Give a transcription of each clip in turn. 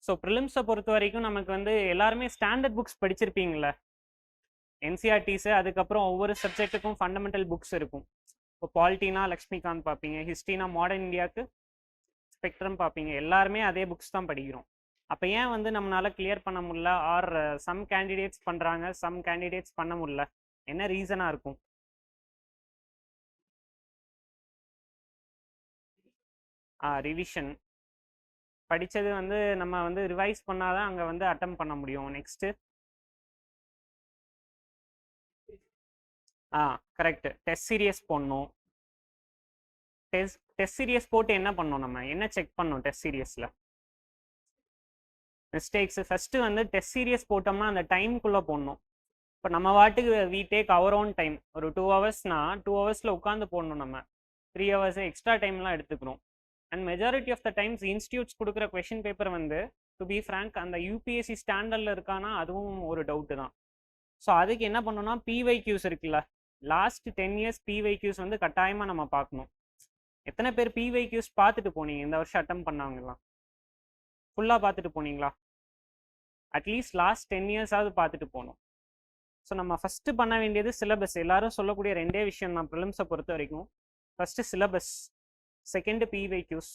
So ப்ரிலிம்ஸை பொறுத்த வரைக்கும் நமக்கு வந்து எல்லாருமே ஸ்டாண்டர்ட் புக்ஸ் படிச்சிருப்பீங்களே, என்சிஆர்டிஸு. அதுக்கப்புறம் ஒவ்வொரு சப்ஜெக்ட்டுக்கும் ஃபண்டமெண்டல் புக்ஸ் இருக்கும். இப்போ பாலிட்டினா லக்ஷ்மிகாந்த் பார்ப்பீங்க, ஹிஸ்ட்ரினா மாடர்ன் இந்தியாவுக்கு ஸ்பெக்ட்ரம் பார்ப்பீங்க. எல்லாருமே அதே புக்ஸ் தான் படிக்கிறோம். அப்போ ஏன் வந்து நம்மளால கிளியர் பண்ண முடியல, ஆர் சம் கேண்டிடேட்ஸ் பண்ணுறாங்க, சம் கேண்டிடேட்ஸ் பண்ண முடியல? என்ன ரீசனாக இருக்கும்? ரிவிஷன் படித்தது வந்து நம்ம வந்து ரிவைஸ் பண்ணாதான் அங்கே வந்து அட்டம் பண்ண முடியும். நெக்ஸ்ட்டு கரெக்ட், டெஸ்ட் சீரியஸ் போடணும். டெஸ்ட் சீரியஸ் போட்டு என்ன பண்ணோம், நம்ம என்ன செக் பண்ணோம் டெஸ்ட் சீரியஸில்? மிஸ்டேக்ஸ். ஃபஸ்ட்டு வந்து டெஸ்ட் சீரியஸ் போட்டோம்னா அந்த டைமுக்குள்ளே போடணும். இப்போ நம்ம வாட்டுக்கு we take our own time. ஒரு 2 ஹவர்ஸ்னா 2 ஹவர்ஸில் உட்காந்து போடணும். நம்ம 3 ஹவர்ஸ் எக்ஸ்ட்ரா டைம்லாம் எடுத்துக்கிறோம். And majority of the times institutes கொடுக்குற கொஷின் பேப்பர் வந்து டு பி ஃப்ரேங்க் அந்த யூபிஎஸ்சி ஸ்டாண்டர்டில் இருக்கானா அதுவும் ஒரு டவுட்டு தான். ஸோ அதுக்கு என்ன பண்ணணும்னா பிவைக்யூஸ் இருக்குல்ல, லாஸ்ட் 10 இயர்ஸ் பிவைக்யூஸ் வந்து கட்டாயமாக நம்ம பார்க்கணும். எத்தனை பேர் பிவைக்யூஸ் பார்த்துட்டு போனீங்க இந்த வருஷம் அட்டம் பண்ணவங்கலாம்? ஃபுல்லாக பார்த்துட்டு போனீங்களா? அட்லீஸ்ட் லாஸ்ட் 10 இயர்ஸாவது பார்த்துட்டு போகணும். ஸோ நம்ம ஃபஸ்ட்டு பண்ண வேண்டியது சிலபஸ். எல்லாரும் சொல்லக்கூடிய ரெண்டே விஷயம் தான் ப்ரிலிம்ஸை பொறுத்த வரைக்கும். First syllabus, second PYQs.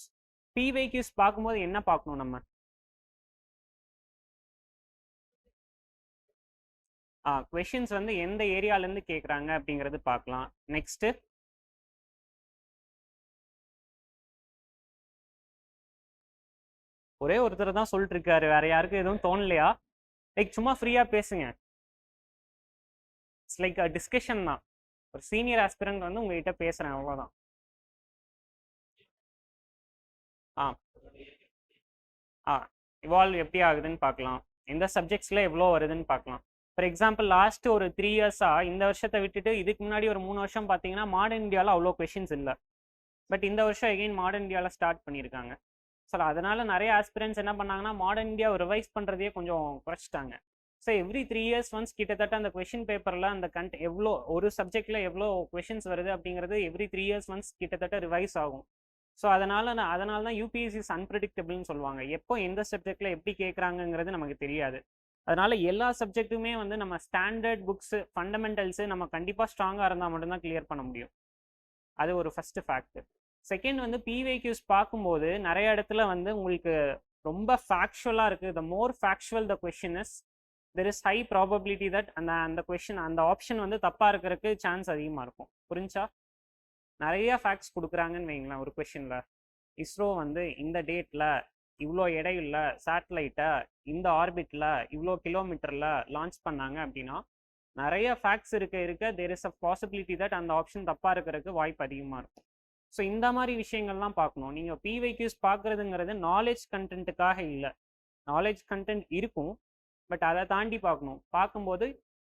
PYQs பார்க்கும்போது என்ன பார்க்கணும் நம்ம? கொஷின்ஸ் வந்து எந்த ஏரியாலேருந்து கேட்குறாங்க அப்படிங்கிறது பார்க்கலாம். நெக்ஸ்ட்டு ஒரே ஒருத்தர் தான் சொல்லிட்டு இருக்காரு, வேற யாருக்கும் எதுவும் தோணலையா? லைக் சும்மா ஃப்ரீயாக பேசுங்க. இட்ஸ் லைக் டிஸ்கஷன் தான். ஒரு சீனியர் ஆஸ்பிரண்ட் வந்து உங்ககிட்ட பேசுகிறேன், அவ்வளோதான். ஆ இவால்வ் எப்படி ஆகுதுன்னு பார்க்கலாம். எந்த சப்ஜெக்ட்ஸில் எவ்வளோ வருதுன்னு பார்க்கலாம். ஃபார் எக்ஸாம்பிள் லாஸ்ட் ஒரு 3 இயர்ஸாக இந்த வருஷத்தை விட்டுட்டு இதுக்கு முன்னாடி ஒரு 3 வருஷம் பார்த்தீங்கன்னா மாடர்ன் இந்தியாவில் அவ்வளோ கொஷின்ஸ் இல்லை. பட் இந்த வருஷம் எகெயின் மாடர்ன் இந்தியாவில் ஸ்டார்ட் பண்ணியிருக்காங்க. ஸோ அதனால நிறைய ஆஸ்பிரன்ஸ் என்ன பண்ணாங்கன்னா மாடர்ன் இந்தியாவை ரிவைஸ் பண்ணுறதையே கொஞ்சம் குறைச்சிட்டாங்க. ஸோ எவ்ரி 3 இயர்ஸ் ஒன்ஸ் கிட்டத்தட்ட அந்த கொஷின் பேப்பரில் அந்த எவ்வளோ ஒரு சப்ஜெக்டில் எவ்வளோ கொஷின்ஸ் வருது அப்படிங்கிறது எவ்ரி 3 இயர்ஸ் ஒன்ஸ் கிட்டத்தட்ட ரிவைஸ் ஆகும். ஸோ அதனால தான் யூபிஎஸ்சி அன்பிரடிக்டபிள்னு சொல்லுவாங்க. எப்போ எந்த சப்ஜெக்டில் எப்படி கேட்குறாங்கங்கிறது நமக்கு தெரியாது. அதனால எல்லா சப்ஜெக்ட்டுமே வந்து நம்ம ஸ்டாண்டர்ட் புக்ஸு ஃபண்டமெண்டல்ஸு நம்ம கண்டிப்பாக ஸ்ட்ராங்காக இருந்தால் மட்டும்தான் கிளியர் பண்ண முடியும். அது ஒரு ஃபஸ்ட்டு ஃபேக்டர். செகண்ட் வந்து பிவைக்யூஸ் பார்க்கும்போது நிறைய இடத்துல வந்து உங்களுக்கு ரொம்ப ஃபேக்சுவலாக இருக்குது. The more factual the question is, there is high probability that அந்த கொஷின் அந்த ஆப்ஷன் வந்து தப்பாக இருக்கிறதுக்கு சான்ஸ் அதிகமாக இருக்கும். புரிஞ்சா? நிறைய ஃபேக்ட்ஸ் கொடுக்குறாங்கன்னு வைங்களேன் ஒரு கொஷினில். இஸ்ரோ வந்து இந்த டேட்டில் இவ்வளோ எடையுள்ள சேட்டலைட்டை இந்த ஆர்பிட்டில் இவ்வளோ கிலோமீட்டரில் லான்ச் பண்ணாங்க அப்படின்னா நிறைய ஃபேக்ட்ஸ் இருக்க there is a possibility that அந்த ஆப்ஷன் தப்பாக இருக்கிறதுக்கு வாய்ப்பு அதிகமாக இருக்கும். ஸோ இந்த மாதிரி விஷயங்கள்லாம் பார்க்கணும். நீங்கள் பிவைக்யூஸ் பார்க்குறதுங்கிறது நாலேஜ் கண்டென்ட்டுக்காக இல்லை. நாலேஜ் கண்டென்ட் இருக்கும், பட் அதை தாண்டி பார்க்கணும். பார்க்கும்போது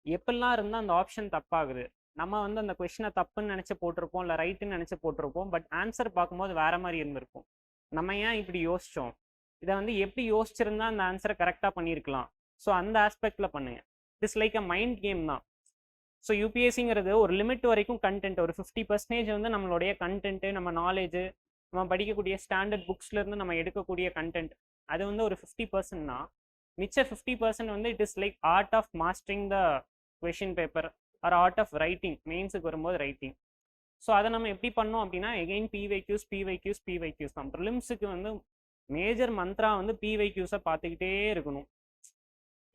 எப்படிலாம் இருந்தால் அந்த ஆப்ஷன் தப்பாகுது, நம்ம வந்து அந்த கொஷினை தப்புன்னு நினச்சி போட்டிருப்போம், இல்லை ரைட்டுன்னு நினச்சி போட்டிருப்போம், பட் ஆன்சர் பார்க்கும்போது வேற மாதிரி இருந்திருக்கும். நம்ம ஏன் இப்படி யோசித்தோம், இதை வந்து எப்படி யோசிச்சிருந்தா அந்த ஆன்சரை கரெக்டாக பண்ணியிருக்கலாம். ஸோ அந்த ஆஸ்பெக்டில் பண்ணுங்க. It's like a mind game தான். ஸோ யூபிஎஸ்சிங்கிறது ஒரு லிமிட் வரைக்கும் கண்டென்ட், ஒரு 50% வந்து நம்மளுடைய கண்டென்ட்டு, நம்ம நாலேஜு, நம்ம படிக்கக்கூடிய ஸ்டாண்டர்ட் புக்ஸ்லேருந்து நம்ம எடுக்கக்கூடிய கண்டென்ட், அது வந்து ஒரு 50% தான். மிச்ச 50% வந்து it is like art of mastering the question paper or art of writing. மெயின்ஸுக்கு வரும்போது ரைட்டிங். ஸோ அதை நம்ம எப்படி பண்ணோம் அப்படின்னா எகெயின் பிவைக்யூஸ் தான். ப்ரிலிம்ஸுக்கு வந்து மேஜர் மந்த்ரா வந்து பிவைக்யூஸை பார்த்துக்கிட்டே இருக்கணும்.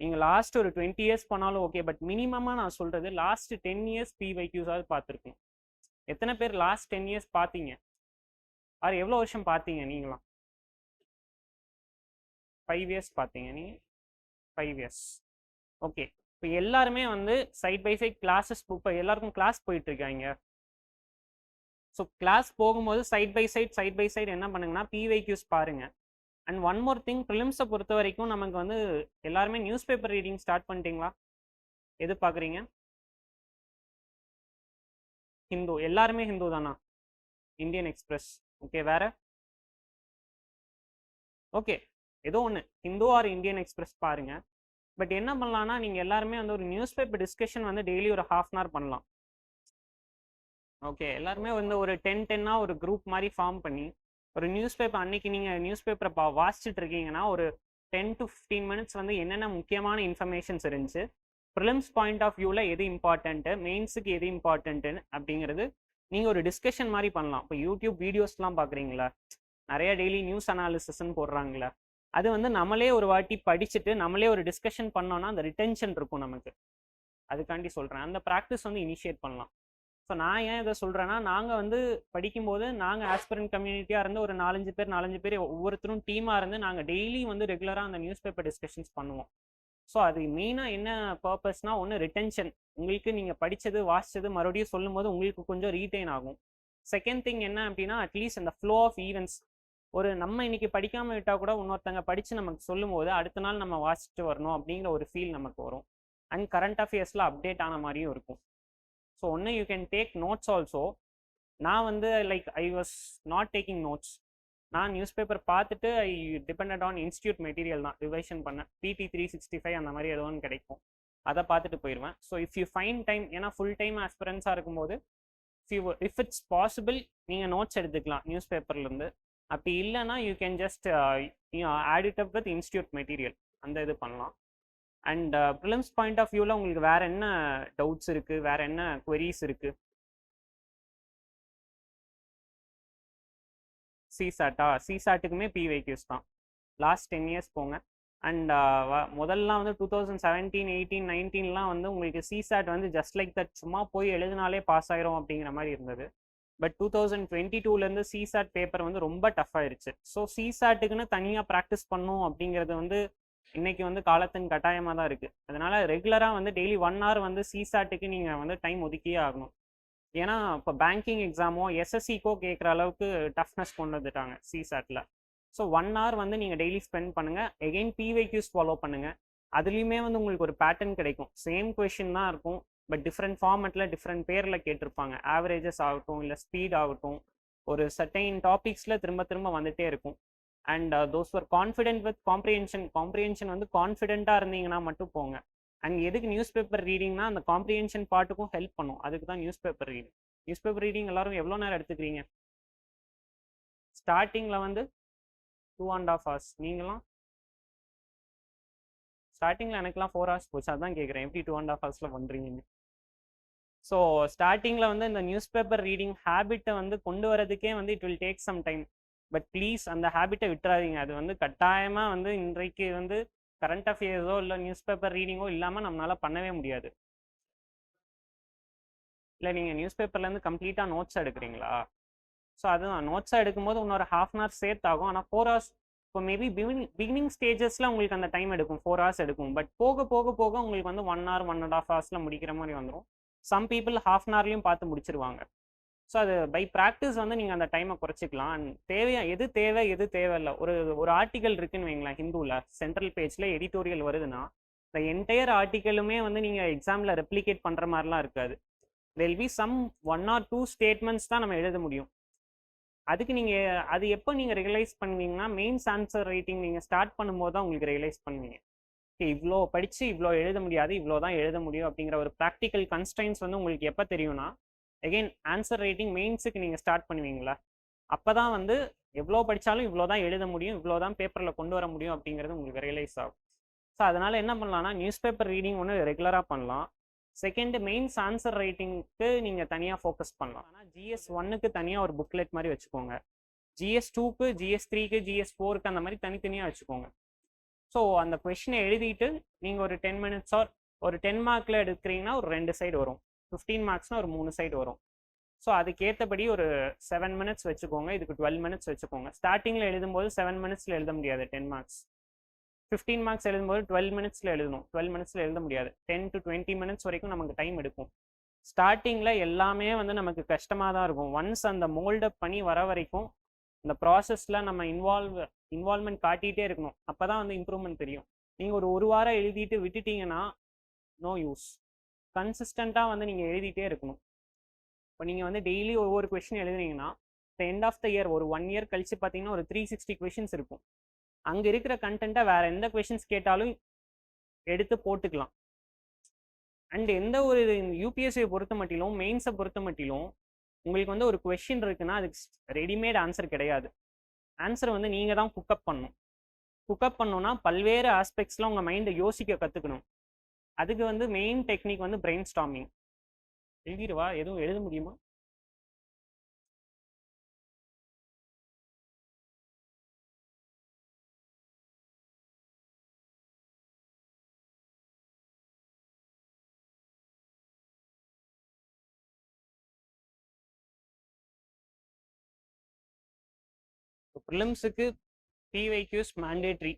நீங்கள் லாஸ்ட் ஒரு 20 இயர்ஸ் பண்ணாலும் ஓகே, பட் மினிமமாக நான் சொல்கிறது லாஸ்ட் 10 இயர்ஸ் பிவைக்யூஸாவது பார்த்துருக்கணும். எத்தனை பேர் லாஸ்ட் 10 இயர்ஸ் பார்த்தீங்க? ஆர் எவ்வளோ வருஷம் பார்த்தீங்க நீங்களாம்? 5 இயர்ஸ் பார்த்தீங்க நீங்கள்? 5 இயர்ஸ். ஓகே. இப்போ எல்லாருமே வந்து சைட் பை சைட் கிளாஸஸ், இப்போ எல்லாருக்கும் கிளாஸ் போயிட்டுருக்காங்க. ஸோ கிளாஸ் போகும்போது சைட் பை சைட் என்ன பண்ணுங்கன்னா பிவைக்யூஸ் பாருங்கள். அண்ட் ஒன் மோர் திங், ப்ரிலிம்ஸை பொறுத்த வரைக்கும் நமக்கு வந்து எல்லாருமே நியூஸ் பேப்பர் ரீடிங் ஸ்டார்ட் பண்ணிட்டீங்களா? எது பார்க்குறீங்க? ஹிந்து. எல்லாருமே ஹிந்து தானா? Indian express. ஓகே, வேற? ஓகே, ஏதோ ஒன்று ஹிந்து ஆர் இந்தியன் எக்ஸ்பிரஸ் பாருங்க. பட் என்ன பண்ணலாம்னா நீங்கள் எல்லாருமே வந்து ஒரு நியூஸ் பேப்பர் டிஸ்கஷன் வந்து டெய்லி ஒரு ½ hour பண்ணலாம். ஓகே, எல்லாருமே வந்து ஒரு 10-10 ஒரு குரூப் மாதிரி ஃபார்ம் பண்ணி ஒரு நியூஸ் பேப்பர், அன்னைக்கு நீங்கள் நியூஸ் பேப்பரை வாசிச்சுட்டு இருக்கீங்கன்னா ஒரு 10 to 15 மினிட்ஸ் வந்து என்னென்ன முக்கியமான இன்ஃபர்மேஷன்ஸ் இருந்துச்சு, ப்ரிலிம்ஸ் பாயிண்ட் ஆஃப் வியூவில் எது இம்பார்ட்டன்ட்டு, மெயின்ஸுக்கு எது இம்பார்ட்டன்ட்டு அப்படிங்கிறது நீங்கள் ஒரு டிஸ்கஷன் மாதிரி பண்ணலாம். இப்போ யூடியூப் வீடியோஸ்லாம் பார்க்குறீங்களா, நிறைய டெய்லி நியூஸ் அனாலிசிஸ்ன்னு போடுறாங்களா, அது வந்து நம்மளே ஒரு வாட்டி படிச்சுட்டு நம்மளே ஒரு டிஸ்கஷன் பண்ணோன்னா அந்த ரிட்டென்ஷன் இருக்கும் நமக்கு. அதுக்காண்டி சொல்கிறேன், அந்த ப்ராக்டிஸ் வந்து இனிஷியேட் பண்ணலாம். ஸோ நான் ஏன் இதை சொல்கிறேன்னா, நாங்கள் வந்து படிக்கும்போது நாங்கள் ஆஸ்பிரண்ட் கம்யூனிட்டியாக இருந்து ஒரு 4 பேர் ஒவ்வொருத்தரும் டீமாக இருந்து நாங்கள் டெய்லி வந்து ரெகுலராக அந்த நியூஸ் பேப்பர் டிஸ்கஷன்ஸ் பண்ணுவோம். ஸோ அது மெயினாக என்ன பர்பஸ்னால், ஒன்று ரிட்டென்ஷன், உங்களுக்கு நீங்கள் படித்தது வாசித்தது மறுபடியும் சொல்லும் போது உங்களுக்கு கொஞ்சம் ரீட்டைன் ஆகும். செகண்ட் திங் என்ன அப்படின்னா, அட்லீஸ்ட் அந்த ஃப்ளோ ஆஃப் ஈவெண்ட்ஸ், ஒரு நம்ம இன்னைக்கு படிக்காமல் விட்டால் கூட இன்னொருத்தங்க படித்து நமக்கு சொல்லும் போது அடுத்த நாள் நம்ம வாசிச்சுட்டு வரணும் அப்படிங்கிற ஒரு ஃபீல் நமக்கு வரும். அண்ட் கரண்ட் அஃபேர்ஸில் அப்டேட் ஆன மாதிரியும் இருக்கும். ஸோ ஒன்று you can take notes also. நான் வந்து like I was not taking notes. நான் நியூஸ் பேப்பர் பார்த்துட்டு ஐ டிபெண்டட் ஆன் இன்ஸ்டியூட் மெட்டீரியல் தான் ரிவைஷன் பண்ணேன். PT 365 அந்த மாதிரி ஏதோ ஒன்று கிடைக்கும், அதை பார்த்துட்டு போயிடுவேன். So if you fine time, ஏன்னா ஃபுல் டைம் ஆஸ்பிரன்ஸாக இருக்கும்போது இஃப் இட்ஸ் பாசிபிள் நீங்கள் நோட்ஸ் எடுத்துக்கலாம் நியூஸ் பேப்பர்லேருந்து. அப்படி இல்லைன்னா you can just add it up with institute material, அந்த இது பண்ணலாம். அண்ட் ப்ரிலிம்ஸ் பாயிண்ட் ஆஃப் வியூவில் உங்களுக்கு வேறு என்ன டவுட்ஸ் இருக்குது, வேறு என்ன குவெரிஸ் இருக்குது? சிசாட்டுக்குமே PYQs தான். லாஸ்ட் 10 இயர்ஸ் போங்க. அண்ட் முதல்லாம் வந்து 2017, 18, 19லாம் வந்து உங்களுக்கு சிசாட் வந்து ஜஸ்ட் லைக் தட், சும்மா போய் எழுதினாலே பாஸ் ஆயிரும் அப்படிங்கிற மாதிரி இருந்தது. பட் 2022லேருந்து சிசாட் பேப்பர் வந்து ரொம்ப டஃப் ஆயிருச்சு. ஸோ சிசாட்டுக்குன்னு தனியாக ப்ராக்டிஸ் பண்ணும் அப்படிங்கிறது வந்து இன்னைக்கு வந்து காலத்தின் கட்டாயமாக தான் இருக்குது. அதனால ரெகுலராக வந்து டெய்லி 1 hour வந்து சிசாட்டுக்கு நீங்கள் வந்து டைம் ஒதுக்கியே ஆகணும். ஏன்னா இப்போ பேங்கிங் எக்ஸாமோ SSCக்கோ கேட்குற அளவுக்கு டஃப்னஸ் கொண்டு வந்துட்டாங்க சிசாட்டில். ஸோ 1 hour வந்து நீங்கள் டெய்லி ஸ்பெண்ட் பண்ணுங்கள். எகெயின் PYQs ஃபாலோ பண்ணுங்கள். அதுலேயுமே வந்து உங்களுக்கு ஒரு பேட்டர்ன் கிடைக்கும். சேம் கொஷின் தான் இருக்கும், பட் டிஃப்ரெண்ட் ஃபார்மெட்டில் டிஃப்ரெண்ட் பேரில் கேட்டிருப்பாங்க. ஆவரேஜஸ் ஆகட்டும், இல்லை ஸ்பீட் ஆகட்டும், ஒரு சர்டைன் டாபிக்ஸில் திரும்ப திரும்ப வந்துகிட்டே இருக்கும். And those are confident with comprehension வந்து கான்ஃபிடென்ட்டாக இருந்தீங்கன்னா மட்டும் போங்க. அண்ட் எதுக்கு நியூஸ் பேப்பர் ரீடிங்னா, அந்த காம்ப்ரிஹென்ஷன் பார்ட்டுக்கும் ஹெல்ப் பண்ணும். அதுக்கு தான் news paper reading. News paper reading எல்லாரும் எவ்வளோ நேரம் எடுத்துக்கிறீங்க? ஸ்டார்டிங்கில் வந்து 2.5 hours. நீங்களாம் ஸ்டார்டிங்கில் எனக்குலாம் 4 hours போச்சு. அதான் கேட்குறேன், எப்படி 2.5 hours பண்ணுறீங்கன்னு. ஸோ ஸ்டார்டிங்கில் வந்து இந்த நியூஸ் பேப்பர் ரீடிங் ஹேபிட்டை வந்து கொண்டு வரதுக்கே வந்து it will take some time. But please அந்த ஹேபிட்டை விட்டுறாதீங்க. அது வந்து கட்டாயமாக வந்து இன்றைக்கு வந்து கரண்ட் அஃபேர்ஸோ இல்லை நியூஸ் பேப்பர் ரீடிங்கோ இல்லாமல் நம்மளால் பண்ணவே முடியாது. இல்லை நீங்கள் நியூஸ் பேப்பர்லேருந்து கம்ப்ளீட்டாக நோட்ஸ் எடுக்கிறீங்களா? ஸோ அதுதான், நோட்ஸாக எடுக்கும்போது இன்னொரு 1/2 hour சேர்த்தாகும். ஆனால் 4 hours இப்போ மேபி பிகினிங் ஸ்டேஜஸில் உங்களுக்கு அந்த டைம் எடுக்கும், 4 hours எடுக்கும். பட் போக போக போக உங்களுக்கு வந்து 1 hour 1.5 hours முடிக்கிற மாதிரி வந்துடும். சம் பீப்புள் 1/2 hourலையும் பார்த்து முடிச்சிருவாங்க. ஸோ அது பை ப்ராக்டிஸ் வந்து நீங்கள் அந்த டைமை குறைச்சிக்கலாம். அண்ட் எது தேவை எது தேவையில்லை. ஒரு ஆர்டிக்கல் இருக்குன்னு வைங்களேன், ஹிந்துவில் சென்ட்ரல் பேஜில் எடிட்டோரியல் வருதுன்னா, இந்த என்டையர் ஆர்டிக்கலுமே வந்து நீங்கள் எக்ஸாமில் ரெப்ளிகேட் பண்ணுற மாதிரிலாம் இருக்காது. There will be some 1 or 2 statements தான் நம்ம எழுத முடியும். அதுக்கு நீங்கள் அது எப்போ நீங்கள் ரியலைஸ் பண்ணுவீங்கன்னா, மெயின்ஸ் ஆன்சர் ரைட்டிங் நீங்கள் ஸ்டார்ட் பண்ணும்போது தான் உங்களுக்கு ரியலைஸ் பண்ணுவீங்க. இவ்வளோ படித்து இவ்வளோ எழுத முடியாது, இவ்வளோ தான் எழுத முடியும் அப்படிங்கிற ஒரு ப்ராக்டிக்கல் கன்ஸ்ட்ரைன்ஸ் வந்து உங்களுக்கு எப்போ தெரியும்னா, எகெயின் ஆன்சர் ரைட்டிங் மெயின்ஸுக்கு நீங்கள் ஸ்டார்ட் பண்ணுவீங்களா, அப்போ தான் வந்து எவ்வளோ படித்தாலும் இவ்வளோ தான் எழுத முடியும், இவ்வளோ தான் பேப்பரில் கொண்டு வர முடியும் அப்படிங்கிறது உங்களுக்கு ரியலைஸ் ஆகும். ஸோ அதனால் என்ன பண்ணலாம்னா, நியூஸ் பேப்பர் ரீடிங் ஒன்று ரெகுலராக பண்ணலாம். செகண்ட், மெயின்ஸ் ஆன்சர் ரைட்டிங்க்கு நீங்கள் தனியாக ஃபோக்கஸ் பண்ணலாம். ஆனால் GS1க்கு தனியாக ஒரு புக்லெட் மாதிரி வச்சுக்கோங்க, GS2க்கு, GS3க்கு, GS4க்கு அந்த மாதிரி தனித்தனியாக வச்சுக்கோங்க. ஸோ அந்த கொஷினை எழுதிட்டு நீங்கள் ஒரு 10 minutes ஆர் ஒரு 10 markல எடுக்கிறீங்கன்னா ஒரு 2 side வரும், 15 marksனால் ஒரு 3 side வரும். ஸோ அதுக்கேற்றபடி ஒரு 7 minutes வச்சுக்கோங்க, இதுக்கு 12 minutes வச்சுக்கோங்க. ஸ்டார்டிங்கில் எழுதும்போது 7 minutesல எழுத முடியாது 10 marks. 15 marks எழுதும்போது 12 minutesல எழுதணும். 12 minutesல எழுத முடியாது. 10 to 20 minutes வரைக்கும் நமக்கு டைம் எடுக்கும். ஸ்டார்டிங்கில் எல்லாமே வந்து நமக்கு கஷ்டமாக தான் இருக்கும். ஒன்ஸ் அந்த மோல்டப் பண்ணி வர வரைக்கும் இந்த ப்ராசஸில் நம்ம இன்வால்மெண்ட் காட்டிகிட்டே இருக்கணும். அப்போ தான் வந்து இம்ப்ரூவ்மெண்ட் தெரியும். நீங்கள் ஒரு வாரம் எழுதிட்டு விட்டுட்டீங்கன்னா நோ யூஸ். கன்சிஸ்டண்ட்டாக வந்து நீங்கள் எழுதிட்டே இருக்கணும். இப்போ நீங்கள் வந்து டெய்லி ஒவ்வொரு கொஷின் எழுதுனீங்கன்னா எண்ட் ஆஃப் த இயர் ஒரு 1 year கழிச்சு பார்த்தீங்கன்னா ஒரு 360 questions இருக்கும். அங்கே இருக்கிற கண்டென்ட்டை வேறு எந்த கொஷின்ஸ் கேட்டாலும் எடுத்து போட்டுக்கலாம். அண்ட் எந்த ஒரு யூபிஎஸ்சியை பொறுத்த மட்டிலும், மெயின்ஸை பொறுத்த மட்டிலும் உங்களுக்கு வந்து ஒரு கொஷின் இருக்குன்னா அதுக்கு ரெடிமேட் ஆன்சர் கிடையாது. ஆன்சர் வந்து நீங்கள் தான் குக்கப் பண்ணணும். குக்அப் பண்ணோன்னா பல்வேறு ஆஸ்பெக்ட்ஸில் உங்கள் மைண்டை யோசிக்க கற்றுக்கணும். அதுக்கு வந்து மெயின் டெக்னிக் வந்து பிரெயின் ஸ்டார்மிங். எழுதிடுவா, எதுவும் எழுத முடியுமா? ப்ரிலிம்ஸுக்கு பிவைக்யூஸ் மேண்டேட்ரி.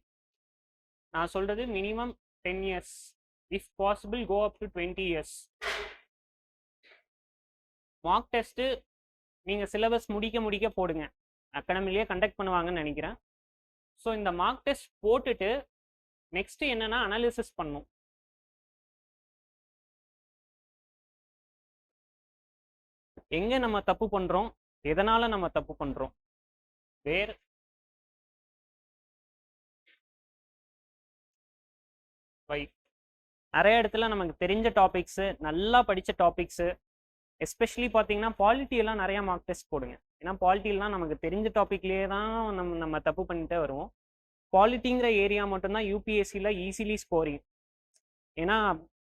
நான் சொல்கிறது minimum 10 years, if possible go up to 20 years. Mock test நீங்கள் சிலபஸ் முடிக்க போடுங்க, அகாடமிலேயே கண்டக்ட் பண்ணுவாங்கன்னு நினைக்கிறேன். ஸோ இந்த மார்க் டெஸ்ட் போட்டுட்டு நெக்ஸ்ட் என்னன்னா அனாலிசிஸ் பண்ணும். எங்க நம்ம தப்பு பண்றோம், எதனால நம்ம தப்பு பண்றோம், வேற வை நிறைய இடத்துல நமக்கு தெரிஞ்ச டாபிக்ஸு, நல்லா படித்த டாபிக்ஸு, எஸ்பெஷலி பார்த்தீங்கன்னா பாலிட்டி எல்லாம் நிறையா மார்க் டெஸ்ட் போடுங்க. ஏன்னா பாலிட்டிலாம் நமக்கு தெரிஞ்ச டாபிக்லேயே தான் நம்ம தப்பு பண்ணிட்டே வருவோம். பாலிட்டிங்கிற ஏரியா மட்டும்தான் யூபிஎஸ்சியில் ஈஸிலி ஸ்கோரிங். ஏன்னா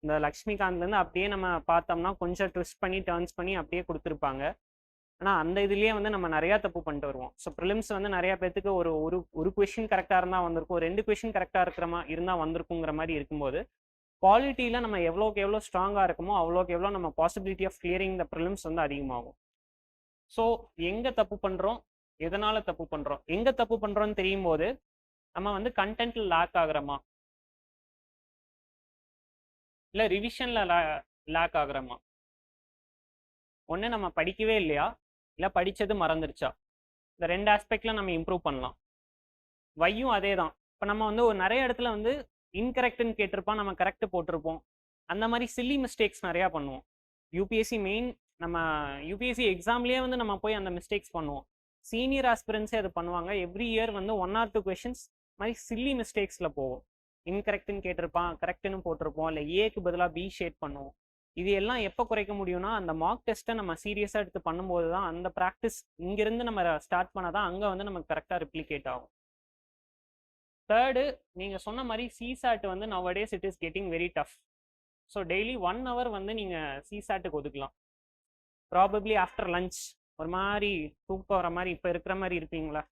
இந்த லக்ஷ்மிகாந்த்லேருந்து அப்படியே நம்ம பார்த்தோம்னா கொஞ்சம் ட்விஸ்ட் பண்ணி டர்ன்ஸ் பண்ணி அப்படியே கொடுத்துருப்பாங்க. ஆனால் அந்த இதுலேயே வந்து நம்ம நிறையா தப்பு பண்ணிட்டு வருவோம். ஸோ ப்ரிலிம்ஸ் வந்து நிறையா பேத்துக்கு ஒரு ஒரு ஒரு கொஷின் கரெக்டாக இருந்தால் வந்திருக்கும், 2 கொஷின் கரெக்டாக இருந்தால் வந்திருக்குங்கிற மாதிரி இருக்கும்போது குவாலிட்டியில் நம்ம எவ்வளோக்கு எவ்வளோ ஸ்ட்ராங்காக இருக்குமோ அவ்வளோக்கு எவ்வளோ நம்ம possibility of clearing the prelims வந்து அதிகமாகும். ஸோ எங்கே தப்பு பண்ணுறோம், எதனால் தப்பு பண்ணுறோம், எங்கே தப்பு பண்ணுறோன்னு தெரியும் போது நம்ம வந்து கண்டென்ட்டில் லேக் ஆகுறோமா, இல்லை ரிவிஷனில் லேக் ஆகுறோமா, ஒன்று நம்ம படிக்கவே இல்லையா, இல்லை படித்தது மறந்துருச்சா, இந்த 2 ஆஸ்பெக்டில் நம்ம இம்ப்ரூவ் பண்ணலாம். வையும் அதே தான். இப்போ நம்ம வந்து ஒரு நிறைய இடத்துல வந்து இன்கரெக்ட்னு கேட்டிருப்பான், நம்ம கரெக்ட் போட்டிருப்போம். அந்த மாதிரி சில்லி மிஸ்டேக்ஸ் நிறையா பண்ணுவோம். யூபிஎஸ்சி மெயின் நம்ம யூபிஎஸ்சி எக்ஸாம்லேயே வந்து நம்ம போய் அந்த மிஸ்டேக்ஸ் பண்ணுவோம். சீனியர் ஆஸ்பிரன்ஸே அது பண்ணுவாங்க. எவ்ரி இயர் வந்து 1 or 2 கொஷின்ஸ் மாதிரி சில்லி மிஸ்டேக்ஸில் போவோம். இன்கரெக்ட்னு கேட்டிருப்பான், கரெக்டுன்னு போட்டிருப்போம், இல்லை ஏக்கு பதிலாக பி ஷேட் பண்ணுவோம். இது எல்லாம் எப்போ குறைக்க முடியும்னா அந்த மார்க் டெஸ்ட்டை நம்ம சீரியஸாக எடுத்து பண்ணும்போது தான், அந்த ப்ராக்டிஸ் இங்கேருந்து நம்ம ஸ்டார்ட் பண்ணால் தான் அங்கே வந்து நமக்கு கரெக்டாக ரிப்ளிகேட் ஆகும். தேர்டு, நீங்கள் சொன்ன மாதிரி சிசாட் வந்து nowadays it is getting very tough. So daily 1 hour வந்து நீங்கள் சிசாட்டுக்கு ஒதுக்கலாம். ப்ராபப்ளி ஆஃப்டர் லஞ்ச் ஒரு மாதிரி தூக்கம் வர மாதிரி இப்போ இருக்கிற மாதிரி இருப்பீங்களா,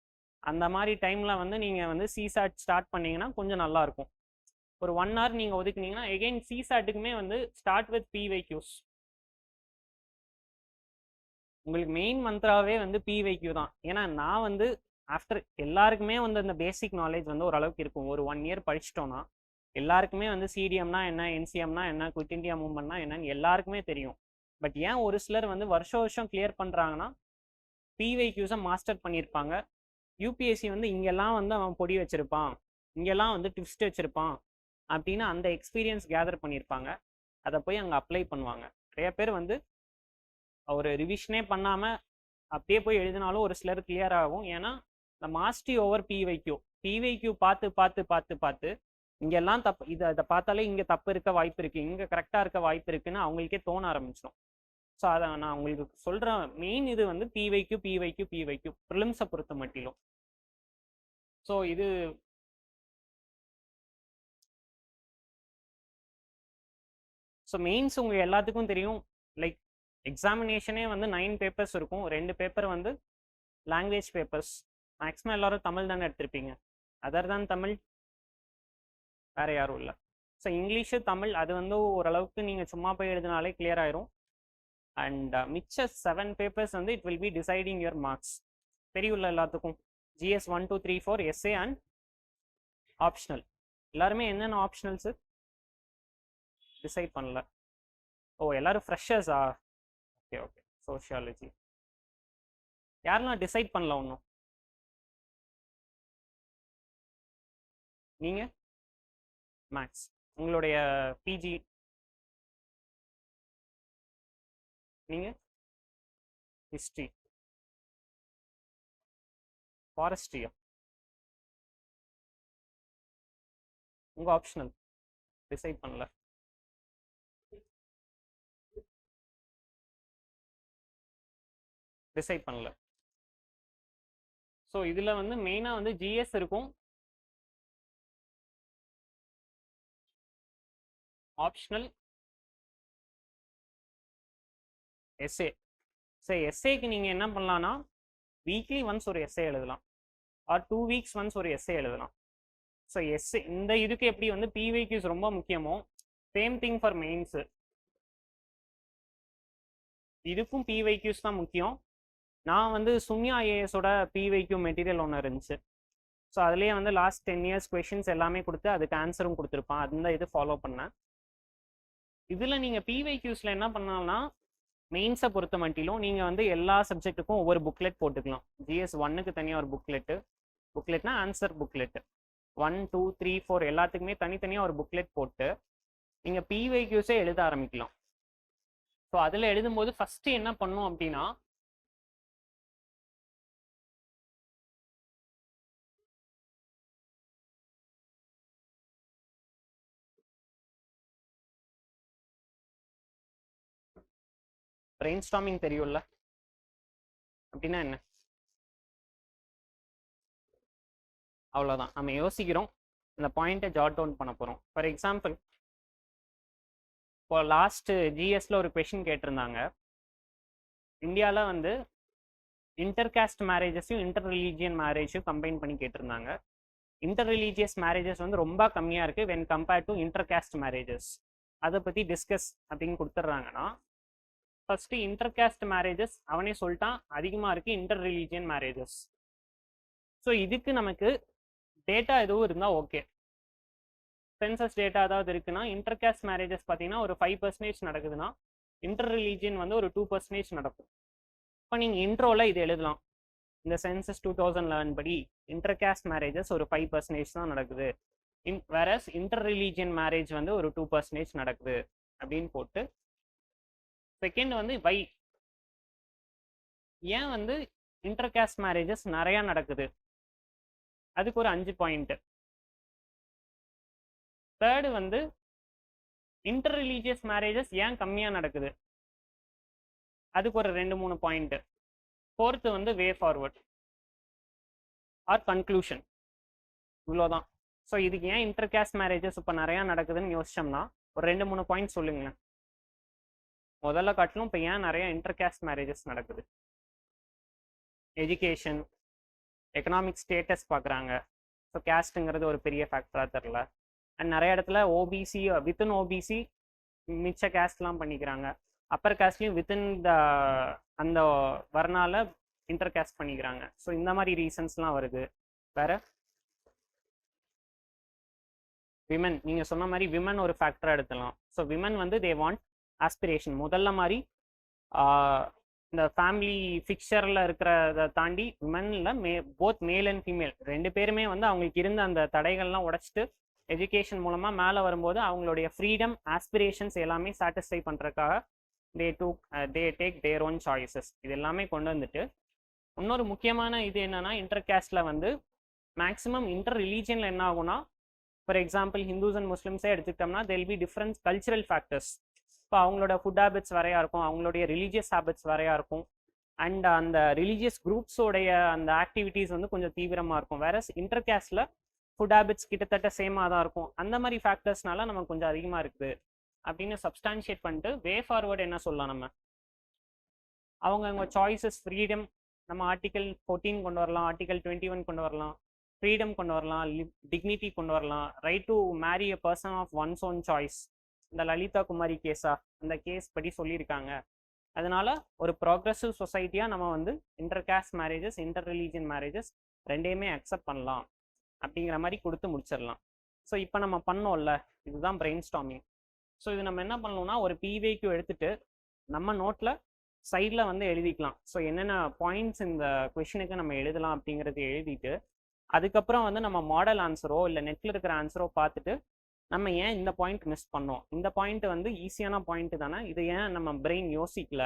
அந்த மாதிரி டைமில் வந்து நீங்கள் வந்து சிசாட் ஸ்டார்ட் பண்ணிங்கன்னா கொஞ்சம் நல்லாயிருக்கும். ஒரு 1 hour நீங்கள் ஒதுக்குனீங்கன்னா எகெயின் சிசாட்டுக்குமே வந்து ஸ்டார்ட் வித் பிவைக்யூஸ். உங்களுக்கு மெயின் மந்த்ராவே வந்து பிவைக்யூ தான். ஏன்னா நான் வந்து ஆஃப்டர் எல்லாருக்குமே வந்து அந்த பேசிக் நாலேஜ் வந்து ஓரளவுக்கு இருக்கும். ஒரு 1 year படிச்சிட்டோன்னா எல்லாருக்குமே வந்து சிடிஎம்னா என்ன, என்சிஎம்னா என்ன, குவிட் இண்டியா மூவ்மெண்ட்னா என்னன்னு எல்லாருக்குமே தெரியும். பட் ஏன் ஒரு சிலர் வந்து வருஷம் கிளியர் பண்ணுறாங்கன்னா பிவைக்யூஸை மாஸ்டர் பண்ணியிருப்பாங்க. யூபிஎஸ்சி வந்து இங்கெல்லாம் வந்து அவன் பொடி வச்சுருப்பான், இங்கெல்லாம் வந்து ட்விஸ்ட் வச்சுருப்பான் அப்படின்னு அந்த எக்ஸ்பீரியன்ஸ் கேதர் பண்ணியிருப்பாங்க. அதை போய் அங்கே அப்ளை பண்ணுவாங்க. நிறைய பேர் வந்து ஒரு ரிவிஷனே பண்ணாமல் அப்படியே போய் எழுதினாலும் ஒரு சிலர் கிளியர் ஆகும். ஏன்னா இந்த மாஸ்டரி ஓவர் பிவைக்யூ பார்த்து இங்கெல்லாம் தப்பு, இதை பார்த்தாலே இங்கே தப்பு இருக்க வாய்ப்பு இருக்குது, இங்கே கரெக்டாக இருக்க வாய்ப்பு இருக்குன்னு அவங்களுக்கே தோண ஆரம்பிச்சிடும். ஸோ அதை நான் உங்களுக்கு சொல்கிறேன், மெயின் இது வந்து பிவைக்யூ ப்ரிலிம்ஸை பொறுத்த மட்டிலும். ஸோ இது மெயின்ஸ் உங்கள் எல்லாத்துக்கும் தெரியும். லைக் எக்ஸாமினேஷனே வந்து 9 பேப்பர்ஸ் இருக்கும். 2 பேப்பர் வந்து லாங்குவேஜ் பேப்பர்ஸ். மேக்ஸிமம் எல்லாரும் தமிழ் தானே எடுத்திருப்பீங்க. அதர் தான் தமிழ் வேறு யாரும் இல்லை. ஸோ இங்கிலீஷு தமிழ் அது வந்து ஓரளவுக்கு நீங்கள் சும்மா போய் எழுதினாலே கிளியர் ஆயிரும். அண்ட் மிச்ச 7 பேப்பர்ஸ் வந்து it will be deciding your marks. தெரியும்ல எல்லாத்துக்கும், ஜிஎஸ் 1 2 3 4 எஸ்ஏ அண்ட் ஆப்ஷனல். எல்லாருமே என்னென்ன ஆப்ஷனல்ஸு டிசைட் பண்ணல. ஓ எல்லாரும் ஃப்ரெஷர்ஸா? ஓகே சோஷியாலஜி யாரெல்லாம் டிசைட் பண்ணல ஒன்றும்? நீங்கள் மேக்ஸ் உங்களுடைய பிஜி, நீங்கள் ஹிஸ்ட்ரி, ஃபாரஸ்ட்ரியா? உங்கள் ஆப்ஷனல் டிசைட் பண்ணல. ஸோ இதில் வந்து மெயினாக வந்து ஜிஎஸ் இருக்கும், ஆப்ஷனல் எஸ்ஏ. ஸோ எஸ்ஏக்கு நீங்கள் என்ன பண்ணலான்னா வீக்லி ஒன்ஸ் ஒரு எஸ்ஏ எழுதலாம், ஆர் 2 weeks ஒன்ஸ் ஒரு எஸ்ஏ எழுதலாம். ஸோ எஸ்ஏ இந்த இதுக்கு எப்படி வந்து பிவைக்யூஸ் ரொம்ப முக்கியமோ, சேம் திங் ஃபார் மெயின்ஸு, இதுக்கும் பிவைக்யூஸ் தான் முக்கியம். நான் வந்து சும்யா ஐஏஎஸோட பிவைக்யூ மெட்டீரியல் ஒன்று இருந்துச்சு. ஸோ அதுலேயே வந்து லாஸ்ட் 10 years கொஷின்ஸ் எல்லாமே கொடுத்து அதுக்கு ஆன்சரும் கொடுத்துருப்பான். அந்த இது ஃபாலோ பண்ணேன். இதில் நீங்கள் பிவைக்யூஸில் என்ன பண்ணலாம்னா, மெயின்ஸை பொறுத்த மட்டிலும் நீங்கள் வந்து எல்லா சப்ஜெக்ட்டுக்கும் ஒவ்வொரு புக்லெட் போட்டுக்கலாம். GS 1க்கு தனியாக ஒரு புக்லெட்னா ஆன்சர் புக்லெட்டு 1, 2, 3, 4 எல்லாத்துக்குமே தனித்தனியாக ஒரு புக்லெட் போட்டு நீங்கள் பிவைக்யூஸே எழுத ஆரம்பிக்கலாம். ஸோ அதில் எழுதும்போது ஃபஸ்ட்டு என்ன பண்ணும் அப்படின்னா, பிரெயின் ஸ்டார்மிங் தெரியும்ல அப்படின்னா என்ன, அவ்வளோதான். நம்ம யோசிக்கிறோம், இந்த பாயிண்ட்டை ஜாட் டவுன் பண்ண போகிறோம். ஃபார் எக்ஸாம்பிள், இப்போ லாஸ்ட்டு ஜிஎஸ்ல ஒரு கொஷின் கேட்டிருந்தாங்க. இந்தியாவில் வந்து இன்டர்காஸ்ட் மேரேஜஸையும் இன்டர் ரிலீஜியன் மேரேஜையும் கம்பைன் பண்ணி கேட்டிருந்தாங்க. இன்டர் ரிலீஜியஸ் மேரேஜஸ் வந்து ரொம்ப கம்மியாக இருக்குது when compared to intercaste marriages. அதை பற்றி டிஸ்கஸ் அப்படின்னு கொடுத்துட்றாங்கன்னா, ஃபர்ஸ்ட் இன்டர்காஸ்ட் மேரேஜஸ் அவனே சொல்லிட்டான் அதிகமாக இருக்குது இன்டர் ரிலீஜியன் மேரேஜஸ். ஸோ இதுக்கு நமக்கு டேட்டா எதுவும் இருந்தால் ஓகே. சென்சஸ் டேட்டா ஏதாவது இருக்குன்னா, இன்டர்காஸ்ட் மேரேஜஸ் பார்த்தீங்கன்னா ஒரு 5% நடக்குதுன்னா, இன்டர் ரிலீஜியன் வந்து ஒரு 2% நடக்கும். இப்போ நீங்கள் இன்ட்ரோவில் இது எழுதலாம், இந்த சென்சஸ் 2011 படி இன்டர்காஸ்ட் மேரேஜஸ் ஒரு 5% தான் நடக்குது, வேறஸ் இன்டர் ரிலீஜியன் மேரேஜ் வந்து ஒரு 2% நடக்குது அப்படின்னு போட்டு. செகண்ட் வந்து வை, ஏன் வந்து இன்டர்காஸ்ட் மேரேஜஸ் நிறையா நடக்குது, அதுக்கு ஒரு 5 பாயிண்ட். தேர்டு வந்து இன்டர் ரிலீஜியஸ் மேரேஜஸ் ஏன் கம்மியாக நடக்குது, அதுக்கு ஒரு 2-3 பாயிண்ட். ஃபோர்த்து வந்து வே ஃபார்வர்ட் ஆர் கன்க்ளூஷன். இவ்வளோதான். ஸோ இதுக்கு ஏன் இன்டர்காஸ்ட் மேரேஜஸ் இப்போ நிறையா நடக்குதுன்னு யோசிச்சோம்னா ஒரு 2-3 பாயிண்ட் சொல்லுங்களேன். முதல்ல காட்டிலும் இப்போ ஏன் நிறைய இன்டர்காஸ்ட் மேரேஜஸ் நடக்குது, எஜுகேஷன், எக்கனாமிக் ஸ்டேட்டஸ் பார்க்குறாங்க. ஸோ கேஸ்ட்டுங்கிறது ஒரு பெரிய ஃபேக்டராக தெரில. அண்ட் நிறைய இடத்துல ஓபிசி வித்தின் ஓபிசி மிச்ச கேஸ்ட்லாம் பண்ணிக்கிறாங்க, அப்பர் கேஸ்ட்லையும் வித்தின் த அந்த வரனால இன்டர் கேஸ்ட் பண்ணிக்கிறாங்க. ஸோ இந்த மாதிரி ரீசன்ஸ்லாம் வருது. வேற விமன், நீங்கள் சொன்ன மாதிரி விமன் ஒரு ஃபேக்டராக எடுத்துலாம். ஸோ விமன் வந்து தே வாண்ட் ஆஸ்பிரேஷன். முதல்ல மாதிரி இந்த ஃபேமிலி ஃபிக்சரில் இருக்கிறத தாண்டி விமனில் போத் மேல் அண்ட் ஃபீமேல் 2 பேருமே வந்து அவங்களுக்கு இருந்த அந்த தடைகள்லாம் உடைச்சிட்டு எஜுகேஷன் மூலமாக மேலே வரும்போது அவங்களுடைய ஃப்ரீடம் ஆஸ்பிரேஷன்ஸ் எல்லாமே சாட்டிஸ்ஃபை பண்ணுறதுக்காக they take their own choices. இது எல்லாமே கொண்டு வந்துட்டு இன்னொரு முக்கியமான இது என்னன்னா, இன்டர் கேஸ்டில் வந்து மேக்ஸிமம் இன்டர் ரிலீஜியனில் என்ன ஆகும்னா, ஃபார் எக்ஸாம்பிள் ஹிந்துஸ் அண்ட் முஸ்லிம்ஸே எடுத்துக்கிட்டோம்னா தெல் பி டிஃப்ரெண்ட் கல்ச்சுரல் ஃபேக்டர்ஸ். இப்போ அவங்களோட ஃபுட் ஹேபிட்ஸ் வரையா இருக்கும், அவங்களுடைய ரிலீஜியஸ் ஹேபிட்ஸ் வரையா இருக்கும், அண்ட் அந்த ரிலீஜியஸ் குரூப்ஸோடைய அந்த ஆக்டிவிட்டீஸ் வந்து கொஞ்சம் தீவிரமாக இருக்கும். வேற இன்டர் கேஸ்டில் ஃபுட் ஹேபிட்ஸ் கிட்டத்தட்ட சேமாக தான் இருக்கும். அந்த மாதிரி ஃபேக்டர்ஸ்னால நமக்கு கொஞ்சம் அதிகமாக இருக்குது அப்படின்னு சப்ஸ்டான்ஷியேட் பண்ணிட்டு வே ஃபார்வர்டு என்ன சொல்லலாம், நம்ம அவங்க சாய்ஸஸ் ஃப்ரீடம், நம்ம ஆர்டிகல் 14 கொண்டு வரலாம், ஆர்டிகல் 21 கொண்டு வரலாம், ஃப்ரீடம் கொண்டு வரலாம், டிக்னிட்டி கொண்டு வரலாம், right to marry a person of one's own choice. இந்த லலிதா குமாரி கேஸா அந்த கேஸ் படி சொல்லியிருக்காங்க. அதனால ஒரு ப்ராக்ரெசிவ் சொசைட்டியாக நம்ம வந்து inter cost marriages inter religion marriages ரெண்டையுமே அக்செப்ட் பண்ணலாம் அப்படிங்கிற மாதிரி கொடுத்து முடிச்சிடலாம். ஸோ இப்போ நம்ம பண்ணோம்ல, இதுதான் பிரெயின் ஸ்டார்மிங். ஸோ இது நம்ம என்ன பண்ணணும்னா, ஒரு பிவைக்யூ எடுத்துட்டு நம்ம நோட்டில் சைடில் வந்து எழுதிக்கலாம். ஸோ என்னென்ன பாயிண்ட்ஸ் இந்த கொஷினுக்கு நம்ம எழுதலாம் அப்படிங்கிறது எழுதிட்டு, அதுக்கப்புறம் வந்து நம்ம மாடல் ஆன்சரோ இல்லை நெட்டில் இருக்கிற ஆன்சரோ பார்த்துட்டு நம்ம ஏன் இந்த பாயிண்ட் மிஸ் பண்ணோம், இந்த பாயிண்ட் வந்து ஈஸியான பாயிண்ட் தானே, இதை ஏன் நம்ம பிரெயின் யோசிக்கல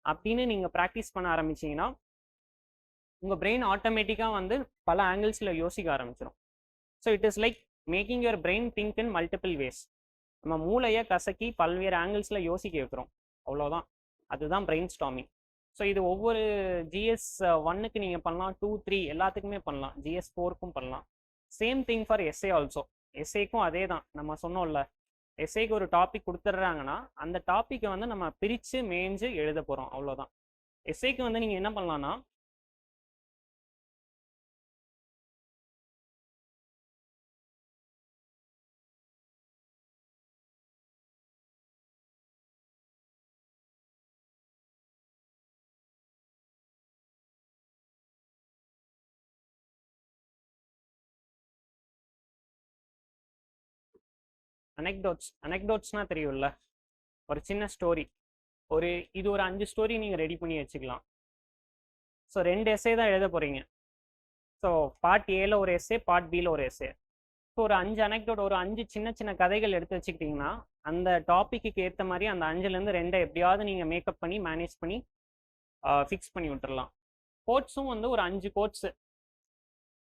அப்படின்னு நீங்கள் ப்ராக்டிஸ் பண்ண ஆரம்பிச்சிங்கன்னா உங்கள் பிரெயின் ஆட்டோமேட்டிக்காக வந்து பல ஆங்கிள்ஸில் யோசிக்க ஆரம்பிச்சிடும். So it is like making your brain think in multiple ways. நம்ம மூளையை கசக்கி பல்வேறு ஆங்கிள்ஸில் யோசிக்க வைக்கிறோம், அவ்வளோதான். அதுதான் பிரெயின் ஸ்டார்மிங். ஸோ இது ஒவ்வொரு GS 1க்கு நீங்கள் பண்ணலாம், 2, 3 எல்லாத்துக்குமே பண்ணலாம், GS 4க்கும் பண்ணலாம். Same thing for SA also. எஸ்ஏக்கும் அதே தான், நம்ம சொன்னோம்ல எஸ்ஏக்கு ஒரு டாபிக் கொடுத்துட்றாங்கன்னா அந்த டாப்பிக்கை வந்து நம்ம பிரித்து மேய்ஞ்சு எழுத போகிறோம், அவ்வளோதான். எஸ்ஏக்கு வந்து நீங்கள் என்ன பண்ணலான்னா அனெக்டோட்ஸ்னா தெரியும்ல, ஒரு சின்ன ஸ்டோரி. இது ஒரு 5 ஸ்டோரி நீங்கள் ரெடி பண்ணி வச்சுக்கலாம். ஸோ 2 எஸ்ஏ தான் எழுத போகிறீங்க. ஸோ பார்ட் ஏல ஒரு எஸ்ஏ, பார்ட் பியில் ஒரு எஸ்ஏ. ஸோ ஒரு 5 அனெக்டோட், ஒரு 5 சின்ன சின்ன கதைகள் எடுத்து வச்சுக்கிட்டிங்கன்னா அந்த டாப்பிக்கு ஏற்ற மாதிரி அந்த 5லேருந்து 2 எப்படியாவது நீங்கள் மேக்கப் பண்ணி மேனேஜ் பண்ணி ஃபிக்ஸ் பண்ணி விட்டுறலாம். கோட்ஸும் வந்து ஒரு 5 கோட்ஸு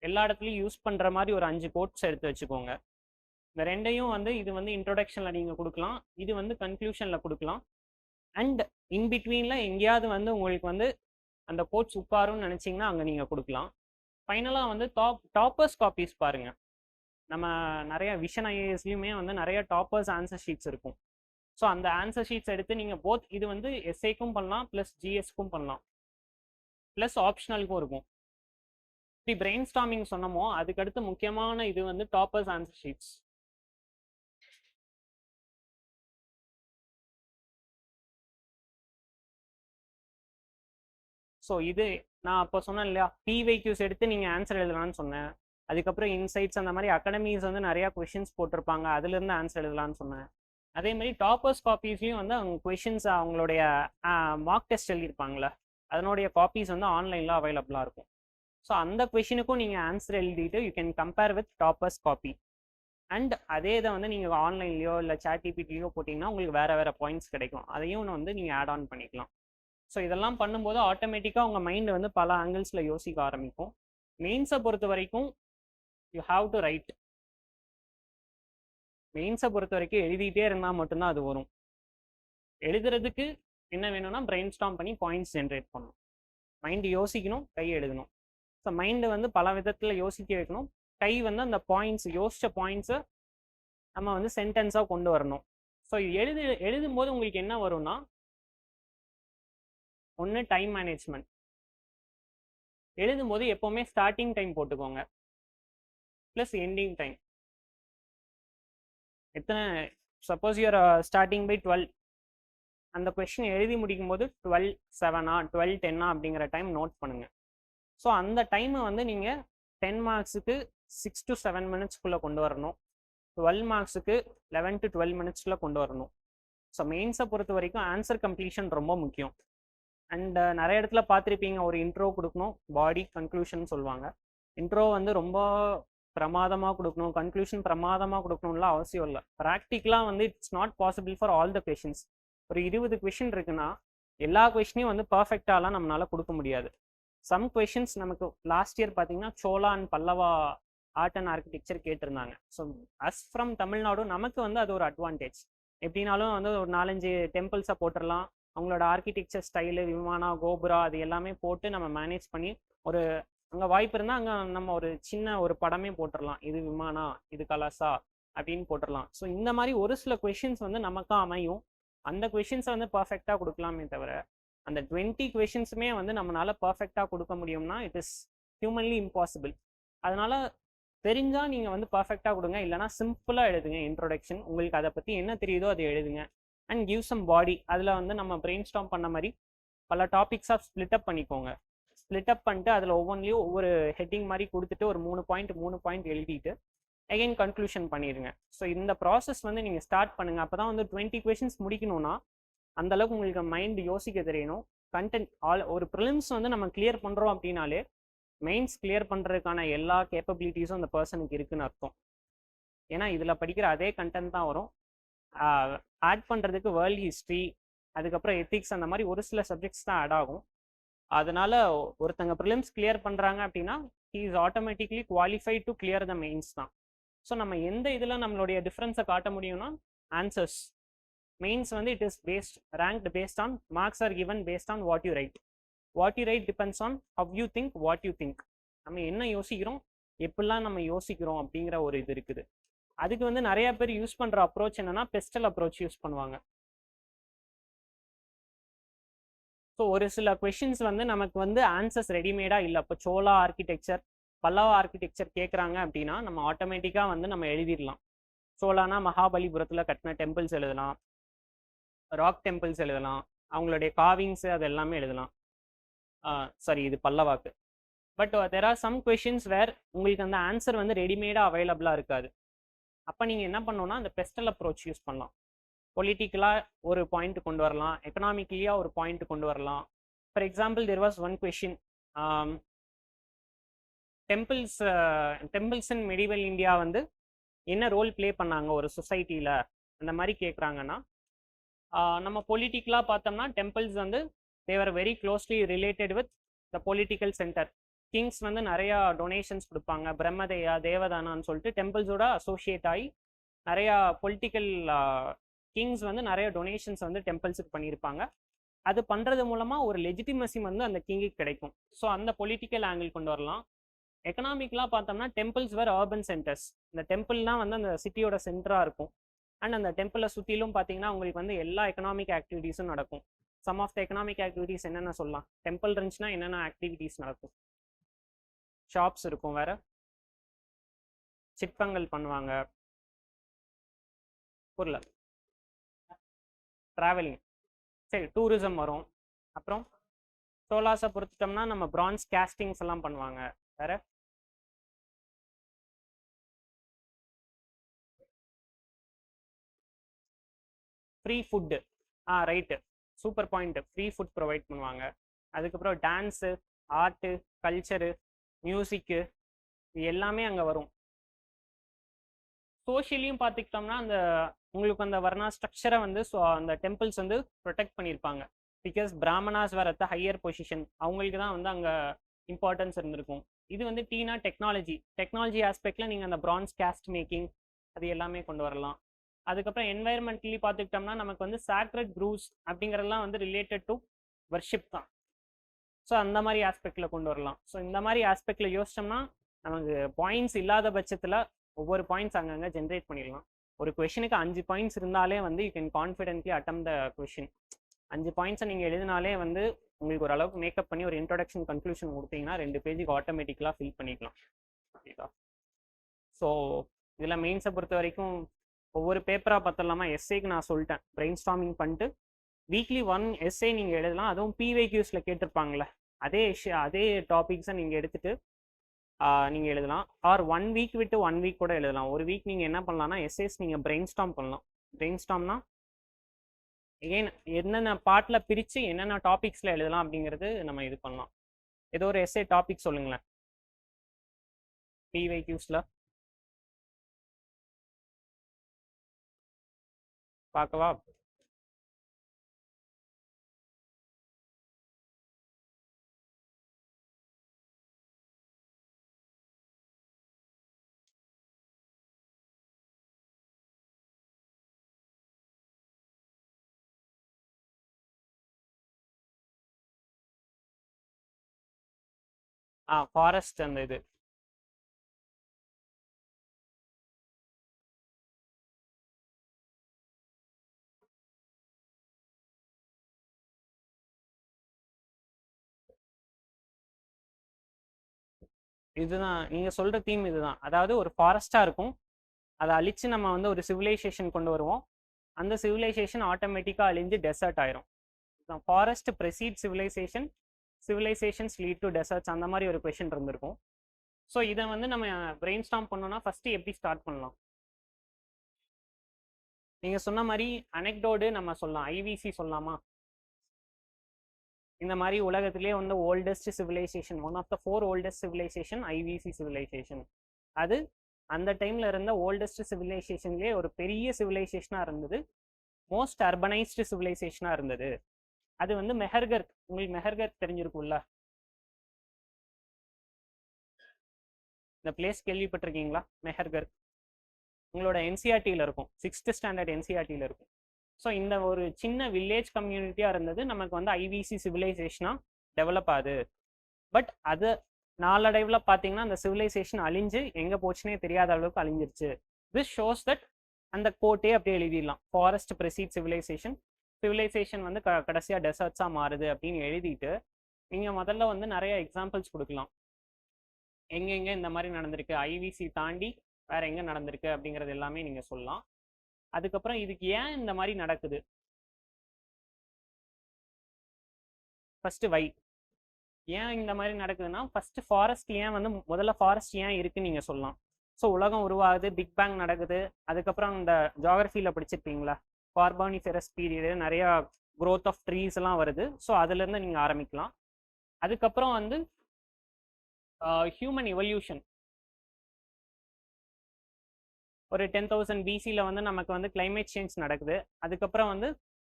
எல்லா இடத்துலையும் யூஸ் பண்ணுற மாதிரி ஒரு 5 கோட்ஸ் எடுத்து வச்சுக்கோங்க. இந்த 2ஐயும் வந்து இது வந்து இன்ட்ரோடக்ஷனில் நீங்கள் கொடுக்கலாம், இது வந்து கன்க்ளூஷனில் கொடுக்கலாம். அண்ட் இன்பிட்வீனில் எங்கேயாவது வந்து உங்களுக்கு வந்து அந்த கோட்ஸ் உட்காரும்னு நினச்சிங்கன்னா அங்கே நீங்கள் கொடுக்கலாம். ஃபைனலாக வந்து டாப்பர்ஸ் காப்பீஸ் பாருங்கள். நம்ம நிறைய விஷன் ஐஏஎஸ்லையுமே வந்து நிறைய டாப்பர்ஸ் ஆன்சர் ஷீட்ஸ் இருக்கும். ஸோ அந்த ஆன்சர் ஷீட்ஸ் எடுத்து நீங்கள் போத் இது வந்து எஸ்ஏக்கும் பண்ணலாம், ப்ளஸ் ஜிஎஸ்க்கும் பண்ணலாம், ப்ளஸ் ஆப்ஷனலுக்கும் இருக்கும். இப்படி பிரெயின் ஸ்டாமிங் சொன்னமோ அதுக்கடுத்து முக்கியமான இது வந்து டாப்பர்ஸ் ஆன்சர் ஷீட்ஸ். ஸோ இது நான் அப்போ சொன்னேன் இல்லையா, பிவைக்யூஸ் எடுத்து நீங்கள் ஆன்சர் எழுதலான்னு சொன்னேன். அதுக்கப்புறம் இன்சைட்ஸ் அந்த மாதிரி அகாடமிஸ் வந்து நிறையா கொஷின்ஸ் போட்டிருப்பாங்க, அதுலேருந்து ஆன்சர் எழுதலான்னு சொன்னேன். அதே மாதிரி டாப்பர்ஸ் காப்பீஸ்லையும் வந்து அவங்க கொஷின்ஸ் அவங்களுடைய மார்க் டெஸ்ட் எழுதியிருப்பாங்களே அதனுடைய காப்பீஸ் வந்து ஆன்லைனில் அவைலபிளாக இருக்கும். ஸோ அந்த கொஷினுக்கும் நீங்கள் ஆன்சர் எழுதிட்டு you can compare with toppers copy. And அதே இதை வந்து நீங்கள் ஆன்லைன்லையோ இல்லை சாட்ஜிபிடிலையோ போட்டிங்கன்னா உங்களுக்கு வேறு பாயிண்ட்ஸ் கிடைக்கும், அதையும் வந்து நீங்கள் ஆட் ஆன் பண்ணிக்கலாம். ஸோ இதெல்லாம் பண்ணும்போது ஆட்டோமேட்டிக்காக உங்கள் மைண்டு வந்து பல ஆங்கிள்ஸில் யோசிக்க ஆரம்பிக்கும். மெயின்ஸை பொறுத்த வரைக்கும் யூ ஹாவ் டு ரைட். மெயின்ஸை பொறுத்த வரைக்கும் எழுதிட்டே இருந்தால் மட்டும்தான் அது வரும். எழுதுறதுக்கு என்ன வேணும்னா பிரெயின் ஸ்டார்ம் பண்ணி பாயிண்ட்ஸ் ஜென்ரேட் பண்ணணும். மைண்டு யோசிக்கணும், கை எழுதணும். ஸோ மைண்டு வந்து பல விதத்தில் யோசிக்க வைக்கணும், கை வந்து அந்த பாயிண்ட்ஸ் யோசித்த பாயிண்ட்ஸை நம்ம வந்து சென்டென்ஸாக கொண்டு வரணும். ஸோ எழுதும்போது உங்களுக்கு என்ன வரும்னா, ஒன்று டைம் மேனேஜ்மெண்ட். எழுதும்போது எப்போவுமே ஸ்டார்டிங் டைம் போட்டுக்கோங்க ப்ளஸ் எண்டிங் டைம். எத்தனை சப்போஸ் யூஆர் ஸ்டார்டிங் பை 12, அந்த கொஸ்டின் எழுதி முடிக்கும் போது 12:07 12:10 அப்படிங்கிற டைம் நோட் பண்ணுங்கள். ஸோ அந்த டைமை வந்து நீங்கள் 10 மார்க்ஸுக்கு 6 to 7 மினிட்ஸ்க்குள்ளே கொண்டு வரணும், 12 மார்க்ஸுக்கு 11 to 12 மினிட்ஸ்க்குள்ளே கொண்டு வரணும். ஸோ மெயின்ஸை பொறுத்த வரைக்கும் ஆன்சர் கம்ப்ளீஷன் ரொம்ப முக்கியம். அண்ட் நிறைய இடத்துல பார்த்துருப்பீங்க, ஒரு இன்ட்ரோ கொடுக்கணும், பாடி கன்க்ளூஷன் சொல்லுவாங்க. இன்ட்ரோ வந்து ரொம்ப பிரமாதமாக கொடுக்கணும், கன்க்ளூஷன் பிரமாதமாக கொடுக்கணும்லாம் அவசியம் இல்லை. ப்ராக்டிக்கலாக வந்து it's not possible for all the questions. ஒரு 20 கொஷின் இருக்குன்னா எல்லா கொஷினையும் வந்து பர்ஃபெக்டாலாம் நம்மளால கொடுக்க முடியாது. சம் கொஷின்ஸ் நமக்கு லாஸ்ட் இயர் பார்த்தீங்கன்னா Chola and Pallava art and architecture கேட்டிருந்தாங்க. ஸோ அஸ் ஃப்ரம் தமிழ்நாடு நமக்கு வந்து அது ஒரு அட்வான்டேஜ். எப்படின்னாலும் வந்து ஒரு 4-5 டெம்பிள்ஸை போட்டுடலாம், அவங்களோட ஆர்கிடெக்சர் ஸ்டைலு, விமானம், கோபுரா அது எல்லாமே போட்டு நம்ம மேனேஜ் பண்ணி ஒரு அங்கே வாய்ப்பு இருந்தால் அங்கே நம்ம ஒரு சின்ன ஒரு படமே போட்டுடலாம், இது விமானா இது கலசா அப்படின்னு போட்டுடலாம். ஸோ இந்த மாதிரி ஒரு சில கொஷின்ஸ் வந்து நமக்கு அமையும். அந்த கொஷின்ஸை வந்து பர்ஃபெக்டாக கொடுக்கலாமே தவிர அந்த 20 கொஷின்ஸுமே வந்து நம்மளால பர்ஃபெக்டாக கொடுக்க முடியும்னா இட் இஸ் ஹியூமன்லி இம்பாசிபிள். அதனால தெரிஞ்சால் நீங்கள் வந்து பர்ஃபெக்டாக கொடுங்க, இல்லைனா சிம்பிளாக எழுதுங்க. இன்ட்ரோடக்ஷன் உங்களுக்கு அதை பற்றி என்ன தெரியுதோ அதை எழுதுங்க. அண்ட் கிவ் சம் பாடி. அதில் வந்து நம்ம பிரெயின் ஸ்டார்ம் பண்ண மாதிரி பல டாபிக்ஸாக ஸ்ப்ளிட் அப் பண்ணிக்கோங்க. ஸ்ப்ளிட் அப் பண்ணிட்டு அதில் ஒவ்வொன்றிலையும் ஒவ்வொரு ஹெட்டிங் மாதிரி கொடுத்துட்டு ஒரு 3 பாயிண்ட் எழுதிட்டு அகைன் கன்க்ளூஷன் பண்ணிடுங்க. ஸோ இந்த ப்ராசஸ் வந்து நீங்கள் ஸ்டார்ட் பண்ணுங்கள். அப்போ தான் வந்து 20 கொஷின்ஸ் முடிக்கணும்னா அந்தளவுக்கு உங்களுக்கு மைண்ட் யோசிக்க தெரியணும். கண்டென்ட் ஒரு ப்ரிலிம்ஸ் வந்து நம்ம கிளியர் பண்ணுறோம் அப்படின்னாலே மெயின்ஸ் கிளியர் பண்ணுறதுக்கான எல்லா கேப்பபிலிட்டிஸும் அந்த பர்சனுக்கு இருக்குன்னு அர்த்தம். ஏன்னா இதில் படிக்கிற அதே கண்டென்ட் தான் வரும். ஆட் பண்ணுறதுக்கு வேர்ல்ட் ஹிஸ்ட்ரி, அதுக்கப்புறம் எத்திக்ஸ், அந்த மாதிரி ஒரு சில சப்ஜெக்ட்ஸ் தான் ஆட் ஆகும். அதனால ஒருத்தங்க ப்ரிலிம்ஸ் கிளியர் பண்ணுறாங்க அப்படின்னா he is automatically qualified to clear the mains தான். ஸோ நம்ம எந்த இதில் நம்மளுடைய டிஃப்ரென்ஸை காட்ட முடியும்னா ஆன்சர்ஸ். மெயின்ஸ் வந்து it is ranked based on marks are given based on what you write. What you write depends on how you think, what you think. நம்ம என்ன யோசிக்கிறோம், எப்படிலாம் நம்ம யோசிக்கிறோம் அப்படிங்கிற ஒரு இது இருக்குது. அதுக்கு வந்து நிறைய பேர் யூஸ் பண்ற அப்ரோச் என்னன்னா பெஸ்டல் அப்ரோச் யூஸ் பண்ணுவாங்க. ஸோ ஒரு சில கொஷின்ஸ் வந்து நமக்கு வந்து ஆன்சர்ஸ் ரெடிமேடாக இல்லை. இப்போ சோலா ஆர்கிடெக்சர், பல்லவ ஆர்கிடெக்சர் கேட்குறாங்க அப்படின்னா நம்ம ஆட்டோமேட்டிக்காக வந்து நம்ம எழுதிடலாம். சோலானா மகாபலிபுரத்தில் கட்டின டெம்பிள்ஸ் எழுதலாம், ராக் டெம்பிள்ஸ் எழுதலாம், அவங்களுடைய காவிங்ஸ் அது எல்லாமே எழுதலாம். சாரி, இது பல்லவாக்கு. But there are some questions where உங்களுக்கு அந்த ஆன்சர் வந்து ரெடிமேடாக அவைலபிளாக இருக்காது. அப்போ நீங்கள் என்ன பண்ணணும்னா அந்த பெஸ்டல் அப்ரோச் யூஸ் பண்ணலாம். பொலிட்டிக்கலாக ஒரு பாயிண்ட் கொண்டு வரலாம், எக்கனாமிக்கலியாக ஒரு பாயிண்ட் கொண்டு வரலாம். For example there was one question, temples in medieval India வந்து என்ன ரோல் ப்ளே பண்ணாங்க ஒரு சொசைட்டியில், அந்த மாதிரி கேட்குறாங்கன்னா நம்ம பொலிட்டிக்கலாக பார்த்தோம்னா டெம்பிள்ஸ் வந்து they were very closely related with the political center. Kings வந்து நிறையா டொனேஷன்ஸ் கொடுப்பாங்க, பிரம்மதேயா தேவதானான்னு சொல்லிட்டு டெம்பிள்ஸோட அசோசியேட் ஆகி நிறையா பொலிட்டிக்கல் கிங்ஸ் வந்து நிறைய டொனேஷன்ஸ் வந்து டெம்பிள்ஸுக்கு பண்ணியிருப்பாங்க. அது பண்ணுறது மூலமாக ஒரு லெஜிட்டிமசி வந்து அந்த கிங்குக்கு கிடைக்கும். ஸோ அந்த பொலிட்டிக்கல் ஆங்கிள் கொண்டு வரலாம். எக்கனாமிக்லாம் பார்த்தோம்னா டெம்பிள்ஸ் வேர் அர்பன் சென்டர்ஸ். இந்த டெம்பிள்லாம் வந்து அந்த சிட்டியோட சென்டராக இருக்கும். அண்ட் அந்த டெம்பிளை சுற்றிலும் பார்த்தீங்கன்னா உங்களுக்கு வந்து எல்லா எக்கனாமிக் ஆக்டிவிட்டீஸும் நடக்கும். Some of the economic activities என்னென்ன சொல்லலாம்? டெம்பிள் இருந்துச்சுன்னா என்னென்ன ஆக்டிவிட்டீஸ் நடக்கும்? ஷாப்ஸ் இருக்கும், வேற சிற்பங்கள் பண்ணுவாங்க, புரியல, ட்ராவலிங், சரி டூரிசம் வரும். அப்புறம் சோலாஸை பொறுத்துட்டோம்னா நம்ம பிரான்ஸ் கேஸ்டிங்ஸ் எல்லாம் பண்ணுவாங்க. வேற free food, right, super point, free food provide பண்ணுவாங்க. அதுக்கப்புறம் டான்ஸு, ஆர்ட்டு, கல்ச்சரு, மியூசிக்கு, இது எல்லாமே அங்கே வரும். சோஷியலையும் பார்த்துக்கிட்டோம்னா அந்த உங்களுக்கு அந்த வர்ணா ஸ்ட்ரக்சரை வந்து அந்த டெம்பிள்ஸ் வந்து ப்ரொடெக்ட் பண்ணியிருப்பாங்க. Because Brahmanas were at the higher position, அவங்களுக்கு தான் வந்து அங்கே இம்பார்ட்டன்ஸ் இருந்திருக்கும். இது வந்து டீனா டெக்னாலஜி ஆஸ்பெக்டில் நீங்கள் அந்த பிரான்ஸ் கேஸ்ட் மேக்கிங் அது எல்லாமே கொண்டு வரலாம். அதுக்கப்புறம் என்வாயர்மெண்டலி பார்த்துக்கிட்டோம்னா நமக்கு வந்து சாக்ரட் க்ரூஸ் அப்படிங்கிறதெல்லாம் வந்து ரிலேட்டட் டு வர்ஷிப் தான். ஸோ அந்த மாதிரி ஆஸ்பெக்டில் கொண்டு வரலாம். ஸோ இந்த மாதிரி ஆஸ்பெக்டில் யோசிச்சோம்னா நமக்கு பாயிண்ட்ஸ் இல்லாத பட்சத்தில் ஒவ்வொரு பாயிண்ட்ஸ் அங்கங்கே ஜென்ரேட் பண்ணிடலாம். ஒரு கொஷனுக்கு 5 பாயிண்ட்ஸ் இருந்தாலே வந்து you can confidently attempt the question. 5 பாயிண்ட்ஸை நீங்கள் எழுதினாலே வந்து உங்களுக்கு ஒரு அளவுக்கு மேக்கப் பண்ணி ஒரு இன்ட்ரோடக்ஷன் கன்க்ளூஷன் கொடுத்தீங்கன்னா 2 பேஜுக்கு ஆட்டோமேட்டிக்கலாக ஃபில் பண்ணிக்கலாம். ஓகேதா? ஸோ இதில் மெயின்ஸை பொறுத்த வரைக்கும் ஒவ்வொரு பேப்பராக பார்த்துடலாமா? எஸ்ஏக்கு நான் சொல்லிட்டேன், பிரெயின் ஸ்டார்மிங் பண்ணிட்டு வீக்லி 1 எஸ்ஏ நீங்கள் எழுதலாம். அதுவும் பிவைக்யூஸில் கேட்டிருப்பாங்களே அதே டாபிக்ஸை நீங்கள் எடுத்துகிட்டு நீங்கள் எழுதலாம். ஆர் 1 வீக் விட்டு 1 வீக் கூட எழுதலாம். ஒரு வீக் நீங்கள் என்ன பண்ணலாம்னா எஸ்ஏஸ் நீங்கள் பிரெயின் ஸ்டார்ம் பண்ணலாம். பிரெயின் ஸ்டார்ம்னா எகைன் என்னென்ன பார்ட்டில் பிரித்து என்னென்ன டாபிக்ஸில் எழுதலாம் அப்படிங்கிறது நம்ம இது பண்ணலாம். ஏதோ ஒரு எஸ்ஏ டாபிக் சொல்லுங்களேன் பிவைக்யூஸில் பார்க்கவா? ஃபாரஸ்ட் அந்த இது இதுதான் நீங்கள் சொல்கிற தீம் இதுதான். அதாவது ஒரு ஃபாரஸ்ட்டாக இருக்கும், அதை அழித்து நம்ம வந்து ஒரு சிவிலைசேஷன் கொண்டு வருவோம். அந்த சிவிலைசேஷன் ஆட்டோமேட்டிக்காக அழிஞ்சு டெசர்ட் ஆயிரும். Forest precede civilisation, civilisations lead to deserts, அந்த மாதிரி ஒரு கொஷின் இருந்திருக்கும். ஸோ இதை வந்து நம்ம பிரெயின் ஸ்டார்ம் பண்ணோம்னா ஃபஸ்ட்டு எப்படி ஸ்டார்ட் பண்ணலாம்? நீங்கள் சொன்ன மாதிரி அனெக்டோடு நம்ம சொல்லலாம், ஐவிசி சொல்லலாமா? இந்த மாதிரி உலகத்திலே வந்து oldest civilisation, one of the 4 oldest civilisation IVC civilisation. அது அந்த டைமில் இருந்த ஓல்டஸ்ட் சிவிலைசேஷன்லேயே ஒரு பெரிய சிவிலைசேஷனாக இருந்தது, மோஸ்ட் அர்பனைஸ்டு சிவிலைசேஷனாக இருந்தது. அது வந்து மெஹர்கர், உங்களுக்கு மெஹர்கர் தெரிஞ்சிருக்கும்ல? இந்த பிளேஸ் கேள்விப்பட்டிருக்கீங்களா? மெஹர்கர் உங்களோட என்சிஆர்டியில் இருக்கும், 6th ஸ்டாண்டர்ட் என்சிஆர்டியில் இருக்கும். ஸோ இந்த ஒரு சின்ன வில்லேஜ் கம்யூனிட்டியாக இருந்தது நமக்கு வந்து ஐவிசி சிவிலைசேஷனாக டெவலப் ஆகுது. பட் அது நாளடைவில் பார்த்தீங்கன்னா அந்த சிவிலைசேஷன் அழிஞ்சு எங்கே போச்சுன்னே தெரியாத அளவுக்கு அழிஞ்சிருச்சு. திஸ் ஷோஸ் தட் அந்த கோட்டே அப்படியே எழுதிடலாம். ஃபாரஸ்ட் ப்ரெசீட் சிவிலைசேஷன், சிவிலைசேஷன் வந்து கடைசியாக டெசர்ட்ஸாக மாறுது அப்படின்னு எழுதிட்டு நீங்கள் முதல்ல வந்து நிறைய எக்ஸாம்பிள்ஸ் கொடுக்கலாம். எங்கெங்கே இந்த மாதிரி நடந்திருக்கு, ஐவிசி தாண்டி வேற எங்கே நடந்திருக்கு அப்படிங்கிறது எல்லாமே நீங்கள் சொல்லலாம். அதுக்கப்புறம் இதுக்கு ஏன் இந்த மாதிரி நடக்குது, ஃபர்ஸ்ட் வை, ஏன் இந்த மாதிரி நடக்குதுன்னா ஃபர்ஸ்ட் ஃபாரஸ்ட் ஏன் வந்து முதல்ல ஃபாரஸ்ட் ஏன் இருக்குன்னு நீங்கள் சொல்லலாம். ஸோ உலகம் உருவாகுது, பிக் பேங் நடக்குது, அதுக்கப்புறம் இந்த ஜாகிரஃபியில் படிச்சிருப்பீங்களா கார்பானிஃபெரஸ் பீரியடு, நிறையா க்ரோத் ஆஃப் ட்ரீஸ் எல்லாம் வருது. ஸோ அதுலேருந்து நீங்கள் ஆரம்பிக்கலாம். அதுக்கப்புறம் வந்து ஹியூமன் எவல்யூஷன், ஒரு 10,000 பிசியில் வந்து நமக்கு வந்து கிளைமேட் சேஞ்ச் நடக்குது. அதுக்கப்புறம் வந்து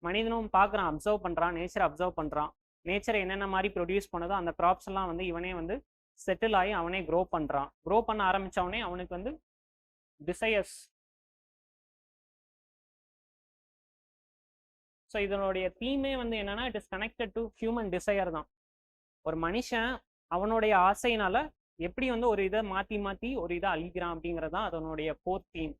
மனிதனும் பார்க்குறான், அப்சர்வ் பண்ணுறான், நேச்சரை அப்சர்வ் பண்ணுறான், நேச்சரை என்னென்ன மாதிரி ப்ரொடியூஸ் பண்ணுதோ அந்த க்ராப்ஸ் எல்லாம் வந்து இவனே வந்து செட்டில் ஆகி அவனே க்ரோ பண்ணுறான். க்ரோ பண்ண ஆரம்பித்தவனே அவனுக்கு வந்து டிசையர்ஸ். ஸோ இதனுடைய தீமே வந்து என்னன்னா it is connected to human desire தான். ஒரு மனுஷன் அவனுடைய ஆசையினால எப்படி வந்து ஒரு இதை மாற்றி மாற்றி ஒரு இதை அழிக்கிறான் அப்படிங்கிறது தான் அதனுடைய கோர் தீம்.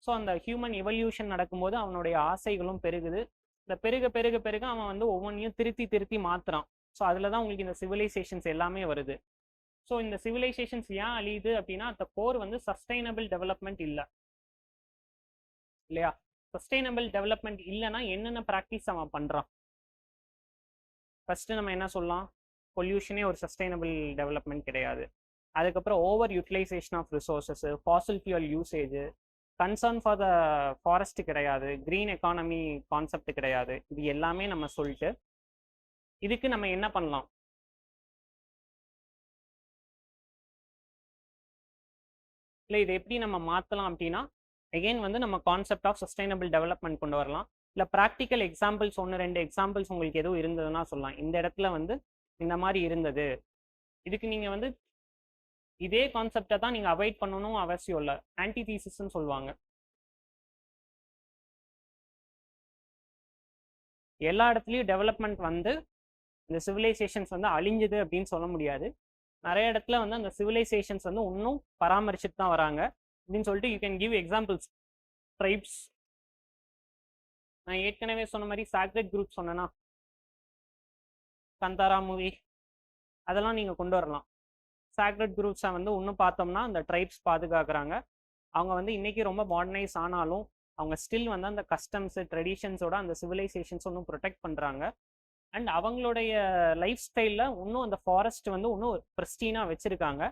ஸோ அந்த ஹியூமன் எவல்யூஷன் நடக்கும்போது அவனுடைய ஆசைகளும் பெருகுது. இந்த பெருக பெருக பெருக அவன் வந்து ஒவ்வொன்றையும் திருத்தி திருத்தி மாற்றுறான். ஸோ அதில் தான் உங்களுக்கு இந்த சிவிலைசேஷன்ஸ் எல்லாமே வருது. ஸோ இந்த சிவிலைசேஷன்ஸ் ஏன் அழியுது அப்படின்னா அந்த கோர் வந்து சஸ்டைனபிள் டெவலப்மெண்ட் இல்லை இல்லையா. சஸ்டைனபிள் டெவலப்மெண்ட் இல்லைன்னா என்னென்ன ப்ராக்டிஸ் அவன் பண்ணுறான். ஃபர்ஸ்ட் நம்ம என்ன சொல்லலாம், பொல்யூஷனே ஒரு சஸ்டைனபிள் டெவலப்மெண்ட் கிடையாது. அதுக்கப்புறம் over utilisation of resources, fossil fuel usage, concern for the forest கிடையாது, க்ரீன் எக்கானமி கான்செப்ட் கிடையாது. இது எல்லாமே நம்ம சொல்லிட்டு இதுக்கு நம்ம என்ன பண்ணலாம், இல்லை இதை எப்படி நம்ம மாற்றலாம் அப்படின்னா அகெயின் வந்து நம்ம கான்செப்ட் ஆஃப் சஸ்டைனபிள் டெவலப்மெண்ட் கொண்டு வரலாம். இல்லை ப்ராக்டிக்கல் எக்ஸாம்பிள்ஸ் 1-2 எக்ஸாம்பிள்ஸ் உங்களுக்கு எதுவும் இருந்ததுன்னா சொல்லலாம். இந்த இடத்துல வந்து இந்த மாதிரி இருந்தது, இதுக்கு நீங்கள் வந்து இதே கான்செப்டை தான் நீங்கள் அவாய்ட் பண்ணணும் அவசியம் இல்லை, ஆன்டிதீசிஸ்ன்னு சொல்லுவாங்க. எல்லா இடத்துலையும் டெவலப்மெண்ட் வந்து இந்த சிவிலைசேஷன்ஸ் வந்து அழிஞ்சுது அப்படின்னு சொல்ல முடியாது. நிறைய இடத்துல வந்து அந்த சிவிலைசேஷன்ஸ் வந்து இன்னும் பராமரிச்சுட்டு தான் வராங்க அப்படின்னு சொல்லிட்டு you can give examples. Tribes, நான் ஏற்கனவே சொன்ன மாதிரி சாக்ரெட் குரூப் சொன்னேன்னா, கந்தாரா மூவி, அதெல்லாம் நீங்கள் கொண்டு வரலாம். சாக்ரெட் குரூப்ஸை வந்து இன்னும் பார்த்தோம்னா அந்த ட்ரைப்ஸ் பாதுகாக்கிறாங்க. அவங்க வந்து இன்னைக்கு ரொம்ப மாடர்னைஸ் ஆனாலும் அவங்க ஸ்டில் வந்து அந்த கஸ்டம்ஸு ட்ரெடிஷன்ஸோட அந்த சிவிலைசேஷன்ஸ் ஒன்றும் ப்ரொடெக்ட் பண்ணுறாங்க. அண்ட் அவங்களுடைய லைஃப் ஸ்டைலில் இன்னும் அந்த ஃபாரஸ்ட் வந்து இன்னும் ப்ரெஸ்டீனாக வச்சுருக்காங்க.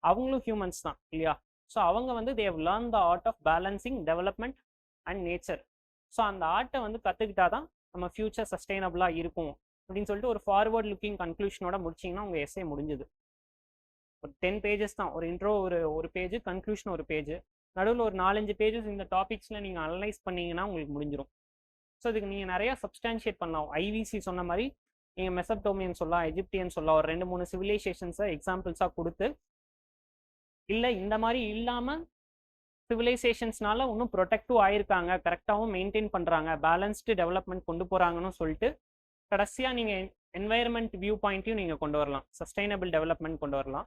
அவங்களும் ஹியூமன்ஸ் தான் இல்லையா. ஸோ அவங்க வந்து they learn the art of balancing development and nature. So அந்த ஆர்ட்டை வந்து கற்றுக்கிட்டா தான் நம்ம ஃபியூச்சர் சஸ்டைனபிளாக இருக்கும் அப்படின்னு சொல்லிட்டு ஒரு ஃபார்வர்ட் லுக்கிங் கன்க்ளூஷனோட முடிச்சிங்கன்னா உங்கள் எஸ்ஸே முடிஞ்சுது. ஒரு 10 பேஜஸ் தான், ஒரு இன்ட்ரோ ஒரு பேஜ், கன்க்ளூஷன் ஒரு பேஜ், நடுவில் ஒரு 4-5 பேஜஸ் இந்த டாபிக்ஸில் நீங்கள் அனலைஸ் பண்ணிங்கன்னா உங்களுக்கு முடிஞ்சிடும். ஸோ இதுக்கு நீங்கள் நிறையா சப்ஸ்டான்ஷியேட் பண்ணலாம். ஐவிசி சொன்ன மாதிரி நீங்கள் மெசப்டோமியன் சொல்லலாம், எஜிப்டியன் சொல்லலாம், ஒரு 2-3 சிவிலைசேஷன்ஸை எக்ஸாம்பிள்ஸாக கொடுத்து, இல்லை இந்த மாதிரி இல்லாமல் சிவிலைசேஷன்ஸ்னால இன்னும் ப்ரொடெக்டிவ் ஆயிருக்காங்க, கரெக்டாகவும் மெயின்டைன் பண்ணுறாங்க, பேலன்ஸ்டு டெவலப்மெண்ட் கொண்டு போகிறாங்கன்னு சொல்லிட்டு கடைசியாக நீங்கள் என்வாயர்மெண்ட் வியூ பாயிண்ட்டையும் நீங்கள் கொண்டு வரலாம், சஸ்டைனபிள் டெவலப்மெண்ட் கொண்டு வரலாம்.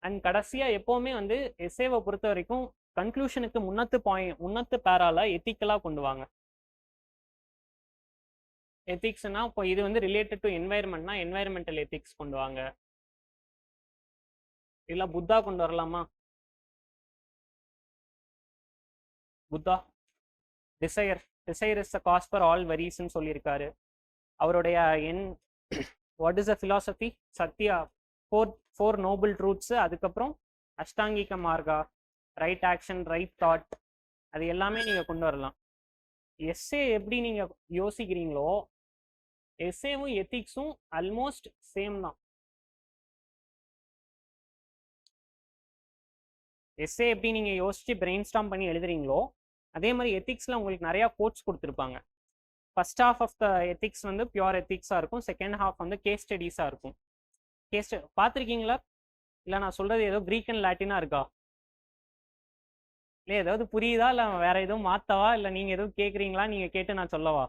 அண்ட் கடைசியாக எப்போவுமே வந்து எஸ்ஏவை பொறுத்த வரைக்கும் கன்க்ளூஷனுக்கு முன்னத்து பேரால எத்திக்கலாக கொண்டு வாங்க. எத்திக்ஸ்னா இப்போ இது வந்து ரிலேட்டட் டு என்வாயர்மெண்ட்னா என்வாயர்மெண்டல் எத்திக்ஸ் கொண்டு வாங்க. இல்லை புத்தா கொண்டு வரலாமா, Buddha desire is the cause for all வரிஸ்ன்னு சொல்லியிருக்காரு. அவருடைய வாட் இஸ் அ ஃபிலாசபி, சத்யா, ஃபோர் நோபல் ட்ரூத்ஸு, அதுக்கப்புறம் அஷ்டாங்கிக மார்கா, ரைட் ஆக்ஷன், ரைட் தாட், அது எல்லாமே நீங்கள் கொண்டு வரலாம். எஸ்ஏ எப்படி நீங்கள் யோசிக்கிறீங்களோ எஸ்ஏவும் எத்திக்ஸும் ஆல்மோஸ்ட் சேம் தான். எஸ்ஏ எப்படி நீங்கள் யோசிச்சு பிரெயின் ஸ்டாம் பண்ணி எழுதுறீங்களோ அதே மாதிரி எத்திக்ஸில் உங்களுக்கு நிறையா கோட்ஸ் கொடுத்துருப்பாங்க. First half of the ethics வந்து பியூர் எத்திக்ஸாக இருக்கும், செகண்ட் ஹாஃப் வந்து கேஸ் ஸ்டடீஸாக இருக்கும். பார்த்துருக்கீங்களா? இல்லை நான் சொல்கிறது ஏதோ க்ரீக் அண்ட் லாட்டினாக இருக்கா? இல்லை ஏதாவது புரியுதா, இல்லை வேற எதுவும் மாற்றவா, இல்லை நீங்கள் எதுவும் கேட்குறீங்களா, நீங்கள் கேட்டு நான் சொல்லவா?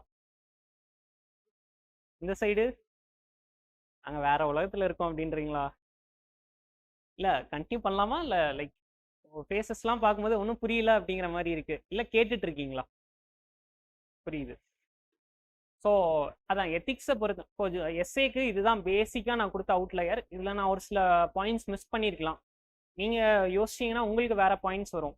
இந்த சைடு நாங்கள் வேற உலகத்தில் இருக்கோம் அப்படின்றீங்களா? இல்லை கண்டினியூ பண்ணலாமா, இல்லை லைக் ஃபேஸஸ்லாம் பார்க்கும்போது ஒன்றும் புரியல அப்படிங்கிற மாதிரி இருக்கு. இல்லை கேட்டுட்டு இருக்கீங்களா? புரியுது. ஸோ அதான் எத்திக்ஸை பொறுத்து கொஞ்சம் எஸ்ஏக்கு இதுதான் பேசிக்காக நான் கொடுத்த அவுட்லயர். இதில் நான் ஒரு சில பாயிண்ட்ஸ் மிஸ் பண்ணியிருக்கலாம். நீங்கள் யோசிச்சிங்கன்னா உங்களுக்கு வேறு பாயிண்ட்ஸ் வரும்.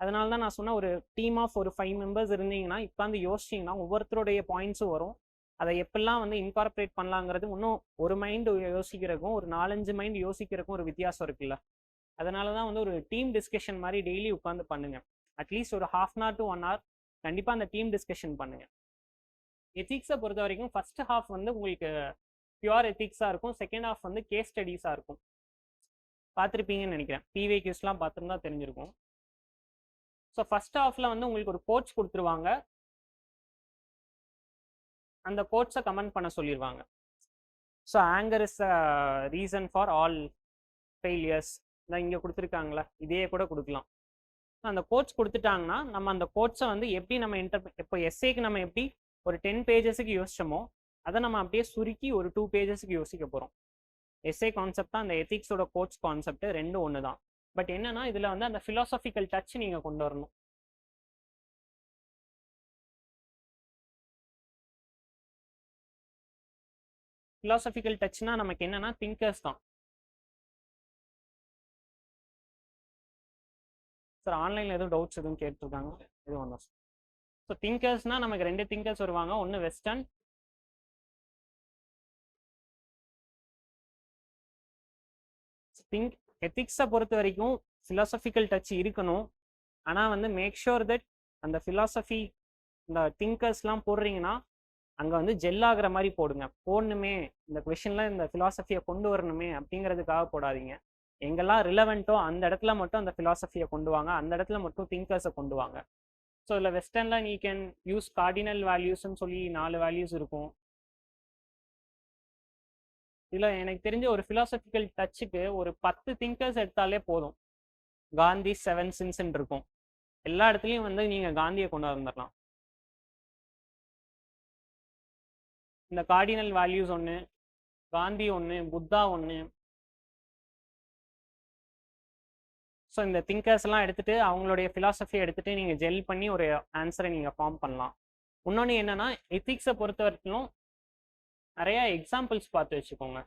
அதனால தான் நான் சொன்ன ஒரு டீம் ஆஃப் ஒரு 5 மெம்பர்ஸ் இருந்தீங்கன்னா உட்காந்து யோசிச்சிங்கன்னா ஒவ்வொருத்தருடைய பாயிண்ட்ஸும் வரும். அதை எப்பெல்லாம் வந்து இன்கார்பரேட் பண்ணலாங்கிறது இன்னும் ஒரு மைண்டு யோசிக்கிறதுக்கும் ஒரு 4-5 மைண்ட் யோசிக்கிறதுக்கும் ஒரு வித்தியாசம் இருக்குல்ல. அதனால தான் வந்து ஒரு டீம் டிஸ்கஷன் மாதிரி டெய்லி உட்காந்து பண்ணுங்க. அட்லீஸ்ட் ஒரு 1/2 hour to 1 hour கண்டிப்பாக அந்த டீம் டிஸ்கஷன் பண்ணுங்க. எத்திக்ஸை பொறுத்த வரைக்கும் ஃபர்ஸ்ட் ஹாஃப் வந்து உங்களுக்கு பியூர் எத்திக்ஸாக இருக்கும். செகண்ட் ஹாஃப் வந்து கேஸ் ஸ்டடீஸாக இருக்கும். பார்த்துருப்பீங்கன்னு நினைக்கிறேன். பிவேக்யூஸ்லாம் பார்த்துருந்தா தெரிஞ்சிருக்கும். ஸோ ஃபர்ஸ்ட் ஹாஃபில் வந்து உங்களுக்கு ஒரு கோட்ஸ் கொடுத்துருவாங்க. அந்த கோட்ஸை கமெண்ட் பண்ண சொல்லிடுவாங்க. So anchor is a reason for all failures. நான் இங்கே கொடுத்துருக்காங்களா, இதே கூட கொடுக்கலாம். அந்த கோட்ஸ் கொடுத்துட்டாங்கன்னா நம்ம அந்த கோட்ஸை வந்து எப்படி நம்ம இப்போ எஸ்ஏக்கு நம்ம எப்படி ஒரு 10 pagesக்கு யோசிச்சோமோ அதை நம்ம அப்படியே சுருக்கி ஒரு 2 pagesக்கு யோசிக்க போகிறோம். எஸ்ஏ கான்செப்ட் தான் அந்த எத்திக்ஸோட கோட்ஸ் கான்செப்ட் ரெண்டும் ஒன்று தான். பட் என்னன்னா இதில் வந்து அந்த ஃபிலாசபிக்கல் டச் நீங்கள் கொண்டு வரணும். ஃபிலாசபிக்கல் டச்னா நமக்கு என்னன்னா திங்கர்ஸ் தான். சார் ஆன்லைனில் எதுவும் டவுட்ஸ் எதுவும் கேட்டிருக்காங்க? எதுவும் ஒன்றும். ஸோ திங்கர்ஸ்னா நமக்கு 2 திங்கர்ஸ் வருவாங்க. ஒன்று வெஸ்டர்ன், திங்க். எத்திக்ஸை பொறுத்த வரைக்கும் ஃபிலாசபிக்கல் டச் இருக்கணும். ஆனால் வந்து மேக் ஷுர் தட் அந்த ஃபிலாசபி இந்த திங்கர்ஸ்லாம் போடுறீங்கன்னா அங்கே வந்து ஜெல் ஆகிற மாதிரி போடுங்க. போடணுமே இந்த கொஷனில் இந்த ஃபிலாசபியை கொண்டு வரணுமே அப்படிங்கிறதுக்காக போடாதீங்க. எங்கெல்லாம் ரிலவெண்ட்டோ அந்த இடத்துல மட்டும் அந்த ஃபிலாசபியை கொண்டு வாங்க, அந்த இடத்துல மட்டும் திங்கர்ஸை கொண்டு வாங்க. ஸோ இதில் வெஸ்டர்னில் நீ கேன் யூஸ் கார்டினல் வேல்யூஸ்ன்னு சொல்லி 4 வேல்யூஸ் இருக்கும். இதில் எனக்கு தெரிஞ்ச ஒரு ஃபிலாசபிக்கல் டச்சுக்கு ஒரு 10 திங்கர்ஸ் எடுத்தாலே போதும். காந்தி 7 sins இருக்கும். எல்லா இடத்துலையும் வந்து நீங்கள் காந்தியை கொண்டு வந்துடலாம். இந்த கார்டினல் வேல்யூஸ் ஒன்று, காந்தி ஒன்று, புத்தா ஒன்று. ஸோ இந்த திங்கர்ஸ்லாம் எடுத்துகிட்டு அவங்களுடைய ஃபிலாசபியை எடுத்துகிட்டு நீங்கள் ஜெல் பண்ணி ஒரு ஆன்சரை நீங்கள் ஃபார்ம் பண்ணலாம். இன்னொன்று என்னென்னா எத்திக்ஸை பொறுத்த வரைக்கும் நிறையா எக்ஸாம்பிள்ஸ் பார்த்து வச்சுக்கோங்க.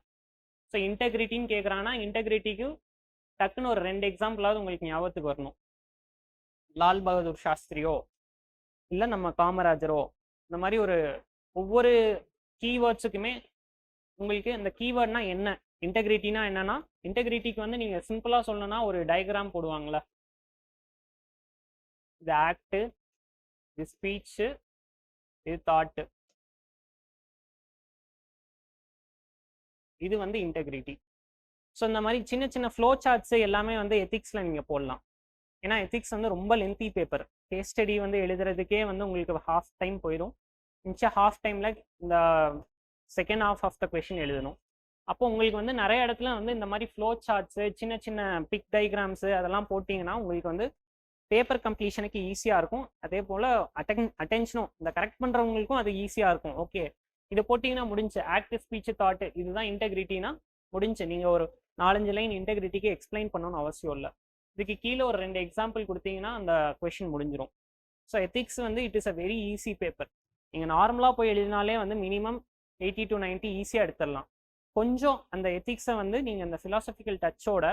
ஸோ இன்டெகிரிட்டின்னு கேட்குறாங்கன்னா இன்டெகிரிட்டிக்கு டக்குன்னு ஒரு 2 எக்ஸாம்பிளாவது உங்களுக்கு ஞாபகத்துக்கு வரணும். லால் பகதூர் சாஸ்திரியோ இல்லை நம்ம காமராஜரோ, இந்த மாதிரி ஒரு ஒவ்வொரு கீவேர்ட்ஸுக்குமே உங்களுக்கு இந்த கீவேர்ட்னா என்ன, இன்டெகிரிட்டினா என்னன்னா இன்டெகிரிட்டிக்கு வந்து நீங்கள் சிம்பிளாக சொல்லணும்னா ஒரு டயக்ராம் போடுவாங்களே. இது ஆக்டு, இது ஸ்பீச்சு, இது தாட்டு. இது வந்து இன்டெகிரிட்டி. ஸோ இந்த மாதிரி சின்ன சின்ன ஃப்ளோ சார்ட்ஸு எல்லாமே வந்து எத்திக்ஸில் நீங்கள் போடலாம். ஏன்னா எத்திக்ஸ் வந்து ரொம்ப லென்த்தி பேப்பர். கேஸ் ஸ்டடி வந்து எழுதுறதுக்கே வந்து உங்களுக்கு ½ டைம் போயிடும். மிச்சம் ½ டைமில் இந்த செகண்ட் ½ ஆஃப் த கொஷின் எழுதணும். அப்போ உங்களுக்கு வந்து நிறைய இடத்துல வந்து இந்த மாதிரி ஃப்ளோ சார்ட்ஸு, சின்ன சின்ன பிக் டயக்ராம்ஸு அதெல்லாம் போட்டிங்கன்னா உங்களுக்கு வந்து பேப்பர் கம்ப்ளீஷனுக்கு ஈஸியாக இருக்கும். அதே போல் அட்டென்ஷனும் இந்த கரெக்ட் பண்ணுறவங்களுக்கும் அது ஈஸியாக இருக்கும். ஓகே இதை போட்டிங்கன்னா முடிஞ்சு. ஆக்டிவ் ஸ்பீச்சு, தாட்டு, இதுதான் இன்டெகிரிட்டினா முடிஞ்சு. நீங்கள் ஒரு 4-5 லைன் இன்டெகிரிட்டிக்கு எக்ஸ்பிளைன் பண்ணணும்னு அவசியம் இல்லை. இதுக்கு கீழே ஒரு 2 எக்ஸாம்பிள் கொடுத்தீங்கன்னா அந்த கொஷின் முடிஞ்சிடும். ஸோ எத்திக்ஸ் வந்து it is a very easy paper. நீங்கள் நார்மலாக போய் எழுதினாலே வந்து மினிமம் 80 to 90 ஈஸியாக எடுத்துடலாம். கொஞ்சம் அந்த எத்திக்ஸை வந்து நீங்கள் அந்த ஃபிலாசபிக்கல் டச்சோட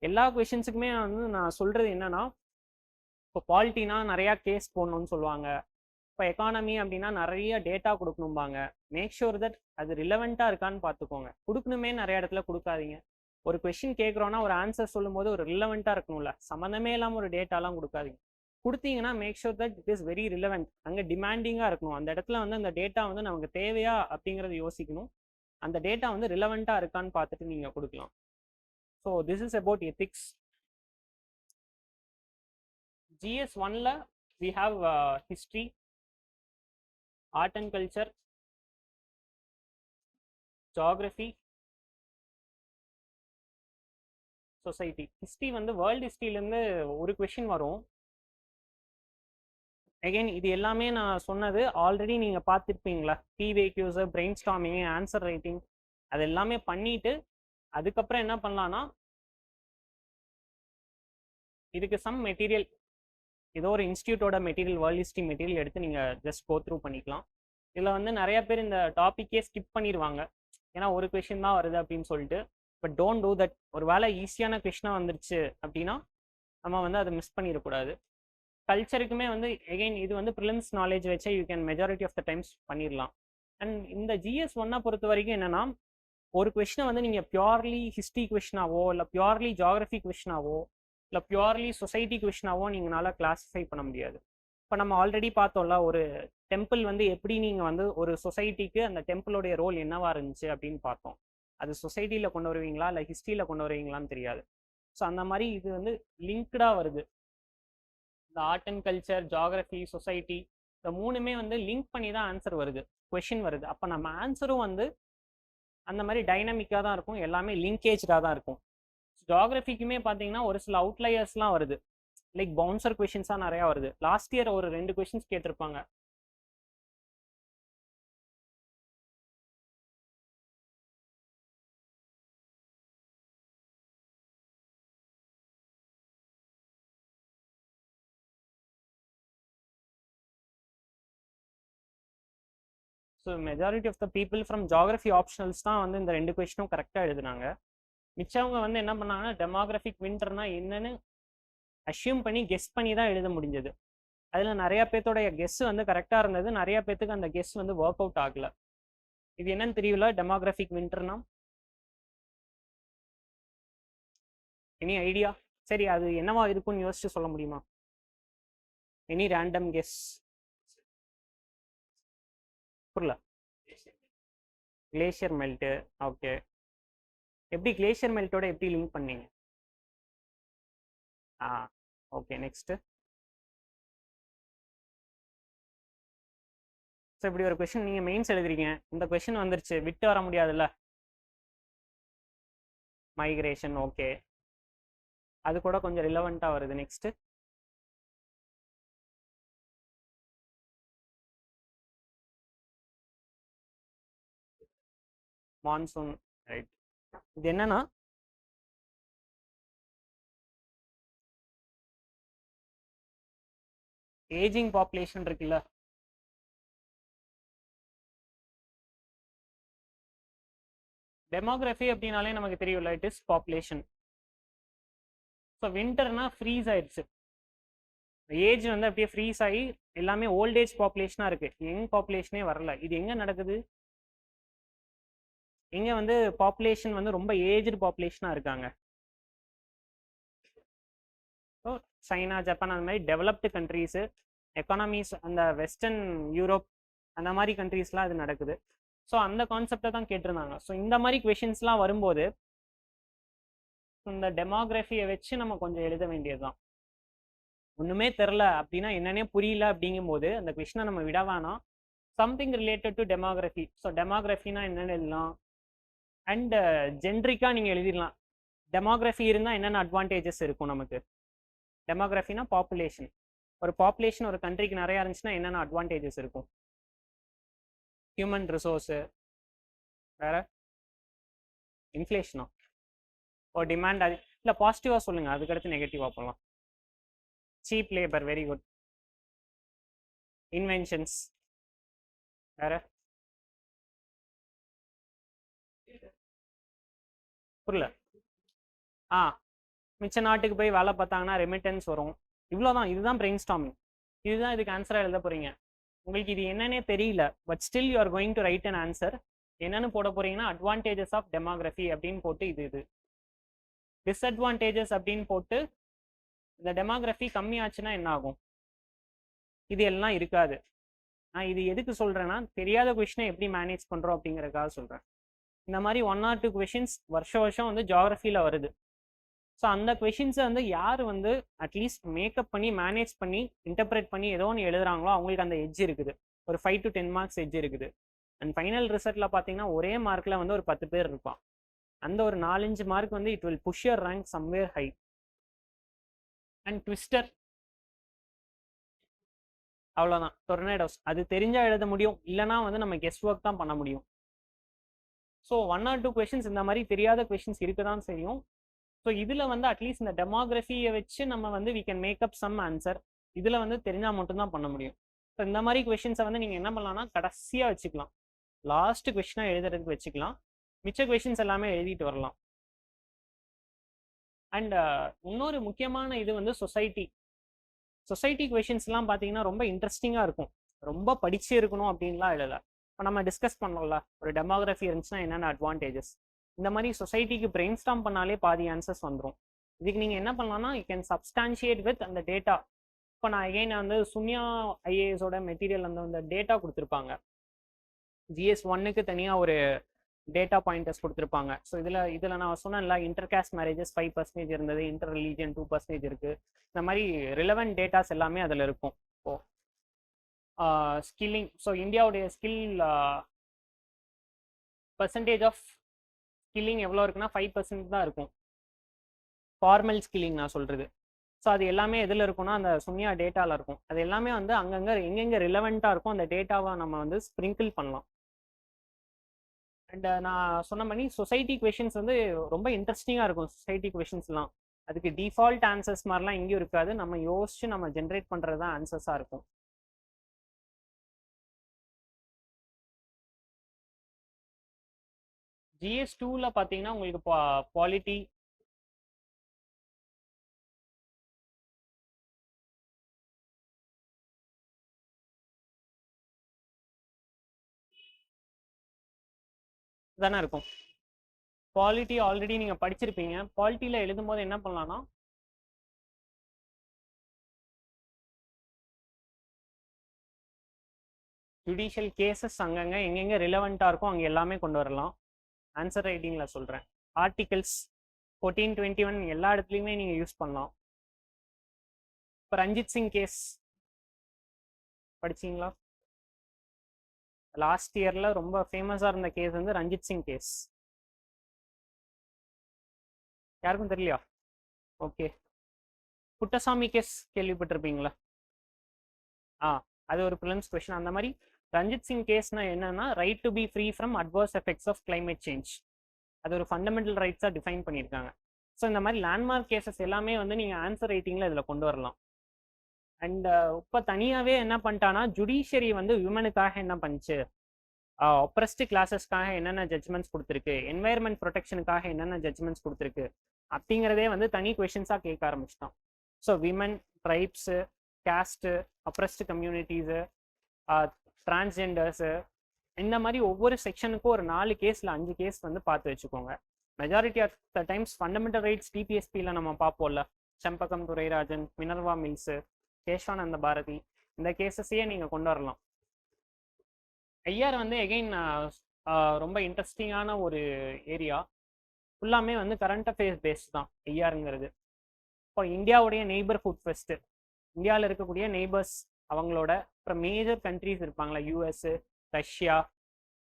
எல்லா கொஷின்ஸுக்குமே வந்து நான் சொல்கிறது என்னன்னா, இப்போ பாலிட்டினா நிறையா கேஸ் போடணும்னு சொல்லுவாங்க. இப்போ எக்கானமி அப்படின்னா நிறைய டேட்டா கொடுக்கணும்பாங்க. மேக் ஷுர் தட் அது ரிலவெண்ட்டாக இருக்கான்னு பார்த்துக்கோங்க. கொடுக்கணுமே நிறைய இடத்துல கொடுக்காதீங்க. ஒரு கொஷின் கேட்குறோன்னா ஒரு ஆன்சர் சொல்லும்போது ஒரு ரிலவெண்ட்டாக இருக்கணும்ல, சம்மந்தமே இல்லாமல் ஒரு டேட்டாலாம் கொடுக்காதீங்க. கொடுத்தீங்கன்னா make sure that it is very relevant. அங்கே டிமாண்டிங்காக இருக்கணும். அந்த இடத்துல வந்து அந்த டேட்டா வந்து நமக்கு தேவையா அப்படிங்கிறத யோசிக்கணும். அந்த டேட்டா வந்து ரிலவெண்ட்டாக இருக்கான்னு பார்த்துட்டு நீங்கள் கொடுக்கலாம். So this is about ethics. GS 1ல் we have history, art and culture, geography, society. History வந்து வேர்ல்டு ஹிஸ்ட்ரியிலேருந்து ஒரு கொஷின் வரும். அகெயின் இது எல்லாமே நான் சொன்னது ஆல்ரெடி நீங்கள் பார்த்துருப்பீங்களா. பிவேக்யூஸ், பிரெயின் ஸ்டார்மிங், ஆன்சர் ரைட்டிங் அது எல்லாமே பண்ணிவிட்டு அதுக்கப்புறம் என்ன பண்ணலான்னா இதுக்கு சம் மெட்டீரியல் ஏதோ ஒரு இன்ஸ்டியூட்டோட மெட்டீரியல், வேர்ல்ட் ஹிஸ்ட்ரி மெட்டீரியல் எடுத்து நீங்கள் ஜஸ்ட் கோ த்ரூ பண்ணிக்கலாம். இதில் வந்து நிறைய பேர் இந்த டாப்பிக்கே ஸ்கிப் பண்ணிடுவாங்க, ஏன்னா ஒரு கொஷின் தான் வருது அப்படின்னு சொல்லிட்டு. But don't do that. ஒரு வேளை ஈஸியான கொஷினாக வந்துருச்சு அப்படின்னா நம்ம வந்து அதை மிஸ் பண்ணிடக்கூடாது. கல்ச்சருக்குமே வந்து எகெயின் இது வந்து ப்ரிலிம்ஸ் நாலேஜ் வச்சே you can majority of the times பண்ணிடலாம். அண்ட் இந்த ஜிஎஸ் ஒன்னை பொறுத்த வரைக்கும் என்னென்னா, ஒரு கொஷினை வந்து நீங்கள் பியூர்லி ஹிஸ்ட்ரி கொஷினாவோ இல்லை பியூர்லி ஜியாகிரஃபி கொஷினாவோ இல்லை பியூர்லி சொசைட்டி கொஷினாவோ நீங்களால கிளாஸிஃபை பண்ண முடியாது. இப்போ நம்ம ஆல்ரெடி பார்த்தோம்ல, ஒரு டெம்பிள் வந்து எப்படி நீங்கள் வந்து ஒரு சொசைட்டிக்கு அந்த டெம்பிளோடைய ரோல் என்னவா இருந்துச்சு அப்படின்னு பார்த்தோம். அது சொசைட்டியில் கொண்டு வருவீங்களா இல்லை ஹிஸ்ட்ரியில் கொண்டு வருவீங்களான்னு தெரியாது. ஸோ அந்த மாதிரி இது வந்து லிங்க்டாக வருது. இந்த art and culture, geography, society, இந்த மூணுமே வந்து லிங்க் பண்ணி தான் ஆன்சர் வருது, கொஷின் வருது. அப்போ நம்ம ஆன்சரும் வந்து அந்த மாதிரி டைனமிக்காக தான் இருக்கும், எல்லாமே லிங்கேஜாக தான் இருக்கும். ஜியாகிரஃபிக்குமே பார்த்தீங்கன்னா ஒரு சில அவுட்லையர்ஸ்லாம் வருது, லைக் பவுன்சர் கொஷின்ஸாக நிறையா வருது. லாஸ்ட் இயர் ஒரு 2 கொஷின்ஸ் கேட்டிருப்பாங்க. So majority of the people from geography optionals தான் வந்து இந்த 2 கொஷினும் கரெக்டாக எழுதுனாங்க. மிச்சவங்க வந்து என்ன பண்ணாங்கன்னா, டெமோகிராஃபிக் வின்டர்னா என்னன்னு அஷ்யூம் பண்ணி கெஸ் பண்ணி தான் எழுத முடிஞ்சது. அதில் நிறையா பேர்த்தோடைய கெஸ் வந்து கரெக்டாக இருந்தது, நிறையா பேர்த்துக்கு அந்த கெஸ் வந்து ஒர்க் அவுட் ஆகலை. இது என்னன்னு தெரியல, டெமோகிராஃபிக் வின்டர்னா எனி ஐடியா? சரி, அது என்னவா இருக்கும்னு யோசிச்சு சொல்ல முடியுமா? Any random guess? புரியல. Glacier melt. ஓகே, எப்படி கிளேஷியர் மெல்ட்டோட எப்படி லிங்க் பண்ணீங்க? Okay, next. ஸோ இப்படி ஒரு கொஷின் நீங்கள் மெயின்ஸ் எழுதுறீங்க, இந்த கொஷின் வந்துருச்சு, விட்டு வர முடியாதுல்ல. மைக்ரேஷன், ஓகே, அது கூட கொஞ்சம் ரிலவெண்ட்டாக வருது. நெக்ஸ்ட். Monsoon, right. இது என்னன்னா, ஏஜிங் பாப்புலேஷன் இருக்குல்ல, டெமோகிராஃபி அப்படின்னாலே நமக்கு தெரியும்ல, இட் இஸ் பாப்புலேஷன். ஸோ வின்டர்னா ஃப்ரீஸ் ஆயிடுச்சு, ஏஜ் வந்து அப்படியே ஃப்ரீஸ் ஆகி எல்லாமே ஓல்ட் ஏஜ் பாப்புலேஷனாக இருக்குது, யங் பாப்புலேஷனே வரல. இது எங்கே நடக்குது? எங்கே வந்து பாப்புலேஷன் வந்து ரொம்ப ஏஜ்டு பாப்புலேஷனாக இருக்காங்க? ஸோ சைனா, ஜப்பான், அந்த மாதிரி டெவலப்டு கண்ட்ரீஸு, எக்கானமிஸ், அந்த வெஸ்டர்ன் யூரோப் அந்த மாதிரி கண்ட்ரீஸ்லாம் அது நடக்குது. ஸோ அந்த கான்செப்டை தான் கேட்டிருந்தாங்க. ஸோ இந்த மாதிரி கொஷின்ஸ்லாம் வரும்போது இந்த டெமோகிராஃபியை வச்சு நம்ம கொஞ்சம் எழுத வேண்டியது தான். ஒன்றுமே தெரில அப்படின்னா, என்னன்னே புரியல அப்படிங்கும்போது அந்த கொஷினை நம்ம விட வேணாம். Something related to demography. So டெமோகிராஃபினா என்னென்னு எழுதலாம், அண்ட் ஜென்ரிக்காக நீங்கள் எழுதிடலாம். டெமோகிராஃபி இருந்தால் என்னென்ன அட்வான்டேஜஸ் இருக்கும் நமக்கு? டெமோகிராஃபினா பாப்புலேஷன். ஒரு பாப்புலேஷன் ஒரு கண்ட்ரிக்கு நிறையா இருந்துச்சுன்னா என்னென்ன அட்வான்டேஜஸ் இருக்கும்? ஹியூமன் ரிசோர்ஸு, வேற இன்ஃப்ளேஷனா, ஒரு டிமாண்ட், அது இல்லை பாசிட்டிவாக சொல்லுங்கள், அதுக்கடுத்து நெகட்டிவாக போகலாம். Cheap labour, very good. Inventions, வேற புரியல. மிச்ச நாட்டுக்கு போய் வேலை பார்த்தாங்கன்னா ரெமிட்டன்ஸ் வரும். இவ்வளோதான், இதுதான் பிரெயின் ஸ்டாமிங். இதுதான் இதுக்கு ஆன்சராக எழுத போகிறீங்க. உங்களுக்கு இது என்னன்னே தெரியல, but still you are going to right an answer. என்னன்னு போட போறீங்கன்னா, அட்வான்டேஜஸ் ஆஃப் டெமோகிராஃபி அப்படின்னு போட்டு இது டிஸ்அட்வான்டேஜஸ் அப்படின்னு போட்டு, இந்த டெமோகிராஃபி கம்மியாச்சுன்னா என்ன ஆகும்? இது எல்லாம் இருக்காது. நான் இது எதுக்கு சொல்கிறேன்னா, தெரியாத கொஷினை எப்படி மேனேஜ் பண்ணுறோம் அப்படிங்கிறதுக்காக சொல்கிறேன். இந்த மாதிரி 1 or 2 கொஷின்ஸ் வருஷம் வந்து ஜியாகிரஃபியில் வருது. ஸோ அந்த கொஷின்ஸை வந்து யார் வந்து அட்லீஸ்ட் மேக்கப் பண்ணி மேனேஜ் பண்ணி இன்டர்பிரேட் பண்ணி ஏதோ ஒன்று எழுதுறாங்களோ அவங்களுக்கு அந்த எட்ஜ் இருக்குது. ஒரு 5 to 10 மார்க்ஸ் எட்ஜ் இருக்குது. அண்ட் ஃபைனல் ரிசல்ட்டில் பார்த்தீங்கன்னா ஒரே மார்க்கில் வந்து ஒரு 10 பேர் இருப்பான். அந்த ஒரு 4-5 மார்க் வந்து it will push your rank somewhere high. And twister, அவ்வளோதான். டொர்னேடோஸ் அது தெரிஞ்சால் எழுத முடியும், இல்லைனா வந்து நம்ம கெஸ் ஒர்க் தான் பண்ண முடியும். ஸோ 1 or 2 கொஷின்ஸ் இந்த மாதிரி தெரியாத கொஷின்ஸ் இருக்க தான் செய்யும். ஸோ இதில் வந்து அட்லீஸ்ட் இந்த டெமோகிராஃபியை வச்சு நம்ம வந்து we can make up some answer. இதில் வந்து தெரிஞ்சால் மட்டும்தான் பண்ண முடியும். ஸோ இந்த மாதிரி கொஷின்ஸை வந்து நீங்கள் என்ன பண்ணலாம்னா கடைசியாக வச்சுக்கலாம், லாஸ்ட் கொஷினாக எழுதுறதுக்கு வச்சுக்கலாம். மிச்ச கொஷின்ஸ் எல்லாமே எழுதிட்டு வரலாம். அண்ட் இன்னொரு முக்கியமான இது வந்து சொசைட்டி கொஷின்ஸ்லாம் பார்த்தீங்கன்னா ரொம்ப இன்ட்ரெஸ்டிங்காக இருக்கும். ரொம்ப படிச்சு இருக்கணும் அப்படின்லாம் எழுதலை. இப்போ நம்ம டிஸ்கஸ் பண்ணோம்ல, ஒரு டெமோகிராஃபி இருந்துச்சுன்னா என்னென்ன அட்வான்டேஜஸ், இந்த மாதிரி சொசைட்டிக்கு பிரெயின் ஸ்டாம் பண்ணாலே பாதி ஆன்சர்ஸ் வந்துடும். இதுக்கு நீங்கள் என்ன பண்ணலாம்னா யூ கேன் சப்ஸ்டான்ஷியேட் வித் அந்த டேட்டா. இப்போ நான் எகைன் வந்து சுன்யா ஐஏஎஸோட மெட்டீரியல் அந்த டேட்டா கொடுத்துருப்பாங்க. GS 1க்கு தனியாக ஒரு டேட்டா பாயிண்டர்ஸ் கொடுத்துருப்பாங்க. ஸோ இதில் நான் சொன்னேன்ல, இன்டர்காஸ்ட் மேரேஜஸ் 5% இருந்தது, இன்டர் ரிலீஜியன் 2% இருக்குது. இந்த மாதிரி ரிலவெண்ட் டேட்டாஸ் எல்லாமே அதில் இருக்கும். இப்போ ஸ்கில்லிங், ஸோ இந்தியாவுடைய ஸ்கில் பர்சன்டேஜ் ஆஃப் ஸ்கில்லிங் எவ்வளோ இருக்குன்னா 5% தான் இருக்கும், ஃபார்மல் ஸ்கில்லிங் நான் சொல்கிறது. ஸோ அது எல்லாமே எதில் இருக்குன்னா அந்த சுன்யா டேட்டாவில் இருக்கும். அது எல்லாமே வந்து அங்கங்கே எங்கெங்கே ரிலவெண்ட்டாக இருக்கும் அந்த டேட்டாவை நம்ம வந்து ஸ்ப்ரிங்கிள் பண்ணலாம். அண்ட் நான் சொன்ன மாதிரி சொசைட்டி கொஷின்ஸ் வந்து ரொம்ப இன்ட்ரெஸ்டிங்காக இருக்கும். சொசைட்டி கொஷின்ஸ்லாம் அதுக்கு டிஃபால்ட் ஆன்சர்ஸ் மாதிரிலாம் எங்கேயும் இருக்காது. நம்ம யோசிச்சு நம்ம ஜென்ரேட் பண்ணுறது தான் ஆன்சர்ஸாக இருக்கும். GS 2ல் பார்த்தீங்கன்னா உங்களுக்கு பாலிட்டி, தானே இருக்கும். பாலிட்டி ஆல்ரெடி நீங்கள் படிச்சிருப்பீங்க. பாலிட்டியில் எழுதும்போது என்ன பண்ணலாம்னா ஜுடிஷியல் கேசஸ் அங்கங்கே எங்கெங்கே ரிலவெண்ட்டாக இருக்கும் அங்கே எல்லாமே கொண்டு வரலாம். ஆன்சர் ரைட்டிங்கில் சொல்கிறேன். ஆர்டிகல்ஸ் 1421 எல்லா இடத்துலையுமே நீங்கள் யூஸ் பண்ணலாம். இப்போ ரஞ்சித் சிங் கேஸ் படிச்சிங்களா? லாஸ்ட் இயரில் ரொம்ப ஃபேமஸாக இருந்த கேஸ் வந்து ரஞ்சித் சிங் கேஸ். யாருக்கும் தெரியலையா? ஓகே. புட்டசாமி கேஸ் கேள்விப்பட்டிருப்பீங்களா? அது ஒரு ப்ரிலிம்ஸ் கொஸ்டின். அந்த மாதிரி ரஞ்சித் சிங் கேஸ்னா என்னன்னா right to be free from adverse effects of climate change. அது ஒரு ஃபண்டமெண்டல் ரைட்ஸாக டிஃபைன் பண்ணியிருக்காங்க. ஸோ இந்த மாதிரி லேண்ட்மார்க் கேசஸ் எல்லாமே வந்து நீங்கள் ஆன்சர் ரைட்டிங்கில் இதில் கொண்டு வரலாம். அண்ட் இப்போ தனியாகவே என்ன பண்ணிட்டான்னா ஜுடிஷியரி வந்து விமனுக்காக என்ன பண்ணுச்சு, ஒப்ரஸ்டு கிளாஸஸ்க்காக என்னென்ன ஜட்ஜ்மெண்ட்ஸ் கொடுத்துருக்கு, என்வாயர்மெண்ட் ப்ரொடெக்ஷனுக்காக என்னென்ன ஜட்ஜ்மெண்ட்ஸ் கொடுத்துருக்கு அப்படிங்கிறதே வந்து தனி கொஷின்ஸாக கேட்க ஆரம்பிச்சிட்டான். So women, tribes, caste, oppressed communities, transgenders, இந்த மாதிரி ஒவ்வொரு செக்ஷனுக்கும் ஒரு 4 கேஸில் 5 கேஸ் வந்து பார்த்து வச்சுக்கோங்க. Majority of the times fundamental rights டிபிஎஸ்பியில் நம்ம பார்ப்போம்ல, செம்பகம் துரைராஜன், மினர்வா மில்ஸு, கேஷ்வானந்த பாரதி, இந்த கேசஸையே நீங்கள் கொண்டு வரலாம். ஐஆர் வந்து எகெயின் ரொம்ப இன்ட்ரெஸ்டிங்கான ஒரு ஏரியா. ஃபுல்லாமே வந்து கரண்ட் அஃபேர்ஸ் பேஸ்ட் தான் ஐஆருங்கிறது. இப்போ இந்தியாவுடைய நெய்பர்ஹுட் ஃபெஸ்ட்டு, இந்தியாவில் இருக்கக்கூடிய நெய்பர்ஸ் அவங்களோட அப்புறம் மேஜர் கண்ட்ரிஸ் இருப்பாங்களா, யூஎஸ், ரஷ்யா,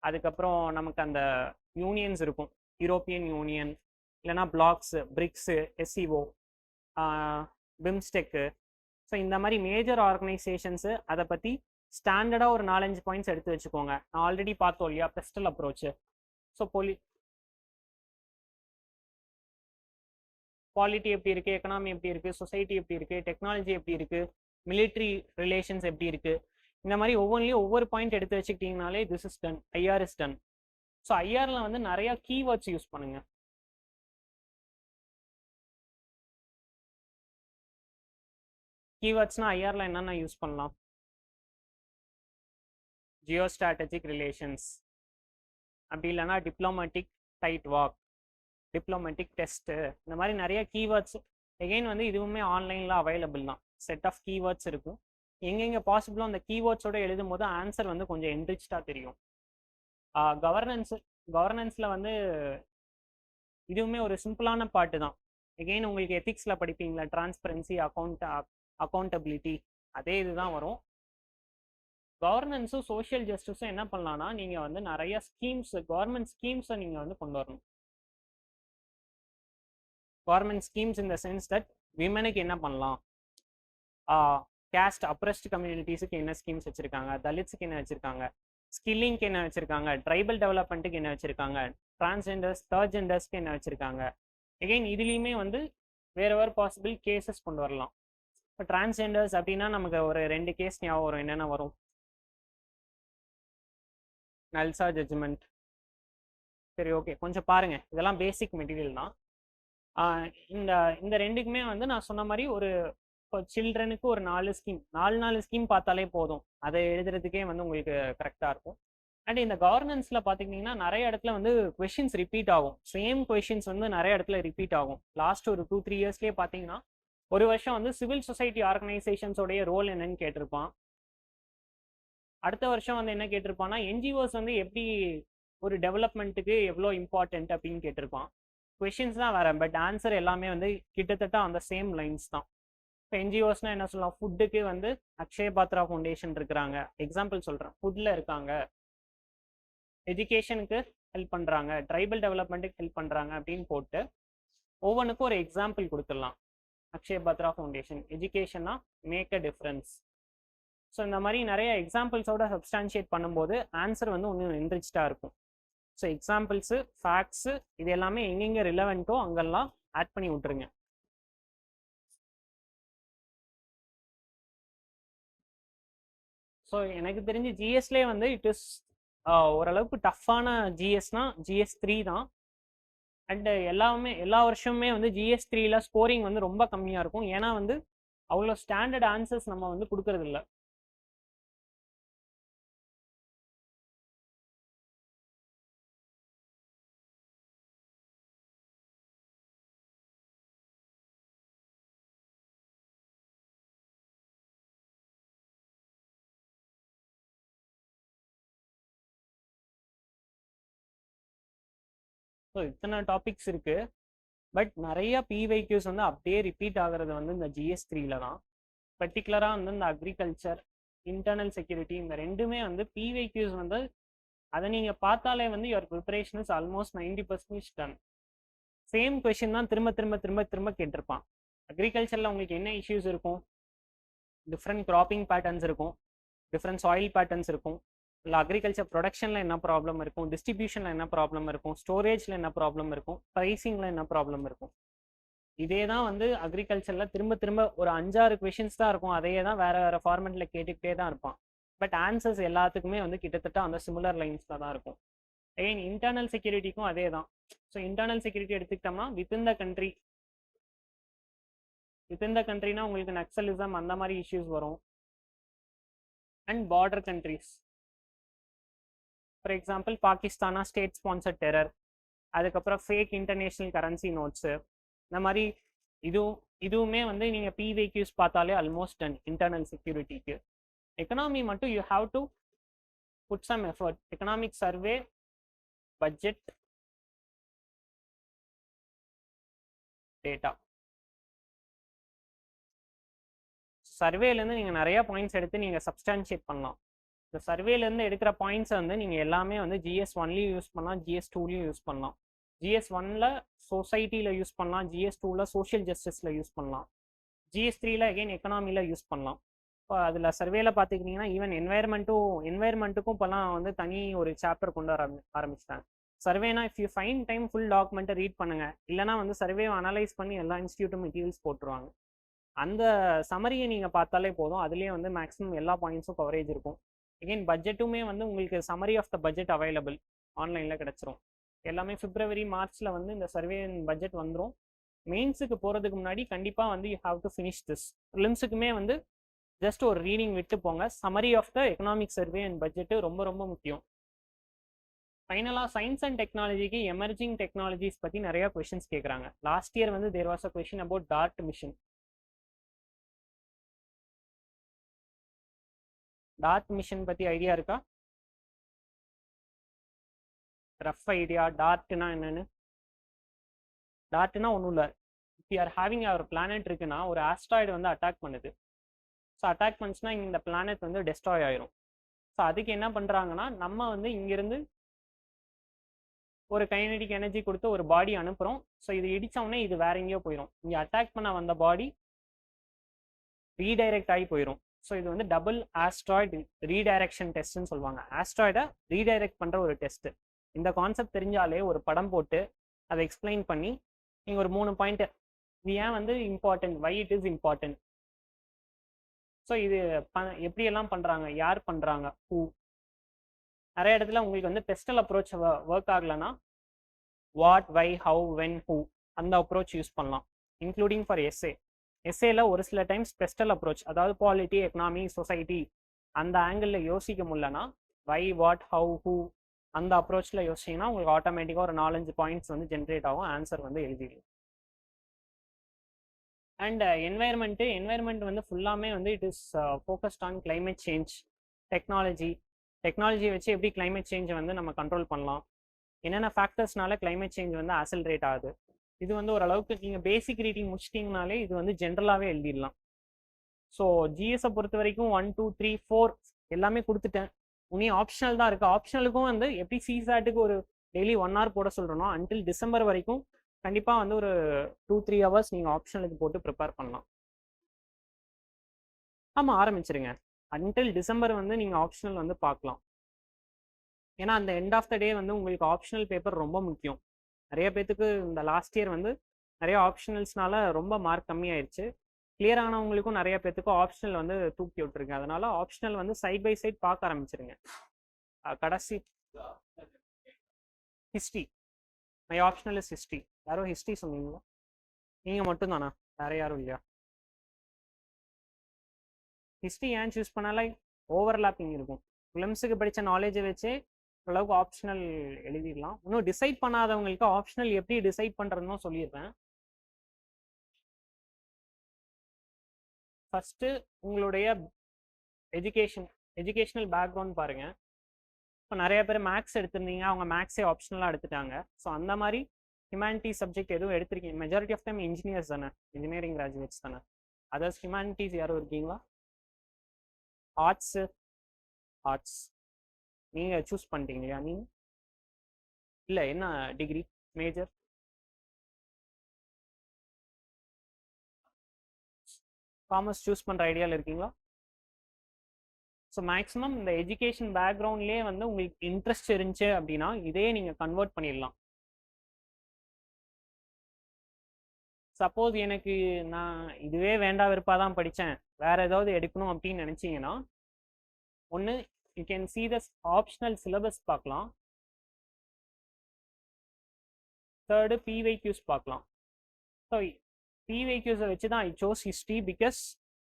அதுக்கப்புறம் நமக்கு அந்த யூனியன்ஸ் இருக்கும், யூரோப்பியன் யூனியன், இல்லைனா பிளாக்ஸு, பிரிக்ஸு, எஸ்சிஓ, பிம்ஸ்டெக்கு. ஸோ இந்த மாதிரி மேஜர் ஆர்கனைசேஷன்ஸு அதை பற்றி ஸ்டாண்டர்டாக ஒரு 4-5 பாயிண்ட்ஸ் எடுத்து வச்சுக்கோங்க. நான் ஆல்ரெடி பார்த்தோம் இல்லையா பெஸ்டல் அப்ரோச்சு. ஸோ பாலிட்டி எப்படி இருக்குது, எக்கனாமி எப்படி இருக்குது, சொசைட்டி எப்படி இருக்குது, டெக்னாலஜி எப்படி இருக்குது, மிலிட்ரி ரிலேஷன்ஸ் எப்படி இருக்குது, இந்த மாதிரி ஒவ்வொன்றிலையும் ஒவ்வொரு பாயிண்ட் எடுத்து வச்சுக்கிட்டிங்கனாலே this is done, IR is done. So ஐஆரில் வந்து நிறையா கீவேர்ட்ஸ் யூஸ் பண்ணுங்க. கீவேர்ட்ஸ்னால் ஐஆரில் என்னென்ன யூஸ் பண்ணலாம்? ஜியோ ஸ்ட்ராட்டஜிக் ரிலேஷன்ஸ், அப்படி இல்லைனா diplomatic tight walk, diplomatic test, இந்த மாதிரி நிறைய கீவேர்ட்ஸ். எகெயின் வந்து இதுவுமே ஆன்லைனில் அவைலபிள் தான். செட் ஆஃப் கீவேர்ட்ஸ் இருக்கும். எங்கெங்கே பாசிபிளோ அந்த கீவேர்ட்ஸோடு எழுதும் போது ஆன்சர் வந்து கொஞ்சம் என்ரிச்சாக தெரியும். கவர்னன்ஸில் வந்து இதுவுமே ஒரு சிம்பிளான பாட்டு தான். எகெயின் உங்களுக்கு எத்திக்ஸில் படிப்பீங்களா, டிரான்ஸ்பரன்சி, அக்கௌண்டபிலிட்டி, அதே இதுதான் வரும். கவர்னன்ஸும் சோஷியல் ஜஸ்டிஸும் என்ன பண்ணலாம்னா நீங்கள் வந்து நிறைய ஸ்கீம்ஸ், கவர்மெண்ட் ஸ்கீம்ஸை நீங்கள் வந்து கொண்டு வரணும். Government schemes in the sense that விமனுக்கு என்ன பண்ணலாம், கேஸ்ட் அப்ரஸ்ட் கம்யூனிட்டிஸுக்கு என்ன ஸ்கீம்ஸ் வச்சுருக்காங்க, தலித்ஸுக்கு என்ன வச்சுருக்காங்க, ஸ்கில்லிங்க்கு என்ன வச்சுருக்காங்க, ட்ரைபல் டெவலப்மெண்ட்டுக்கு என்ன வச்சுருக்காங்க, டிரான்ஸ்ஜெண்டர்ஸ், தேர்ட் ஜெண்டர்ஸ்க்கு என்ன வச்சுருக்காங்க, எகைன் இதுலேயுமே வந்து வேறு பாசிபிள் கேசஸ் கொண்டு வரலாம். இப்போ டிரான்ஸ்ஜெண்டர்ஸ் அப்படின்னா நமக்கு ஒரு 2 கேஸ் ஞாபகம் வரும். என்னென்ன வரும்? நல்சா ஜட்ஜ்மெண்ட். சரி, ஓகே, கொஞ்சம் பாருங்க, இதெல்லாம் பேசிக் மெட்டீரியல் தான். இந்த இந்த ரெண்டுக்குமே வந்து நான் சொன்ன மாதிரி ஒரு சில்ட்ரனுக்கு ஒரு 4 ஸ்கீம் பார்த்தாலே போதும். அதை எழுதுறதுக்கே வந்து உங்களுக்கு கரெக்டாக இருக்கும். அண்ட் இந்த கவர்னன்ஸில் பார்த்துக்கிட்டிங்கன்னா நிறைய இடத்துல வந்து கொஷின்ஸ் ரிப்பீட் ஆகும். சேம் கொஷின்ஸ் வந்து நிறைய இடத்துல ரிப்பீட் ஆகும். லாஸ்ட் ஒரு 2-3 இயர்ஸ்லேயே பார்த்தீங்கன்னா ஒரு வருஷம் வந்து சிவில் சொசைட்டி ஆர்கனைசேஷன்ஸோடைய ரோல் என்னன்னு கேட்டிருப்பான். அடுத்த வருஷம் வந்து என்ன கேட்டிருப்பான்னா என்ஜிஓஸ் வந்து எப்படி ஒரு டெவலப்மெண்ட்டுக்கு எவ்வளோ இம்பார்ட்டன்ட் அப்படின்னு கேட்டிருப்பான். கொஷின்ஸ் தான் வேற, பட் ஆன்சர் எல்லாமே வந்து கிட்டத்தட்ட அந்த சேம் லைன்ஸ் தான். இப்போ என்ஜிஓஸ்னால் என்ன சொல்லலாம்? ஃபுட்டுக்கு வந்து அக்ஷய பாத்ரா ஃபவுண்டேஷன் இருக்கிறாங்க, எக்ஸாம்பிள் சொல்கிறேன். ஃபுட்டில் இருக்காங்க, எஜுகேஷனுக்கு ஹெல்ப் பண்ணுறாங்க, ட்ரைபல் டெவலப்மெண்ட்டுக்கு ஹெல்ப் பண்ணுறாங்க அப்படின்னு போட்டு ஒவ்வொன்றுக்கும் ஒரு எக்ஸாம்பிள் கொடுத்துடலாம். அக்ஷய பாத்ரா ஃபவுண்டேஷன், எஜுகேஷன்னா மேக் அ டிஃப்ரென்ஸ். ஸோ இந்த மாதிரி நிறைய எக்ஸாம்பிள்ஸோட சப்ஸ்டான்ஷியேட் பண்ணும்போது ஆன்சர் வந்து இன்னும் என்ரிச்டாக இருக்கும். ஸோ எக்ஸாம்பிள்ஸு, ஃபேக்ட்ஸு, இது எல்லாமே எங்கெங்கே ரிலவெண்ட்டோ அங்கெல்லாம் ஆட் பண்ணி விட்டுருங்க. ஸோ எனக்கு தெரிஞ்சு ஜிஎஸ்லேயே வந்து இட் இஸ் ஓரளவுக்கு டஃப்பான ஜிஎஸ்னா GS3 தான். அண்டு எல்லா வருஷமுமே வந்து GS3ல ஸ்கோரிங் வந்து ரொம்ப கம்மியாக இருக்கும். ஏன்னா வந்து அவ்வளோ ஸ்டாண்டர்ட் ஆன்சர்ஸ் நம்ம வந்து கொடுக்கறது இல்லை. ஸோ இத்தனை டாபிக்ஸ் இருக்குது, பட் நிறைய பிவைக்யூஸ் வந்து அப்படியே ரிப்பீட் ஆகிறது வந்து இந்த GS3ல தான். பர்டிகுலராக வந்து இந்த அக்ரிகல்ச்சர், இன்டர்னல் செக்யூரிட்டி, இந்த ரெண்டுமே வந்து பிவைக்யூஸ் வந்து அதை நீங்கள் பார்த்தாலே வந்து your preparation is almost 90% done. Same question தான் திரும்ப திரும்ப திரும்ப திரும்ப கேட்டிருப்பான். அக்ரிகல்ச்சரில் உங்களுக்கு என்ன இஷ்யூஸ் இருக்கும்? டிஃப்ரெண்ட் கிராப்பிங் பேட்டர்ன்ஸ் இருக்கும், டிஃப்ரெண்ட் சாயில் பேட்டர்ன்ஸ் இருக்கும், இல்லை அக்ரிகல்ச்சர் ப்ரொடக்ஷனில் என்ன ப்ராப்ளம் இருக்கும், டிஸ்ட்ரிபியூஷனில் என்ன ப்ராப்ளம் இருக்கும், ஸ்டோரேஜில் என்ன ப்ராப்ளம் இருக்கும், ப்ரைஸிங்கில் என்ன ப்ராப்ளம் இருக்கும். இதே தான் வந்து அக்ரிகல்ச்சரில் திரும்ப திரும்ப ஒரு 5-6 கொஷின்ஸ் தான் இருக்கும். அதையே தான் வேறு வேறு ஃபார்மெட்டில் கேட்டுக்கிட்டே தான் இருப்பான். பட் ஆன்சர்ஸ் எல்லாத்துக்குமே வந்து கிட்டத்தட்ட அந்த சிமிலர் லைன்ஸில் தான் இருக்கும். அகைன் இன்டர்னல் செக்யூரிட்டிக்கும் அதே தான். ஸோ இன்டர்னல் செக்யூரிட்டி எடுத்துக்கிட்டோம்னா வித்தின் த கண்ட்ரினா உங்களுக்கு நக்சலிசம் அந்த மாதிரி இஷ்யூஸ் வரும். And border countries, for example பாகிஸ்தானா ஸ்டேட் ஸ்பான்சர்ட் டெரர், அதுக்கப்புறம் ஃபேக் இன்டர்நேஷ்னல் கரன்சி நோட்ஸு, இந்த மாதிரி இதுவுமே வந்து நீங்கள் பிவைக்யூஸ் பார்த்தாலே ஆல்மோஸ்ட் டன் இன்டர்னல் செக்யூரிட்டிக்கு. எக்கனாமி மட்டும் you have to put some effort. Economic survey, budget, data. சர்வேலேருந்து நீங்கள் நிறையா பாயிண்ட்ஸ் எடுத்து நீங்கள் சப்ஸ்டான்ஷியேட் பண்ணலாம். இந்த சர்வேலேருந்து எடுக்கிற பாயிண்ட்ஸை வந்து நீங்கள் எல்லாமே வந்து GS1லையும் யூஸ் பண்ணலாம், GS2லையும் யூஸ் பண்ணலாம். GS1ல் சொசைட்டியில் யூஸ் பண்ணலாம், GS2ல் சோஷியல் ஜஸ்டிஸில் யூஸ் பண்ணலாம், GS3ல் அகெயின் எக்கனாமியில் யூஸ் பண்ணலாம். இப்போ அதில் சர்வேல பார்த்துக்கிட்டிங்கன்னா ஈவன் என்வாயர்மெண்ட்டுக்கும் இப்போலாம் வந்து தனி ஒரு சாப்டர் கொண்டு வர ஆரம்பிச்சிட்டாங்க. சர்வேனா if you fine time full டாக்குமெண்ட்டை ரீட் பண்ணுங்கள், இல்லைனா வந்து சர்வேவை அனலைஸ் பண்ணி எல்லா இன்ஸ்டியூட்டும் மெட்டீரியல்ஸ் போட்டுருவாங்க. அந்த சமரியை நீங்கள் பார்த்தாலே போதும், அதுலேயே வந்து மேக்ஸிமம் எல்லா பாயிண்ட்ஸும் கவரேஜ் இருக்கும். அகெயின் பட்ஜெட்டுமே வந்து உங்களுக்கு Chamari of the budget available ஆன்லைனில் கிடச்சிரும். எல்லாமே February Marchல வந்து இந்த சர்வே பட்ஜெட் வந்துடும். மெயின்ஸுக்கு போகிறதுக்கு முன்னாடி கண்டிப்பாக வந்து you have to finish this. ப்ரிலிம்ஸுக்குமே வந்து ஜஸ்ட் ஒரு ரீடிங் விட்டு போங்க. Summary of the economic survey and budget ரொம்ப ரொம்ப முக்கியம். ஃபைனலாக சயின்ஸ் அண்ட் டெக்னாலஜிக்கு எமர்ஜிங் டெக்னாலஜிஸ் பற்றி நிறையா கொஷின்ஸ் கேட்குறாங்க. லாஸ்ட் இயர் வந்து there was a question about DART mission. DART mission பற்றி ஐடியா இருக்கா? Rough idea. டார்ட்னா என்னன்னு? டார்ட்னா ஒன்றும் இல்லை, இஃப் யூ ஆர் ஹேவிங் ஒரு பிளானட் இருக்குன்னா ஒரு ஆஸ்ட்ராய்டு வந்து அட்டாக் பண்ணுது. ஸோ அட்டாக் பண்ணுச்சுன்னா இந்த பிளானட் வந்து டெஸ்ட்ராய் ஆயிரும். ஸோ அதுக்கு என்ன பண்ணுறாங்கன்னா நம்ம வந்து இங்கேருந்து ஒரு கைனடிக் எனர்ஜி கொடுத்து ஒரு பாடி அனுப்புகிறோம். ஸோ இது இடித்தோடனே இது வேற எங்கேயோ போயிடும். இங்கே அட்டாக் பண்ண வந்த பாடி ரீடைரக்ட் ஆகி போயிடும். ஸோ இது வந்து டபுள் ஆஸ்ட்ராய்டு ரீடைரக்ஷன் டெஸ்ட்னு சொல்லுவாங்க. ஆஸ்ட்ராய்டை ரீடைரக்ட் பண்ணுற ஒரு டெஸ்ட்டு. இந்த கான்செப்ட் தெரிஞ்சாலே ஒரு படம் போட்டு அதை எக்ஸ்பிளைன் பண்ணி நீங்கள் ஒரு 3 பாயிண்ட் இது ஏன் வந்து important, why it is important. So இது எப்படியெல்லாம் பண்ணுறாங்க, யார் பண்ணுறாங்க, ஹூ. நிறைய இடத்துல உங்களுக்கு வந்து பெஸ்டல் அப்ரோச் ஒர்க் ஆகலைன்னா what, why, how, when, who அந்த அப்ரோச் யூஸ் பண்ணலாம். இன்க்ளூடிங் ஃபார் எஸ்ஏல ஒரு சில டைம்ஸ் பெஸ்டல் அப்ரோச், அதாவது பாலிட்டி, எக்கனாமி, சொசைட்டி அந்த ஆங்கிளில் யோசிக்க முடியலன்னா வை, வாட், ஹவு, ஹூ அந்த அப்ரோச்சில் யோசிச்சிங்கன்னா உங்களுக்கு ஆட்டோமேட்டிக்காக ஒரு 4-5 பாயிண்ட்ஸ் வந்து ஜென்ரேட் ஆகும், ஆன்சர் வந்து எழுதிடலாம். அண்ட் என்வைரன்மெண்ட் வந்து ஃபுல்லாமே வந்து it is focused on climate change, technology வச்சு எப்படி கிளைமேட் சேஞ்சை வந்து நம்ம கண்ட்ரோல் பண்ணலாம், என்னென்ன ஃபேக்டர்ஸ்னால கிளைமேட் சேஞ்ச் வந்து ஆக்சலரேட் ஆகுது. இது வந்து ஓரளவுக்கு நீங்கள் பேசிக் ரீடிங் முடிச்சிட்டிங்கனாலே இது வந்து ஜென்ரலாகவே எழுதிடலாம். ஸோ ஜிஎஸை பொறுத்த வரைக்கும் 1, 2, 3, 4 எல்லாமே கொடுத்துட்டேன். உனி ஆப்ஷனல் தான் இருக்குது. ஆப்ஷனலுக்கும் வந்து எப்படி சிசாட்டுக்கு ஒரு டெய்லி 1 hour போட சொல்கிறோன்னா அன்டில் டிசம்பர் வரைக்கும் கண்டிப்பாக வந்து ஒரு 2-3 hours நீங்கள் ஆப்ஷனலுக்கு போட்டு ப்ரிப்பேர் பண்ணலாம். ஆமாம், ஆரம்பிச்சிருங்க. அன்டில் டிசம்பர் வந்து நீங்கள் ஆப்ஷனல் வந்து பார்க்கலாம். ஏன்னா அந்த எண்ட் ஆஃப் த டே வந்து உங்களுக்கு ஆப்ஷனல் பேப்பர் ரொம்ப முக்கியம். நிறைய பேத்துக்கு இந்த லாஸ்ட் இயர் வந்து நிறைய ஆப்ஷனல்ஸ்னால ரொம்ப மார்க் கம்மியாயிருச்சு. கிளியர் ஆனவங்களுக்கும் நிறைய பேத்துக்கும் ஆப்ஷனல் வந்து தூக்கி விட்டுருங்க. அதனால ஆப்ஷனல் வந்து சைட் பை சைட் பார்க்க ஆரம்பிச்சிருங்க. கடைசி history, my optional is history. யாரும் ஹிஸ்ட்ரி சொன்னீங்களா? நீங்கள் மட்டும்தானா, வேற யாரும் இல்லையா? ஹிஸ்ட்ரி ஏன் சூஸ் பண்ணாலே ஓவர்லாப்பிங் இருக்கும். ஃபிலிம்ஸுக்கு படித்த நாலேஜை வச்சு ஓரளவுக்கு ஆப்ஷனல் எழுதிடலாம். இன்னும் டிசைட் பண்ணாதவங்களுக்கு ஆப்ஷனல் எப்படி டிசைட் பண்ணுறதுன்னு சொல்லியிருப்பேன். ஃபஸ்ட்டு உங்களுடைய எஜுகேஷனல் பேக்ரவுண்ட் பாருங்கள். இப்போ நிறைய பேர் மேக்ஸ் எடுத்திருந்தீங்க, அவங்க மேக்ஸே ஆப்ஷனலாக எடுத்துட்டாங்க. ஸோ அந்த மாதிரி ஹியூமானிட்டிஸ் சப்ஜெக்ட் எதுவும் எடுத்திருக்கீங்க, மெஜாரிட்டி ஆஃப் டைம் இன்ஜினியர்ஸ் தானே, இன்ஜினியரிங் கிராஜுவேட்ஸ் தானே. அதர்ஸ் ஹியூமானிட்டிஸ் யாரும் இருக்கீங்களா? ஆர்ட்ஸ் நீங்கள் சூஸ் பண்ணிட்டீங்க இல்லையா? நீங்கள் இல்லை, என்ன டிகிரி மேஜர்? காமர்ஸ் சூஸ் பண்ணுற ஐடியாவில் இருக்கீங்களா? ஸோ மேக்ஸிமம் இந்த எஜுகேஷன் பேக்ரவுண்ட்லேயே வந்து உங்களுக்கு இன்ட்ரெஸ்ட் இருந்துச்சு அப்படின்னா இதே நீங்கள் கன்வெர்ட் பண்ணிடலாம். சப்போஸ் எனக்கு நான் இதுவே வேண்டாம் விருப்பாக தான் படித்தேன், வேற ஏதாவது எடுக்கணும் அப்படின்னு நினச்சிங்கன்னா ஒன்று you can see the optional syllabus பார்க்கலாம். தேர்டு பிவைக்யூஸ் பார்க்கலாம். ஸோ பிவைக்யூஸை வச்சு தான் ஐ சோஸ் ஹிஸ்ட்ரி. பிகாஸ்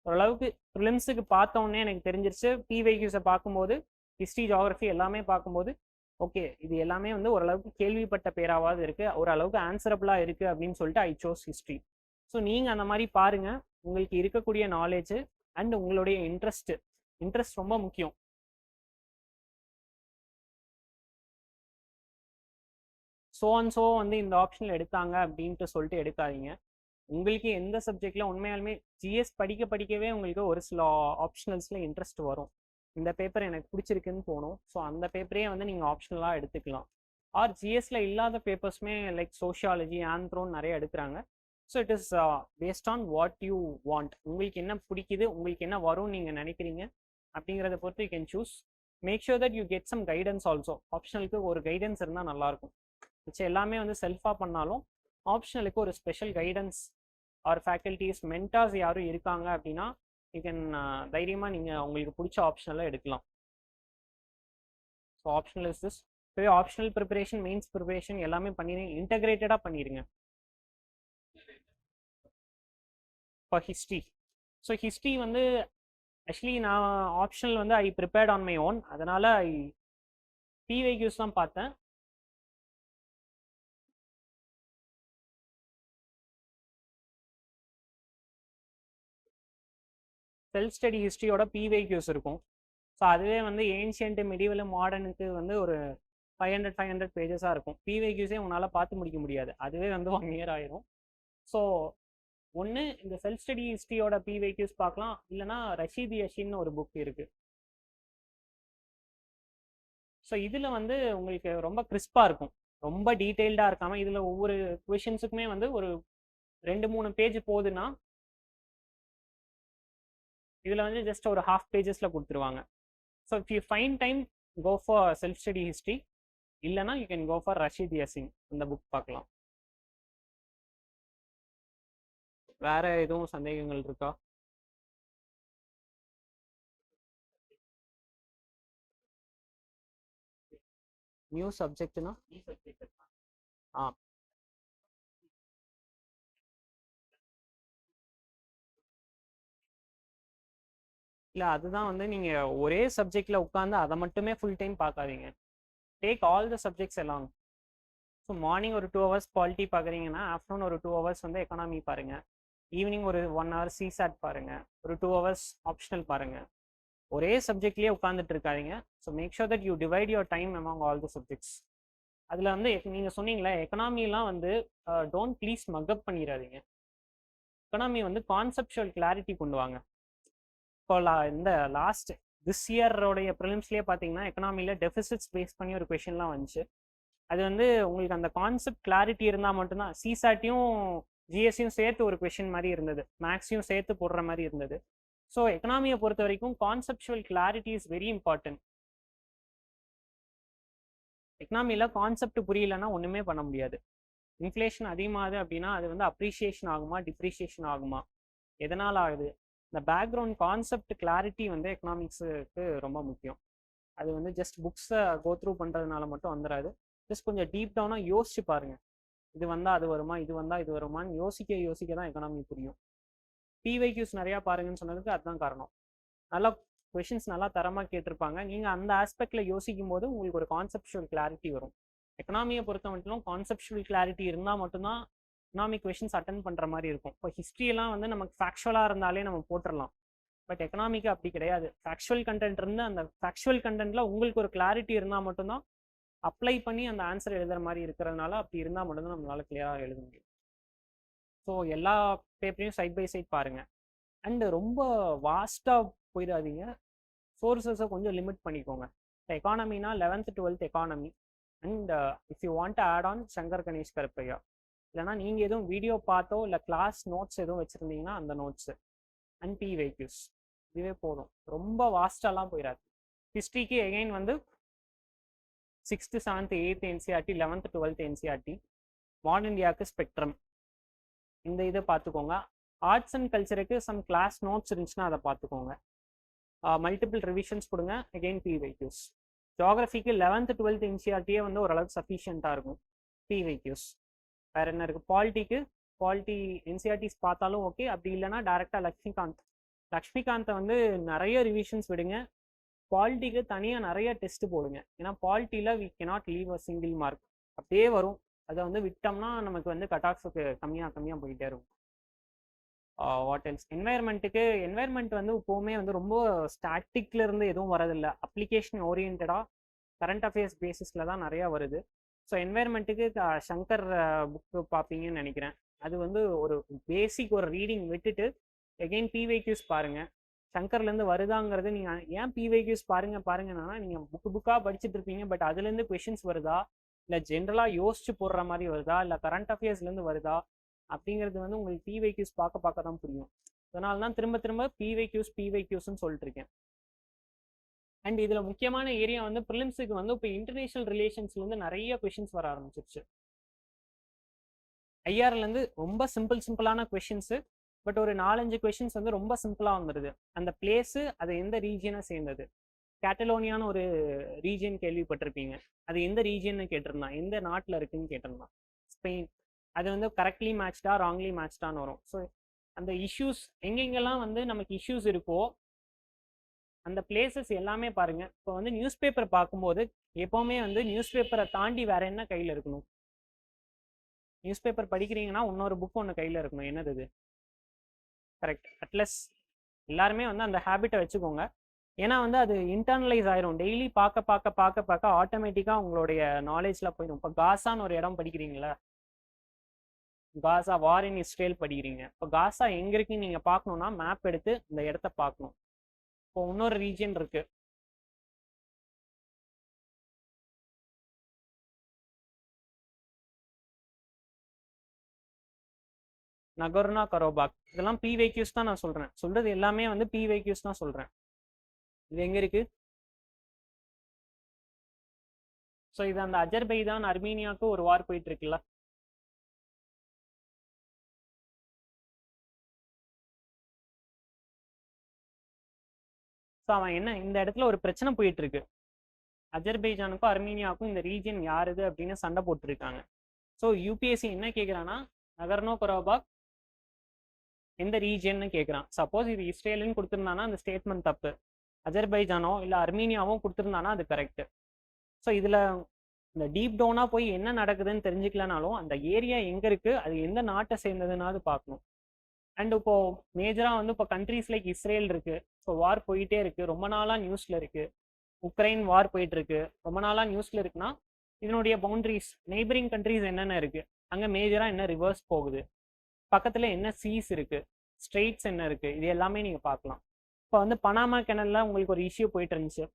ஓரளவுக்கு ப்ரிலிம்ஸுக்கு பார்த்தோன்னே எனக்கு தெரிஞ்சிருச்சு. பிவைக்யூஸை பார்க்கும்போது ஹிஸ்ட்ரி, ஜியாகிரஃபி எல்லாமே பார்க்கும்போது ஓகே இது எல்லாமே வந்து ஓரளவுக்கு கேள்விப்பட்ட பேராவது இருக்குது, ஓரளவுக்கு ஆன்சரபிளாக இருக்குது அப்படின்னு சொல்லிட்டு ஐ சோஸ் ஹிஸ்ட்ரி. ஸோ நீங்கள் அந்த மாதிரி பாருங்கள், உங்களுக்கு இருக்கக்கூடிய நாலேஜ் அண்ட் உங்களுடைய இன்ட்ரெஸ்ட் ரொம்ப முக்கியம். ஸோ வந்து இந்த ஆப்ஷனில் எடுத்தாங்க அப்படின்ட்டு சொல்லிட்டு எடுக்காதீங்க. உங்களுக்கு எந்த சப்ஜெக்டில் உண்மையாலுமே ஜிஎஸ் படிக்கவே உங்களுக்கு ஒரு சில ஆப்ஷனல்ஸில் இன்ட்ரெஸ்ட் வரும். இந்த பேப்பர் எனக்கு பிடிச்சிருக்குன்னு போகணும், ஸோ அந்த பேப்பரே வந்து நீங்கள் ஆப்ஷனலாக எடுத்துக்கலாம். ஆர் ஜிஎஸ்ல இல்லாத பேப்பர்ஸுமே லைக் சோஷியாலஜி, ஆந்த்ரோன்னு நிறைய எடுக்கிறாங்க. So it is based on what you want. உங்களுக்கு என்ன பிடிக்குது, உங்களுக்கு என்ன வரும்னு நீங்கள் நினைக்கிறீங்க அப்படிங்கிறத பொறுத்து you can choose. Make sure that you get some guidance also. ஆப்ஷனலுக்கு ஒரு கைடன்ஸ் இருந்தால் நல்லாயிருக்கும். மிச்சம் எல்லாமே வந்து செல்ஃபாக பண்ணாலும் ஆப்ஷனலுக்கு ஒரு special guidance or faculties, mentors யாரும் இருக்காங்க அப்படின்னா யூ கேன் தைரியமாக நீங்கள் உங்களுக்கு பிடிச்ச ஆப்ஷனெல்லாம் எடுக்கலாம். So optional is this. இப்போ ஆப்ஷனல் ப்ரிப்பரேஷன், மெயின்ஸ் ப்ரிப்பரேஷன் எல்லாமே பண்ணிடுங்க, இன்டகிரேட்டடாக பண்ணிடுங்க. இப்போ ஹிஸ்ட்ரி, ஸோ ஹிஸ்ட்ரி வந்து ஆக்சுவலி நான் ஆப்ஷனல் வந்து ஐ ப்ரிப்பேர்ட் ஆன் மை ஓன், அதனால் ஐ பிவைக்யூஸ் தான் பார்த்தேன். செல்ஃப் ஸ்டடி ஹிஸ்ட்ரியோட பிவைக்யூஸ் இருக்கும். ஸோ அதுவே வந்து ஏன்ஷியன்ட், மிடிவல், மாடர்னுக்கு வந்து ஒரு 500 பேஜஸாக இருக்கும். பிவைக்யூஸே உங்களால் பார்த்து முடிக்க முடியாது, அதுவே வந்து 1 year ஆயிரும். ஸோ ஒன்று இந்த செல்ஃப் ஸ்டடி ஹிஸ்ட்ரியோட பிவைக்யூஸ் பார்க்கலாம், இல்லைனா ரஷீத் யஷின்னு ஒரு புக் இருக்குது. ஸோ இதில் வந்து உங்களுக்கு ரொம்ப கிறிஸ்பாக இருக்கும், ரொம்ப டீட்டெயில்டாக இருக்காமல். இதில் ஒவ்வொரு கொஷின்ஸுக்குமே வந்து ஒரு 2-3 பேஜ் போகுதுன்னா இதில் வந்து ஜஸ்ட் ஒரு 1/2 pages கொடுத்துருவாங்க. So if you fine time go for self study history, இல்லைனா you can go for Rashid Yasin, அந்த புக் பார்க்கலாம். வேற எதுவும் சந்தேகங்கள் இருக்கா? நியூ சப்ஜெக்ட்னா? ஆ இல்ல அதுதான் வந்து நீங்க ஒரே சப்ஜெக்ட்ல உட்காந்து அதை மட்டுமே ஃபுல் டைம் பார்க்காதீங்க. டேக் ஆல் த சப்ஜெக்ட்ஸ் எல்லாம். ஸோ மார்னிங் ஒரு 2 ஹவர்ஸ் பாலிட்டி பார்க்குறீங்கன்னா ஆஃப்டர்நூன் ஒரு 2 ஹவர்ஸ் வந்து எக்கனாமி பாருங்க. ஈவினிங் ஒரு 1 ஹவர் சிசாட் பாருங்க. ஒரு 2 ஹவர்ஸ் ஆப்ஷனல் பாருங்க. ஒரே சப்ஜெக்ட்லேயே உட்காந்துட்டு இருக்காதீங்க. So make sure that you divide your time among all the subjects. அதில் வந்து நீங்கள் சொன்னீங்களே எக்கனாமிலாம் வந்து டோன்ட் ப்ளீஸ் மக்கப் பண்ணிடாதீங்க. எக்கனாமி வந்து கான்செப்சுவல் கிளாரிட்டி கொண்டு வாங்க. இப்போ இந்த லாஸ்ட் திஸ் இயரோடைய ப்ரிலிம்ஸ்லேயே பார்த்தீங்கன்னா எக்கனாமியில் டெபிசிட்ஸ் பேஸ் பண்ணி ஒரு கொஷின்லாம் வந்துச்சு. அது வந்து உங்களுக்கு அந்த கான்செப்ட் கிளாரிட்டி இருந்தால் மட்டும்தான். சிசாட்டையும் ஜிஎஸ்சியும் சேர்த்து ஒரு கொஷின் மாதிரி இருந்தது, மேக்ஸையும் சேர்த்து போடுற மாதிரி இருந்தது. ஸோ எக்கனாமியை பொறுத்த வரைக்கும் conceptual clarity is very important. எக்கனாமியில் கான்செப்ட் புரியலன்னா ஒன்றுமே பண்ண முடியாது. இன்ஃப்ளேஷன் அதிகமாகுது அப்படின்னா அது வந்து அப்ரிசியேஷன் ஆகுமா டிப்ரிசியேஷன் ஆகுமா, எதனால் ஆகுது? இந்த பேக்ரவுண்ட் கான்செப்ட் கிளாரிட்டி வந்து எக்கனாமிக்ஸுக்கு ரொம்ப முக்கியம். அது வந்து ஜஸ்ட் புக்ஸை கோ த்ரூ பண்ணுறதுனால மட்டும் வந்துடாது. ஜஸ்ட் கொஞ்சம் டீப் டவுனாக யோசிச்சு பாருங்க. இது வந்தால் அது வருமா, இது வந்தால் இது வருமான்னு யோசிக்க தான் எக்கனாமி புரியும். பிவைக்யூஸ் நிறையா பாருங்கன்னு சொன்னதுக்கு அதுதான் காரணம். நல்லா கொஷின்ஸ் நல்லா தரமாக கேட்டிருப்பாங்க. நீங்கள் அந்த ஆஸ்பெக்டில் யோசிக்கும் போது உங்களுக்கு ஒரு கான்செப்சுவல் கிளாரிட்டி வரும். எக்கனாமியை பொறுத்த மட்டும் கான்செப்சுவல் கிளாரிட்டி இருந்தால் மட்டும்தான் எக்கனாமிக் கொஷின்ஸ் அட்டன் பண்ணுற மாதிரி இருக்கும். இப்போ ஹிஸ்ட்ரியெல்லாம் வந்து நமக்கு ஃபேக்சுவலாக இருந்தாலே நம்ம போட்டுடலாம். பட் எக்கனாமிக்கு அப்படி கிடையாது. ஃபேக்சுவல் கண்டென்ட் இருந்து அந்த ஃபேக்சுவல் கண்டென்ட்ல உங்களுக்கு ஒரு கிளாரிட்டி இருந்தால் மட்டும்தான் அப்ளை பண்ணி அந்த ஆன்சர் எழுதுற மாதிரி இருக்கிறதுனால அப்படி இருந்தால் மட்டும்தான் நம்மளால கிளியராக எழுத முடியும். ஸோ எல்லா பேப்பரையும் சைட் பை சைட் பாருங்க. அண்டு ரொம்ப வாஸ்டாக போயிடாதீங்க. சோர்ஸஸை கொஞ்சம் லிமிட் பண்ணிக்கோங்க. இப்போ எக்கானமினா 11th 12th economy and if you want add on Shankar Ganesh Karuppaiya, இல்லைனா நீங்கள் எதுவும் வீடியோ பார்த்தோ இல்லை கிளாஸ் நோட்ஸ் எதுவும் வச்சுருந்தீங்கன்னா அந்த நோட்ஸு அண்ட் பிவைக்யூஸ் இதுவே போதும். ரொம்ப வாஸ்டாலாம் போயிடாது. ஹிஸ்ட்ரிக்கு எகைன் வந்து 6th 7th 8th NCERT, 11th 12th NCERT, modern இந்தியாவுக்கு ஸ்பெக்ட்ரம், இந்த இதை பார்த்துக்கோங்க. ஆர்ட்ஸ் அண்ட் கல்ச்சருக்கு சம் கிளாஸ் நோட்ஸ் இருந்துச்சுன்னா அதை பார்த்துக்கோங்க. மல்டிபிள் ரிவிஷன்ஸ் கொடுங்க. Again PYQs. ஜியாகிரஃபிக்கு 11th 12th என்சிஆர்டியே வந்து ஓரளவுக்கு சஃபிஷியண்ட்டாக இருக்கும். பிவைக்யூஸ் வேறு என்ன இருக்குது? பாலிட்டி என்சிஆர்டிஸ் பார்த்தாலும் ஓகே. அப்படி இல்லைனா டேரெக்டாக லக்ஷ்மிகாந்தை வந்து நிறைய ரிவிஷன்ஸ் விடுங்க. பாலிட்டிக்கு தனியாக நிறைய டெஸ்ட் போடுங்க. ஏன்னா பாலிட்டியில் we cannot leave a single mark. அப்படியே வரும். அதை வந்து விட்டோம்னா நமக்கு வந்து கட் ஆஃப்ஸுக்கு கம்மியாக போயிட்டே இருக்கும். What else? என்வாயர்மெண்ட் வந்து இப்போவுமே வந்து ரொம்ப ஸ்டாட்டிக்ல இருந்து எதுவும் வரதில்லை. அப்ளிகேஷன் ஓரியன்டாக கரண்ட் அஃபேர்ஸ் பேசிஸில் தான் நிறையா வருது. ஸோ என்வாயர்மெண்ட்டுக்கு சங்கர் புக்கு பார்ப்பீங்கன்னு நினைக்கிறேன். அது வந்து ஒரு பேசிக் ஒரு ரீடிங் விட்டுட்டு எகெயின் பிவைக்யூஸ் பாருங்கள். சங்கர்லேருந்து வருதாங்கிறது நீங்கள் ஏன் பிவைக்யூஸ் பாருங்கன்னா நீங்கள் புக்காக படிச்சுட்டு இருப்பீங்க. பட் அதுலேருந்து கொஷின்ஸ் வருதா, இல்லை ஜென்ரலாக யோசிச்சு போடுற மாதிரி வருதா, இல்லை கரண்ட் அஃபேர்ஸ்லேருந்து வருதா அப்படிங்கிறது வந்து உங்களுக்கு பிவைக்யூஸ் பார்க்க தான் புரியும். அதனால தான் திரும்ப பிவைக்யூஸ்ன்னு சொல்லிட்டு இருக்கேன். அண்ட் இதில் முக்கியமான ஏரியா வந்து ப்ரிலிம்ஸுக்கு வந்து இப்போ இன்டர்நேஷனல் ரிலேஷன்ஸ்லேருந்து நிறைய கொஷின்ஸ் வர ஆரம்பிச்சிருச்சு. ஐஆர்லேருந்து ரொம்ப சிம்பிளான கொஷின்ஸு. பட் ஒரு 4-5 கொஷின்ஸ் வந்து ரொம்ப சிம்பிளாக வந்துடுது. அந்த பிளேஸு அது எந்த ரீஜியனை சேர்ந்தது. கேட்டலோனியான்னு ஒரு ரீஜியன் கேள்விப்பட்டிருப்பீங்க. அது எந்த ரீஜியன்னு கேட்டிருந்தான், எந்த நாட்டில் இருக்குன்னு கேட்டிருந்தான். ஸ்பெயின். அது வந்து கரெக்ட்லி மேட்ச்டா ராங்லி மேட்ச்டான்னு வரும். ஸோ அந்த இஷ்யூஸ் எங்கெங்கெல்லாம் வந்து நமக்கு இஷ்யூஸ் இருக்கோ அந்த பிளேசஸ் எல்லாமே பாருங்க. இப்போ வந்து நியூஸ் பேப்பர் பார்க்கும்போது எப்போவுமே வந்து நியூஸ் பேப்பரை தாண்டி வேற என்ன கையில் இருக்கணும்? நியூஸ் பேப்பர் படிக்கிறீங்கன்னா இன்னொரு புக் ஒன்று கையில் இருக்கணும். என்னது இது? Correct, atlas. எல்லாருமே வந்து அந்த ஹேபிட்டை வச்சுக்கோங்க. ஏன்னா வந்து அது இன்டர்னலைஸ் ஆயிரும். டெய்லி பார்க்க ஆட்டோமேட்டிக்காக உங்களுடைய நாலேஜில் போயிடும். இப்போ காசான்னு ஒரு இடம் படிக்கிறீங்களா, காசா வார் இன் இஸ்ரேல் படிக்கிறீங்க. இப்போ காசா எங்க இருக்குன்னு நீங்க பார்க்கணும்னா மேப் எடுத்து இந்த இடத்த பார்க்கணும். இப்போ இன்னொரு ரீஜியன் இருக்கு, நகர்னா கரோபாக். இதெல்லாம் பிவைக்யூஸ் தான் நான் சொல்றது எல்லாமே வந்து பிவைக்யூஸ் தான் சொல்றேன். இது எங்க இருக்கு? ஸோ இது அந்த அஜர்பைஜான் அர்மீனியாவுக்கு ஒரு வார் போயிட்டு இருக்குல்ல. ஸோ அவன் என்ன இந்த இடத்துல ஒரு பிரச்சனை போயிட்டு இருக்கு, அஜர்பைஜானுக்கும் அர்மீனியாவுக்கும் இந்த ரீஜன் யாருது அப்படின்னு சண்டை போட்டுருக்காங்க. ஸோ யூபிஎஸ்சி என்ன கேட்குறான்னா நகர்னோ கராபாக் எந்த ரீஜன்னு கேட்குறான். சப்போஸ் இது இஸ்ரேலுன்னு கொடுத்துருந்தானா அந்த ஸ்டேட்மெண்ட் தப்பு, அஜர்பைஜானோ இல்லை அர்மீனியாவோ கொடுத்துருந்தானா அது கரெக்டு. ஸோ இதில் இந்த டீப் டவுனாக போய் என்ன நடக்குதுன்னு தெரிஞ்சுக்கலனாலும் அந்த ஏரியா எங்கே இருக்குது, அது எந்த நாட்டை சேர்ந்ததுனாவது பார்க்கணும். அண்ட் இப்போ மேஜராக வந்து இப்போ கண்ட்ரீஸ் லைக் இஸ்ரேல் இருக்குது, ஸோ வார் போயிட்டே இருக்குது, ரொம்ப நாளாக நியூஸில் இருக்குது. உக்ரைன் வார் போயிட்டு இருக்கு, ரொம்ப நாளாக நியூஸில் இருக்குன்னா இதனுடைய பவுண்டரிஸ் நெய்பரிங் கண்ட்ரீஸ் என்னென்ன இருக்குது, அங்கே மேஜராக என்ன ரிவர்ஸ் போகுது, பக்கத்தில் என்ன சீஸ் இருக்குது, ஸ்ட்ரெயிட்ஸ் என்ன இருக்குது, இது எல்லாமே நீங்கள் பார்க்கலாம். இப்போ வந்து பனாமா கெனலில் உங்களுக்கு ஒரு இஷ்யூ போயிட்டு இருந்துச்சு.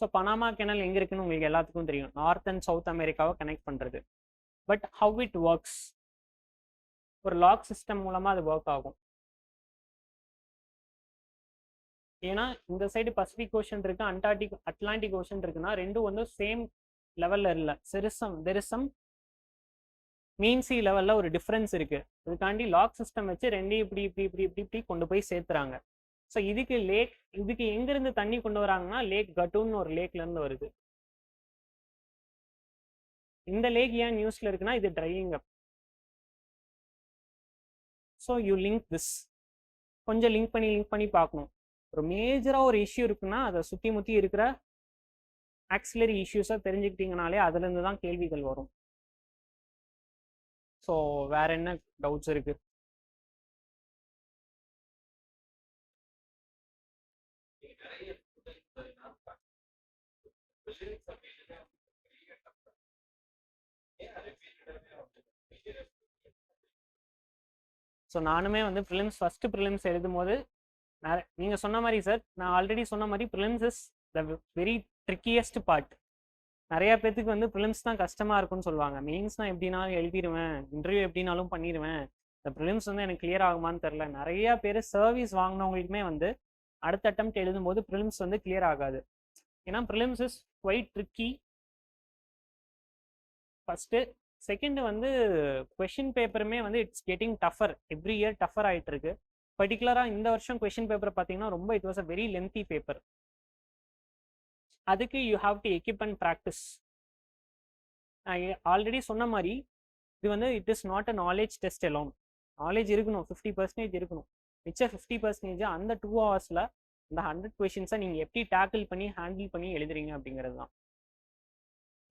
ஸோ பனாமா கெனல் எங்கே இருக்குன்னு உங்களுக்கு எல்லாத்துக்கும் தெரியும், நார்த் அண்ட் சவுத் அமெரிக்காவை கனெக்ட் பண்ணுறது. பட் ஹவ் இட் ஒர்க்ஸ், ஒரு லாக் சிஸ்டம் மூலமாக அது ஒர்க் ஆகும். ஏன்னா இந்த சைடு பசிபிக் ஓஷன் இருக்கு, அட்லாண்டிக் ஓஷன் இருக்குன்னா ரெண்டும் வந்து சேம் லெவல்ல இல்லை, தெரிசம் மீன் சி லெவல்ல ஒரு டிஃப்ரென்ஸ் இருக்கு. இதுக்காண்டி லாக் சிஸ்டம் வச்சு ரெண்டையும் இப்படி இப்படி இப்படி இப்படி இப்படி கொண்டு போய் சேர்த்துறாங்க. ஸோ இதுக்கு எங்கிருந்து தண்ணி கொண்டு வராங்கன்னா லேக் கட்டூன்னு ஒரு லேக்ல இருந்து வருது. இந்த லேக் ஏன் நியூஸ்ல இருக்குன்னா இது drying up. So you link this, கொஞ்சம் லிங்க் பண்ணி பார்க்கணும். ஒரு மேஜராக ஒரு இஷ்யூ இருக்குன்னா அதை சுற்றி முற்றி இருக்கிற ஆக்சிலரி இஷ்யூஸை தெரிஞ்சுக்கிட்டீங்கனாலே அதுலேருந்து தான் கேள்விகள் வரும். ஸோ வேற என்ன டவுட்ஸ் இருக்கு? ஸோ நானுமே வந்து ஃபர்ஸ்ட் ப்ரிலிம்ஸ் எழுதும் போது நீங்கள் சொன்ன மாதிரி சார், நான் ஆல்ரெடி சொன்ன மாதிரி prelims is the very trickiest part. நிறைய பேத்துக்கு வந்து ப்ரிலிம்ஸ் தான் கஷ்டமாக இருக்கும்னு சொல்லுவாங்க. மெயின்ஸ் நான் எப்படினாலும் எழுதிடுவேன், இன்டர்வியூ எப்படினாலும் பண்ணிடுவேன், இந்த ப்ரிலிம்ஸ் வந்து எனக்கு கிளியர் ஆகுமான்னு தெரில. நிறையா பேர் சர்வீஸ் வாங்கினவங்களுக்குமே வந்து அடுத்த அட்டெம்ப்ட் எழுதும்போது ப்ரிலிம்ஸ் வந்து கிளியர் ஆகாது. ஏன்னா prelims is quite tricky first. Second வந்து கொஷின் பேப்பருமே வந்து it's getting tougher, every year tougher ஆகிட்டு இருக்கு. பர்டிகுலராக இந்த வருஷம் கொஷின் பேப்பர் பார்த்தீங்கன்னா ரொம்ப it was a very lengthy paper. அதுக்கு you have to equip and practice. நான் ஆல்ரெடி சொன்ன மாதிரி இது வந்து it is not a knowledge test எல்லாம். நாலேஜ் இருக்கணும், 50% இருக்கணும். மிச்சம் 50% அந்த 2 hours இந்த 100 கொஷின்ஸை நீங்கள் எப்படி டேக்கிள் பண்ணி ஹேண்டில் பண்ணி எழுதுறீங்க அப்படிங்கிறது தான்.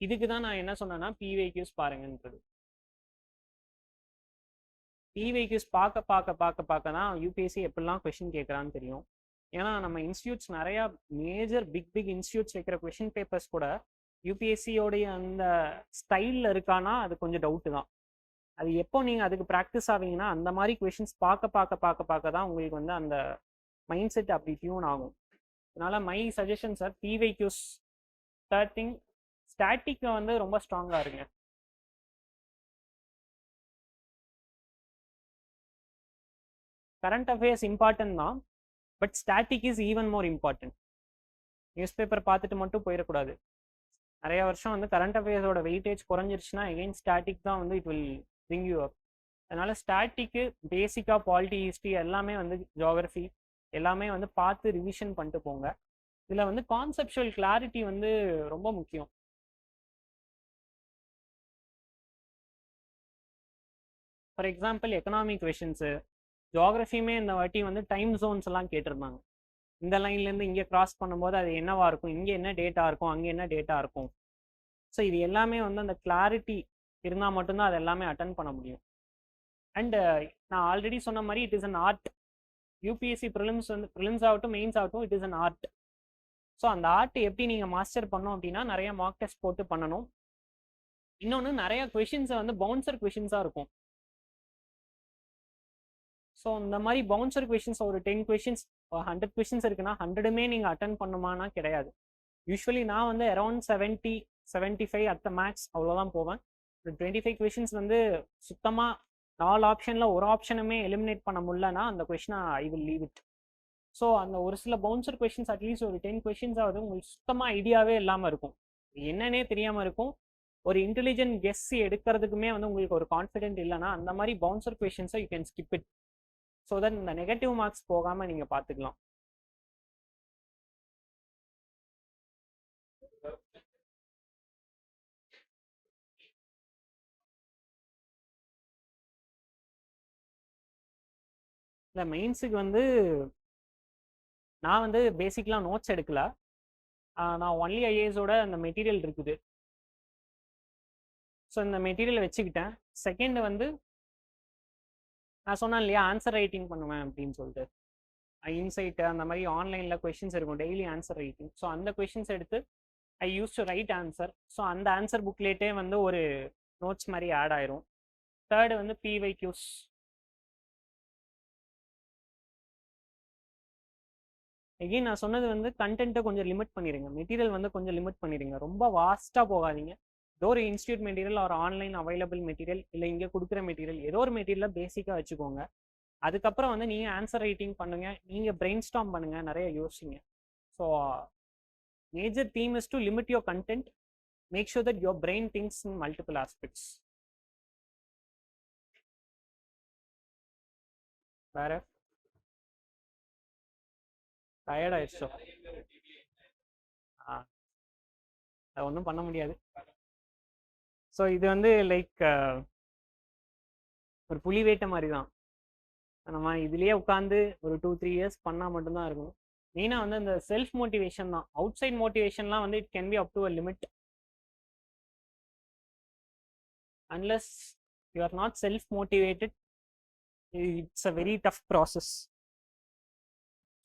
இதுக்கு தான் நான் என்ன சொன்னேன்னா பிவைக்யூஸ் பாருங்கன்றது. பிவைக்யூஸ் பார்க்க தான் யூபிஎஸ்சி எப்படிலாம் கொஷின் கேட்குறான்னு தெரியும். ஏன்னா நம்ம இன்ஸ்டியூட்ஸ் நிறையா மேஜர் பிக் இன்ஸ்டியூட்ஸ் வைக்கிற கொஷின் பேப்பர்ஸ் கூட யூபிஎஸ்சியோடைய அந்த ஸ்டைலில் இருக்கானா அது கொஞ்சம் டவுட்டு தான். அது எப்போ நீங்கள் அதுக்கு ப்ராக்டிஸ் ஆவீங்கன்னா அந்த மாதிரி கொஷின்ஸ் பார்க்க தான் உங்களுக்கு வந்து அந்த மைண்ட் செட் அப்படி டியூன் ஆகும். அதனால my suggestion sir, PYQs starting ஸ்டாட்டிக்கை வந்து ரொம்ப ஸ்ட்ராங்காக இருங்க. கரண்ட் அஃபேர்ஸ் இம்பார்ட்டன்ட் தான், but static is even more important. News paper பார்த்துட்டு மட்டும் போயிடக்கூடாது. நிறைய வருஷம் வந்து கரண்ட் அஃபேர்ஸோட வெயிட்டேஜ் குறைஞ்சிருச்சுன்னா எகெயின் ஸ்டாட்டிக் தான் வந்து it will bring you up. அதனால ஸ்டாட்டிக்கு பேசிக்காக பாலிட்டி, ஹிஸ்ட்ரி எல்லாமே வந்து ஜியோகிரஃபி எல்லாமே வந்து பார்த்து ரிவிஷன் பண்ணிட்டு போங்க. இதில் வந்து கான்செப்சுவல் கிளாரிட்டி வந்து ரொம்ப முக்கியம். ஃபார் எக்ஸாம்பிள் எக்கனாமிக் கொஷின்ஸு, ஜியோகிரஃபியுமே இந்த வாட்டி வந்து டைம் ஜோன்ஸ் எல்லாம் கேட்டிருந்தாங்க. இந்த லைன்லேருந்து இங்கே கிராஸ் பண்ணும்போது அது என்னவா இருக்கும், இங்கே என்ன டேட்டா இருக்கும், அங்கே என்ன டேட்டா இருக்கும். ஸோ இது எல்லாமே வந்து அந்த கிளாரிட்டி இருந்தால் மட்டும்தான் அது எல்லாமே அட்டன் பண்ண முடியும். அண்டு நான் ஆல்ரெடி சொன்ன மாதிரி it is an art. UPSC prelims ஆகட்டும் மெயின்ஸ் ஆகட்டும், it is an art. So அந்த ஆர்ட் எப்படி நீங்கள் மாஸ்டர் பண்ணோம் அப்படின்னா நிறைய மார்க் டெஸ்ட் போட்டு பண்ணணும். இன்னொன்று நிறைய கொஷின்ஸை வந்து பவுன்சர் கொஷின்ஸாக இருக்கும். ஸோ இந்த மாதிரி பவுன்சர் கொஷின்ஸ் ஒரு 10 கொஷின்ஸ் 100 கொஷின்ஸ் இருக்குன்னா 100மே நீங்கள் அட்டன் பண்ணுமானா கிடையாது. யூஸ்வலி நான் வந்து அரௌண்ட் 70-75 அட் மேக்ஸ் அவ்வளோதான் போவேன். 25 கொஷின்ஸ் வந்து சுத்தமாக 4 ஆப்ஷனில் ஒரு ஆப்ஷனுமே எலிமினேட் பண்ண முடியலன்னா அந்த கொஷினை I will leave it. So அந்த ஒரு சில பவுன்சர் கொஷின்ஸ் அட்லீஸ்ட் ஒரு 10 கொஷின்ஸ் ஆகுது உங்களுக்கு சுத்தமாக ஐடியாவே இல்லாமல் இருக்கும், என்னன்னே தெரியாமல் இருக்கும். ஒரு இன்டெலிஜென்ட் கெஸ் எடுக்கிறதுக்குமே வந்து உங்களுக்கு ஒரு கான்ஃபிடென்ட் இல்லைன்னா அந்த மாதிரி பவுன்சர் கொஷின்ஸை you can skip it. So that இந்த நெகட்டிவ் மார்க்ஸ் போகாமல் நீங்கள் பார்த்துக்கலாம். இல்லை மெயின்ஸுக்கு வந்து நான் வந்து பேசிக்கலாக நோட்ஸ் எடுக்கல. நான் ஒன்லி ஐஏஎஸோட அந்த மெட்டீரியல் இருக்குது. ஸோ இந்த மெட்டீரியல் வச்சுக்கிட்டேன். செகண்ட் வந்து நான் சொன்னேன் இல்லையா ஆன்சர் ரைட்டிங் பண்ணுவேன் அப்படின்னு சொல்லிட்டு, இன்சைட்டு அந்த மாதிரி ஆன்லைனில் கொஷின்ஸ் இருக்கும் டெய்லி ஆன்சர் ரைட்டிங். ஸோ அந்த கொஷின்ஸ் எடுத்து I use to write answer. So அந்த ஆன்சர் புக்லேட்டே வந்து ஒரு நோட்ஸ் மாதிரி ஆட் ஆயிரும். தேர்டு வந்து பிவைக்யூஸ். எகெயின் நான் சொன்னது வந்து கண்டென்ட்டை கொஞ்சம் லிமிட் பண்ணிடுங்க, மெட்டீரியல் வந்து கொஞ்சம் லிமிட் பண்ணிடுங்க, ரொம்ப வாஸ்ட்டாக போகாதீங்க. ஏதோ ஒரு இன்ஸ்டியூட் மெட்டீரியல் ஒரு ஆன்லைன் அவைலபிள் மெட்டீரியல் இல்லை இங்கே கொடுக்குற மெட்டீரியல் ஏதோ ஒரு மெட்டீரியலை பேசிக்காக வச்சுக்கோங்க. அதுக்கப்புறம் வந்து நீங்கள் ஆன்சர் ரைட்டிங் பண்ணுங்கள், நீங்கள் பிரெயின் ஸ்டார்ம் பண்ணுங்கள், நிறைய யோசிங்க. So major theme is to limit your content, make sure that your brain thinks in multiple aspects. வேற டயர்ட் ஆயிடுச்சோ? அதை ஒன்றும் பண்ண முடியாது. ஸோ இது வந்து லைக் ஒரு புலி வேட்டை மாதிரி தான். நம்ம இதுலேயே உட்காந்து ஒரு 2-3 இயர்ஸ் பண்ணால் மட்டும்தான் இருக்கும். மெயினாக வந்து அந்த செல்ஃப் மோட்டிவேஷன் தான். அவுட் சைட் மோட்டிவேஷன்லாம் வந்து it can be up to a limit. Unless you are not self motivated, it's a very tough process.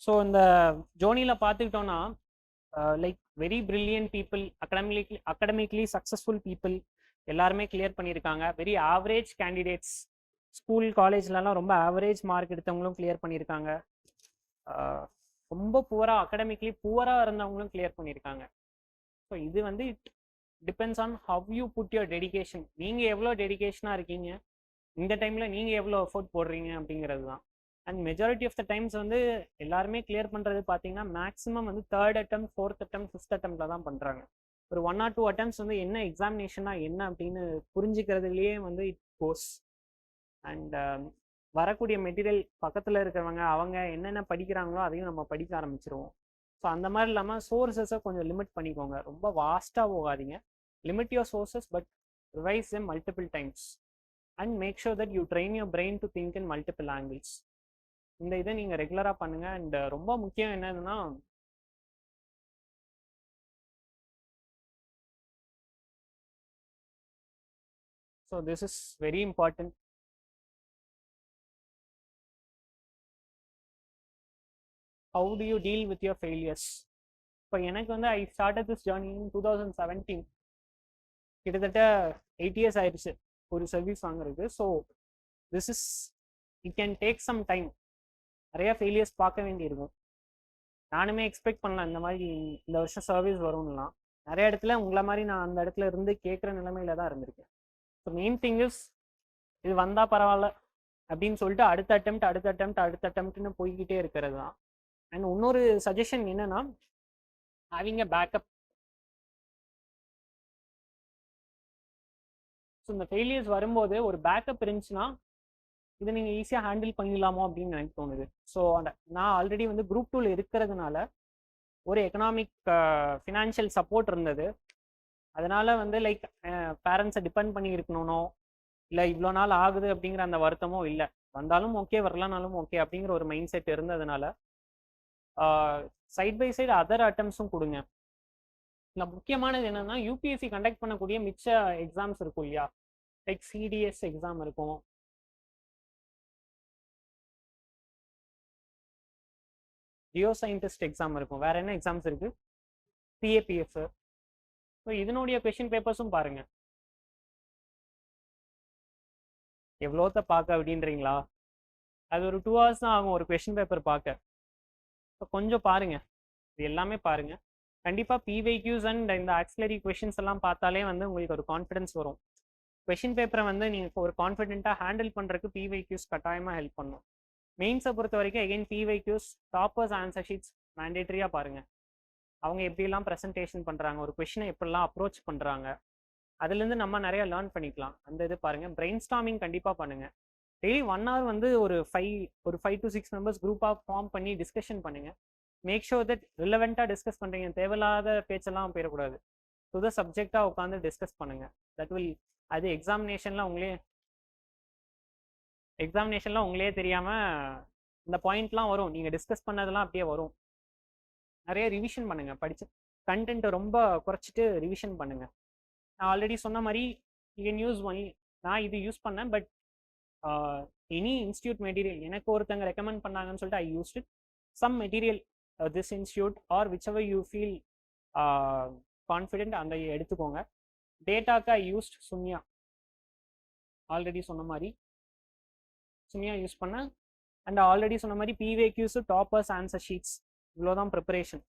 So இந்த ஜோனியில் பார்த்துக்கிட்டோன்னா like very brilliant people, academically successful people எல்லாருமே கிளியர் பண்ணியிருக்காங்க. Very average candidates, school காலேஜ்லலாம் ரொம்ப average mark எடுத்தவங்களும் clear பண்ணியிருக்காங்க. ரொம்ப புவராக அகடமிக்லி புவராக இருந்தவங்களும் கிளியர் பண்ணியிருக்காங்க. ஸோ இது வந்து it depends on how you put your dedication. நீங்கள் எவ்வளோ டெடிகேஷனாக இருக்கீங்க, இந்த டைமில் நீங்கள் எவ்வளோ எஃபோர்ட் போடுறீங்க அப்படிங்கிறது தான். And majority of the times வந்து எல்லாருமே கிளியர் பண்ணுறது பார்த்தீங்கன்னா மேக்ஸிமம் வந்து 3rd attempt 4th attempt 5th attemptல தான் பண்ணுறாங்க. ஒரு 1 or 2 attempts வந்து என்ன எக்ஸாமினேஷனா என்ன அப்படின்னு புரிஞ்சுக்கிறதுலேயே வந்து இட் கோஸ். அண்ட் வரக்கூடிய மெட்டீரியல் பக்கத்தில் இருக்கிறவங்க அவங்க என்னென்ன படிக்கிறாங்களோ அதையும் நம்ம படிக்க ஆரம்பிச்சிருவோம். ஸோ அந்த மாதிரி இல்லாமல் சோர்ஸஸை கொஞ்சம் லிமிட் பண்ணிக்கோங்க, ரொம்ப வாஸ்ட்டாக போகாதீங்க. Limit your sources but revise them multiple times and make sure that you train your brain to think in multiple angles. இந்த இதை நீங்கள் ரெகுலராக பண்ணுங்க. அண்ட் ரொம்ப முக்கியம் என்னதுன்னா so this is very important. How do you deal with your failures? இப்போ எனக்கு வந்து I started this journey in 2017. கிட்டத்தட்ட 8 years ஆயிடுச்சு ஒரு சர்வீஸ் வாங்குறது. So this is it can take some time. நிறையா ஃபெயிலியர்ஸ் பார்க்க வேண்டியிருக்கும். நானுமே எக்ஸ்பெக்ட் பண்ணல இந்த மாதிரி இந்த வருஷம் சர்வீஸ் வரும்லாம். நிறைய இடத்துல உங்களை மாதிரி நான் அந்த இடத்துல இருந்து கேட்குற நிலைமையில தான் இருந்திருக்கேன். ஸோ மெயின் திங் இஸ் இது வந்தால் பரவாயில்ல அப்படின்னு சொல்லிட்டு அடுத்த அட்டெம்ப்ட்னு போய்கிட்டே இருக்கிறது தான். அண்ட் இன்னொரு சஜஷன் என்னன்னா ஹேவிங் அ பேக்கப். ஸோ இந்த ஃபெயிலியர்ஸ் வரும்போது ஒரு பேக்கப் இருந்துச்சுன்னா இதை நீங்கள் ஈஸியாக ஹேண்டில் பண்ணிடலாமோ அப்படின்னு எனக்கு தோணுது. ஸோ நான் ஆல்ரெடி வந்து குரூப் 2ல இருக்கிறதுனால ஒரு எக்கனாமிக் ஃபினான்ஷியல் சப்போர்ட் இருந்தது. அதனால வந்து லைக் பேரண்ட்ஸை டிபெண்ட் பண்ணி இருக்கணும்னோ இல்லை இவ்வளோ நாள் ஆகுது அப்படிங்கிற அந்த வருத்தமோ இல்லை. வந்தாலும் ஓகே, வரலனாலும் ஓகே அப்படிங்கிற ஒரு மைண்ட் செட் இருந்ததுனால சைட் பை சைடு அதர் அட்டம்ஸும் கொடுங்க. இல்லை முக்கியமானது என்னன்னா யூபிஎஸ்சி கண்டக்ட் பண்ணக்கூடிய மிச்ச எக்ஸாம்ஸ் இருக்கும் இல்லையா, லைக் சிடிஎஸ் எக்ஸாம் இருக்கும், ஜியோ சயின்டிஸ்ட் எக்ஸாம் இருக்கும், வேற என்ன எக்ஸாம்ஸ் இருக்கு, சிஏபிஎஃப். ஸோ இதனுடைய கொஷின் பேப்பர்ஸும் பாருங்க. எவ்வளோத்த பார்க்க அப்படின்றீங்களா? அது ஒரு 2 hours தான் ஆகும் ஒரு கொஷின் பேப்பர் பார்க்க. ஸோ கொஞ்சம் பாருங்க, இது எல்லாமே பாருங்க. கண்டிப்பாக பிவைக்யூஸ் அண்ட் இந்த ஆக்சிலரி கொஷின்ஸ் எல்லாம் பார்த்தாலே வந்து உங்களுக்கு ஒரு கான்ஃபிடன்ஸ் வரும். கொஷின் பேப்பரை வந்து நீங்கள் ஒரு கான்ஃபிடென்ட்டாக ஹேண்டில் பண்ணுறதுக்கு பிவைக்யூஸ் கட்டாயமாக ஹெல்ப் பண்ணும். மெயின்ஸை பொறுத்த வரைக்கும் again PYQs, toppers answer sheets மேண்டேட்டரியாக பாருங்கள். அவங்க எப்படிலாம் ப்ரெசன்டேஷன் பண்ணுறாங்க, ஒரு கொஷினை எப்படிலாம் அப்ரோச் பண்ணுறாங்க, அதுலேருந்து நம்ம நிறைய லேர்ன் பண்ணிக்கலாம். அந்த இது பாருங்கள். பிரெயின் ஸ்டாமிங் கண்டிப்பாக பண்ணுங்கள். டெய்லி 1 hour வந்து ஒரு 5 to 6 மெம்பர்ஸ் குரூப்பாக ஃபார்ம் பண்ணி டிஸ்கஷன் பண்ணுங்கள். மேக் ஷோர் தட் ரிலவெண்ட்டாக டிஸ்கஸ் பண்ணுறீங்க. தேவையில்லாத பேச்செல்லாம் போயிடக்கூடாது. டு த சப்ஜெக்டாக உட்காந்து டிஸ்கஸ் பண்ணுங்கள். தட் வில் அது எக்ஸாமினேஷனில் உங்களே தெரியாமல் இந்த பாயிண்ட்லாம் வரும். நீங்கள் டிஸ்கஸ் பண்ணதெல்லாம் அப்படியே வரும். நிறைய ரிவிஷன் பண்ணுங்கள். படித்து கண்டென்ட்டை ரொம்ப குறைச்சிட்டு ரிவிஷன் பண்ணுங்கள். நான் ஆல்ரெடி சொன்ன மாதிரி யூ கேன் யூஸ் ஒன்லி, நான் இது யூஸ் பண்ணேன். பட் எனி இன்ஸ்டியூட் மெட்டீரியல் எனக்கு ஒருத்தங்க ரெக்கமெண்ட் பண்ணாங்கன்னு சொல்லிட்டு I used it. Some material this institute or whichever you feel confident அந்த எடுத்துக்கோங்க. டேட்டாக்கு ஐ யூஸ்ட் சும்யா. ஆல்ரெடி சொன்ன மாதிரி சும்யா யூஸ் பண்ணேன். அண்ட் ஆல்ரெடி சொன்ன மாதிரி பிவேக்யூஸ், டாப்பர்ஸ், ஆன்சர் ஷீட்ஸ், இவ்வளோதான் ப்ரிப்பரேஷன்.